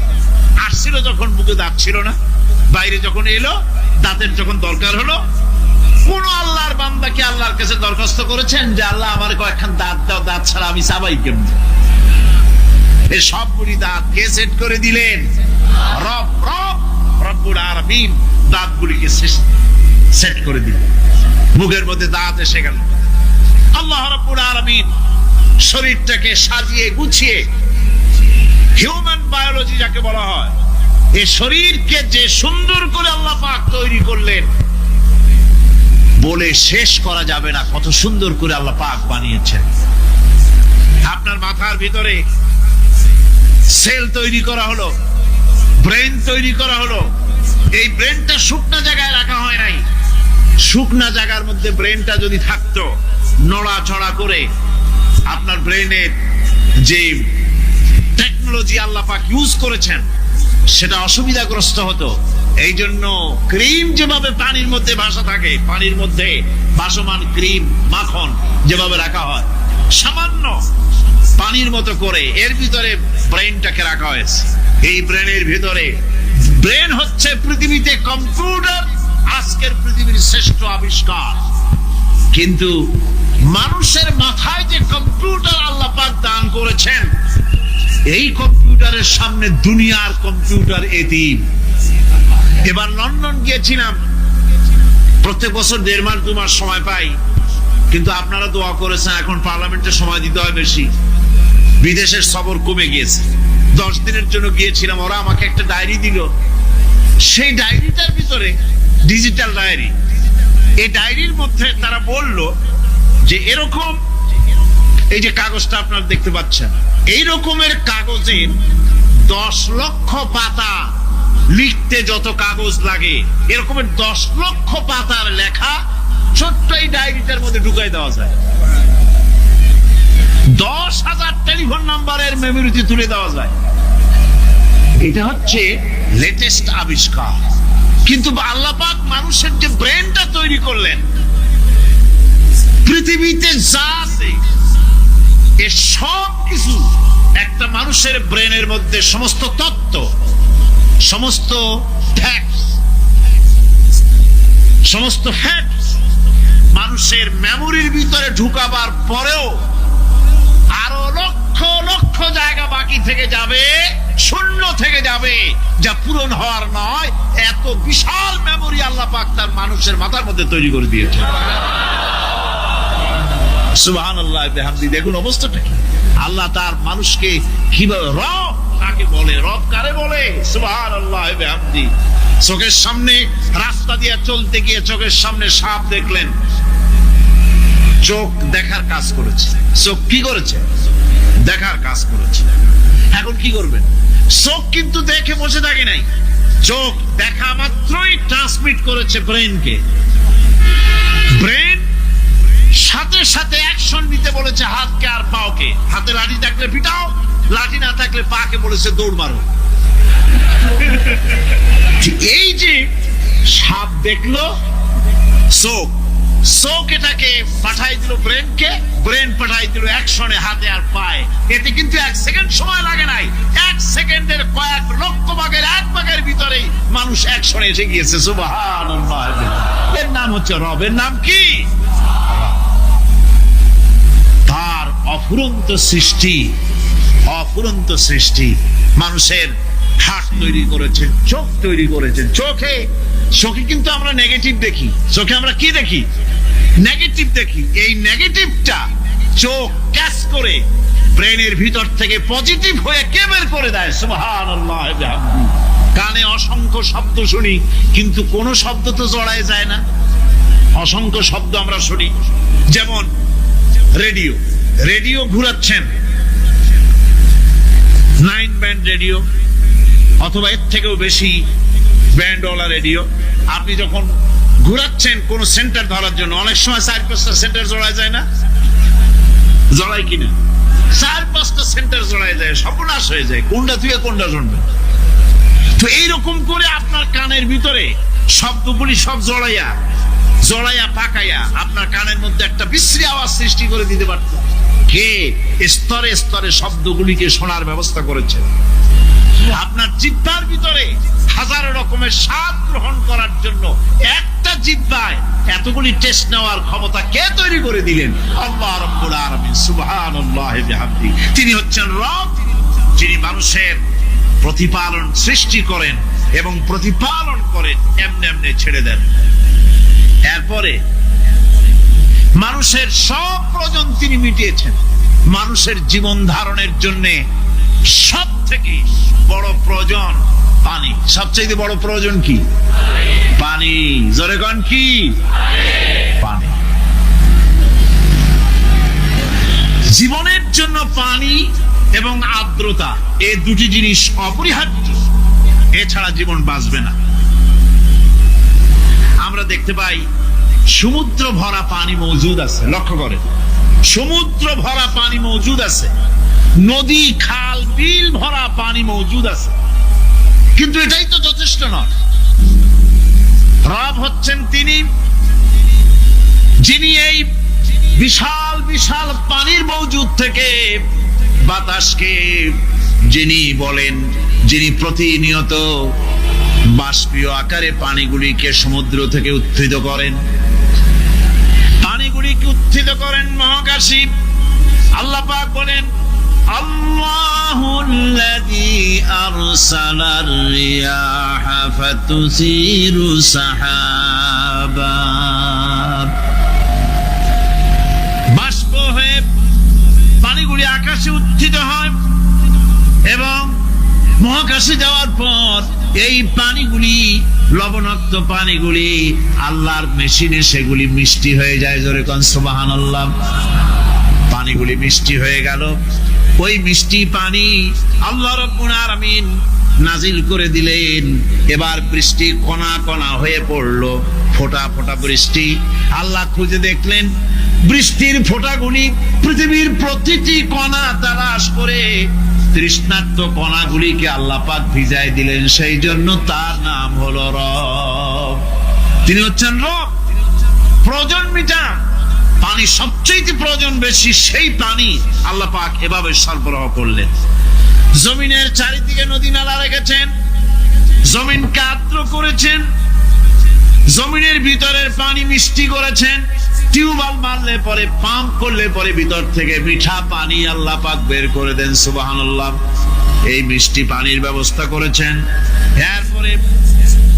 আসছিল যখন বুকে দাঁত ছিল না, বাইরে যখন এলো দাঁতের যখন দরকার হলো, কোন আল্লাহর বান্দা কি আল্লাহর কাছে দরখাস্ত করেছেন যে আল্লাহ আমার কয়েকখান দাঁত দাও, দাঁত ছাড়া আমি চাবাই কেমন? এই সবগুলি দাঁত কে সেট করে দিলেন? রব্বুল আলামিন দাঁতগুলিকে সেট করে দিলেন। মুখের মধ্যে দাঁত এসে গেল। আল্লাহ রাব্বুল আলামিন শরীরটাকে সাজিয়ে গুছিয়ে, হিউম্যান বায়োলজি যাকে বলা হয়, এই শরীরকে যে সুন্দর করে আল্লাহ পাক তৈরি করলেন, বলে শেষ করা যাবে না কত সুন্দর করে আল্লাহ পাক বানিয়েছেন। আপনার মাথার ভিতরে সেল তৈরি করা হলো, ব্রেন তৈরি করা হলো। এই ব্রেনটা শুকনা জায়গায় রাখা হয় নাই। শুকনা জায়গার মধ্যে ব্রেনটা যদি থাকতো, নড়াচড়া করে আপনার ব্রেনের যে টেকনোলজি আল্লাহ পাক ইউজ করেছেন সেটা অসুবিধাগ্রস্ত হতো। এই জন্য ক্রিম যেভাবে পানির মধ্যে ভাসা থাকে, পানির মধ্যে ভাসমান ক্রিম মাখন যেভাবে রাখা হয়, সামান্য পানির মতো করে এর ভিতরে ব্রেনটাকে রাখা হয়েছে। এই ব্রেনের ভিতরে, ব্রেন হচ্ছে পৃথিবীতে কম্পিউটার, আজকের পৃথিবীর শ্রেষ্ঠ আবিষ্কার। কিন্তু মানুষের মাথায় যে কম্পিউটার আল্লাহ পাক দান করেছেন, এই কম্পিউটারের সামনে দুনিয়ার কম্পিউটার এতিম। এবার লন্ডন গিয়েছিলাম, প্রত্যেক বছর 1.5 মাস 2 মাস সময় পাই, কিন্তু আপনারা দোয়া করেছেন এখন পার্লামেন্টে সময় দিতে হয় বেশি। বিদেশের সফর কমে গিয়েছে। 10 দিনের জন্য গিয়েছিলাম, ওরা আমাকে একটা ডায়েরি দিল। সেই ডায়েরিটার ভিতরে ডিজিটাল ডায়েরি, এই ডায়েরির মধ্যে তারা বলল যে এরকম, এই যে কাগজটা আপনারা দেখতে পাচ্ছেন, এই রকমের কাগজের 10 লক্ষ পাতা লিখতে যত কাগজ লাগে, এরকমের 10 লক্ষ পাতার লেখা ছোট্ট এই ডায়েরিটার মধ্যে ঢুকাই দেওয়া যায়। 10,000 টেলিফোন নাম্বারের মেমোরিতে তুলে দেওয়া যায়। এটা হচ্ছে লেটেস্ট আবিষ্কার। কিন্তু আল্লাহ পাক মানুষের যে ব্রেনটা তৈরি করলেন, পৃথিবীতে যা আছে এ সব কিছু একটা মানুষের ব্রেনের মধ্যে, সমস্ত তত্ত্ব, সমস্ত ফ্যাক্টস মানুষের মেমোরির ভিতরে ঢুকাবার পরেও আরো লক্ষ লক্ষ জায়গা বাকি থেকে যাবে, শূন্য থেকে যাবে, যা পূরণ হওয়ার নয়। এত বিশাল মেমোরি আল্লাহ পাক তার মানুষের মাথার মধ্যে তৈরি করে দিয়েছে। সুবহানাল্লাহ বিহামদি। দেখুন অবস্থাটা কি। আল্লাহ তার মানুষকে কিভাবে, রব কাকে বলে, রব কারে বলে, সুবহানাল্লাহ বিহামদি। চোখের সামনে রাস্তা দিয়ে চলতে গিয়ে চোখের সামনে সাপ দেখলেন, চোখ দেখার কাজ করেছে। চোখ কি করেছে? দেখার কাজ করেছে। এখন কি করবেন? চোখ কিন্তু দেখে বসে থাকে নাই, চোখ দেখা মাত্রই ট্রান্সমিট করেছে ব্রেনকে। ব্রেন সাথে সাথে অ্যাকশন নিতে বলেছে হাতকে আর পাওকে। হাতে লাঠি থাকলে পিটাও, লাঠি না থাকলে পাকে বলেছে দৌড় মারো। এই যে সাপ দেখলো, চোখ এটাকে পাঠাই দিল ব্রেনকে, ব্রেন পাঠাই দিল অ্যাকশনে হাতে আর পায়ে। এতে কিন্তু 1 সেকেন্ড সময় লাগে নাই। 1 সেকেন্ডের কয়েক লক্ষ ভাগের 1 ভাগের ভিতরেই মানুষ অ্যাকশনে এসে গিয়েছে। সুবহানাল্লাহ। এর নাম হচ্ছে রব। এর নাম কি? তার অফুরন্ত সৃষ্টি, অফুরন্ত সৃষ্টি। মানুষের হার্ট তৈরি করেছেন, চোখ তৈরি করেছেন। চোখে কিন্তু আমরা নেগেটিভ দেখি। চোখে আমরা কি দেখি? নেগেটিভ দেখি। এই নেগেটিভটা চোখ ক্যাচ করে ব্রেনের ভিতর থেকে পজিটিভ হয়ে কে বের করে দেয়? সুবহানাল্লাহ। কানে অসংখ্য শব্দ শুনি, কিন্তু কোন শব্দ তো জড়ায় যায় না। অসংখ্য শব্দ আমরা শুনি। যেমন রেডিও ঘুরাচ্ছেন, 9 ব্যান্ড রেডিও অথবা এর থেকেও বেশি ব্যান্ডওয়ালা রেডিও। আপনি যখন ঘুরাচ্ছেন কোন সেন্টার ধরার জন্য, অনেক সময় 4-5টা সেন্টার জড়ায় যায় না? জড়ায় কিনা? 4-5টা সেন্টার জড়ায় যায়, সর্বনাশ হয়ে যায়। কোনটা থেকে কোনটা শুনবে? তো এইরকম করে আপনার কানের ভিতরে শব্দগুলি সব জড়াইয়া পাকাইয়া আপনার কানের মধ্যে একটা বিশ্রী আওয়াজ সৃষ্টি করে দিতে পারত। কে স্তরে স্তরে শব্দগুলিকে শোনার ব্যবস্থা করেছে। আপনার জিহ্বার ভিতরে হাজারো রকমের স্বাদ গ্রহণ করার জন্য একটা জিহ্বায় এতগুলি টেস্ট নেওয়ার ক্ষমতা কে তৈরি করে দিলেন? আল্লাহ রাব্বুল আলামিন। সুবহানাল্লাহ বিহামদি। তিনি হচ্ছেন রব, যিনি মানুষের প্রতিপালন সৃষ্টি করেন এবং প্রতিপালন করেন, এমনি এমনি ছেড়ে দেন। এরপরে মানুষের সব প্রয়োজন তিনি মিটিয়েছেন। মানুষের জীবন ধারণের জন্য সব থেকে বড় প্রয়োজন পানি। সবচেয়ে বড় প্রয়োজন কি? পানি। জোরে কোন কি? পানি। জীবনের জন্য পানি এবং আর্দ্রতা, এই দুটি জিনিস অপরিহার্য, এছাড়া জীবন বাঁচবে না। আমরা দেখতে পাই সমুদ্র ভরা পানি মজুদ আছে, লক্ষ্য করেন, সমুদ্র ভরা পানি মজুদ আছে, নদী খাল বিল ভরা পানি মজুদ আছে, কিন্তু এটাই তো যথেষ্ট নয়। রব হচ্ছেন তিনি যিনি এই বিশাল বিশাল পানির মজুদ থেকে বাতাসকে যিনি বলেন, যিনি প্রতিনিয়ত বাষ্পীয় আকারে পানিগুলিকে সমুদ্র থেকে উত্থিত করেন, পানিগুলিকে উত্থিত করেন মহাকাশে। আল্লাহ পাক বলেন, আল্লাহুল্লাযী আরসালার রিয়াহা ফাতুসিরু সাহাবা, বাষ্প হয়ে পানিগুলি আকাশে উত্থিত হয় এবং মহাকাশে যাওয়ার পর এই পানিগুলি, লবণাক্ত পানিগুলি আল্লাহর মেশিনে সেগুলি মিষ্টি হয়ে যায়। জোরে কোন সুবহানাল্লাহ। পানিগুলি মিষ্টি হয়ে গেল, ওই মিষ্টি পানি আল্লাহ রাব্বুল আলামিন নাজিল করে দিলেন। এবার বৃষ্টি কণা কণা হয়ে পড়লো, ফোঁটা ফোঁটা বৃষ্টি। আল্লাহ খুঁজে দেখলেন বৃষ্টির ফোঁটাগুলি পৃথিবীর প্রতিটি কণা তালাশ করে তৃষ্ণার্ত কণাগুলিকে আল্লাহ পাক ভিজায় দিলেন। সেই জন্য তার নাম হলো রব। তিনি হচ্ছেন রব, প্রয়োজন মিটান। পানি সবচেয়ে প্রয়োজন বেশি, সেই পানি আল্লাহ পাক এভাবে সরবরাহ করলেন। জমিনের চারিদিকে নদী নালা রেখেছেন, জমিনকে আর্দ্র করেছেন, জমিনের ভিতরের পানি মিষ্টি করেছেন। টিউবওয়েল মারলে পরে, পাম্প করলে পরে ভিতর থেকে মিঠা পানি আল্লাহ পাক বের করে দেন। সুবহানাল্লাহ। এই মিষ্টি পানির ব্যবস্থা করেছেন। এরপরে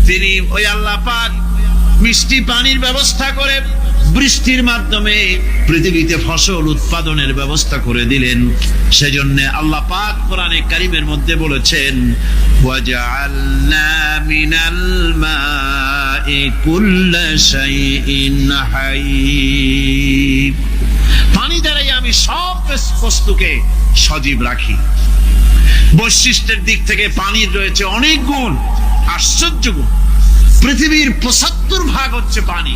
তিনি ওই আল্লাহ পাক মিষ্টি পানির ব্যবস্থা করে বৃষ্টির মাধ্যমে পৃথিবীতে ফসল উৎপাদনের ব্যবস্থা করে দিলেন। সেজন্য আল্লাহ পাক কোরআনে কারীমের মধ্যে বলেছেন, ওয়াজআলনা মিনাল মাই কুল্লা শাইইন হাই, পানি দ্বারাই আমি সব বস্তুকে সজীব রাখি। বৈশিষ্ট্যের দিক থেকে পানির রয়েছে অনেক গুণ, আশ্চর্য গুণ। পৃথিবীর ৭৫% হচ্ছে পানি।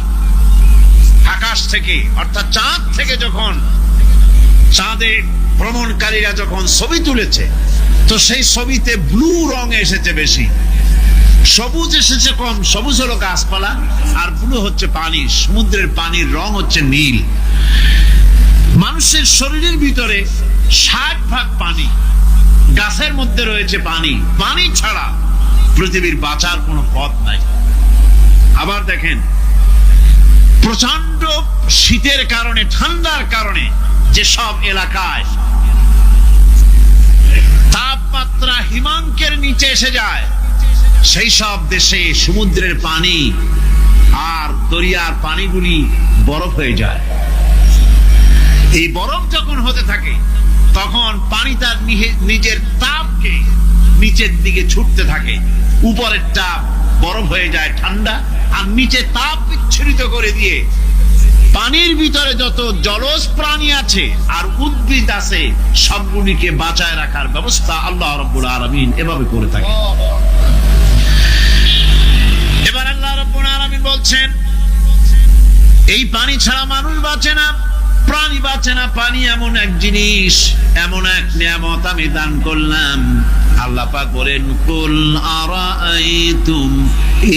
আকাশ থেকে অর্থাৎ চাঁদ থেকে যখন চাঁদে ভ্রমণকারীরা যখন ছবি তুলেছে, তো সেই ছবিতে ব্লু রং এসেছে বেশি, সবুজ এসেছে কম। সবুজ হলো গাছপালা, আর ব্লু হচ্ছে পানি। সমুদ্রের পানির রং হচ্ছে নীল। মানুষের শরীরের ভিতরে ৬০% পানি, গাছের মধ্যে রয়েছে পানি। পানি ছাড়া পৃথিবীর বাঁচার কোনো পথ নাই। আবার দেখেন, প্রচন্ড শীতের কারণে, ঠান্ডার কারণে যেসব এলাকায় তাপমাত্রা হিমাঙ্কের নিচে এসে যায়, সেই সব দেশে সমুদ্রের পানি আর দরিয়ার পানিগুলি বরফ হয়ে যায়। এই বরফ যখন হতে থাকে, তখন পানি তার নিজের তাপকে নিচের দিকে ছুটতে থাকে। উপরের তাপ বরফ হয়ে যায় ঠান্ডা, আর নিচে তাপ বিচ্ছুরিত করে দিয়ে পানির ভিতরে যত জলজ প্রাণী আছে আর উদ্ভিদ আছে, সবগুলিকে বাঁচায় রাখার ব্যবস্থা আল্লাহ রাব্বুল আলামিন এভাবে করে থাকে। এবার আল্লাহ রাব্বুল আলামিন বলছেন, এই পানি ছাড়া মানুষ বাঁচে না, প্রাণী বাঁচে না। পানি এমন এক জিনিস, এমন এক নিয়ামত আমি দান করলাম। আল্লাহ পাক বলেন, কুল আরাআইতুম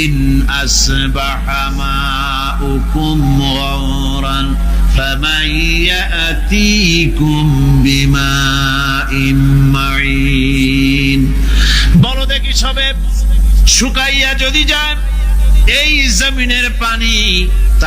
ইন আসবাহা মাউকুম গাওরান ফামান ইয়াতিকুম বিমাইন মাইন। বলো দেখি, সবে শুকাইয়া যদি যায় এই জমিনের পানি,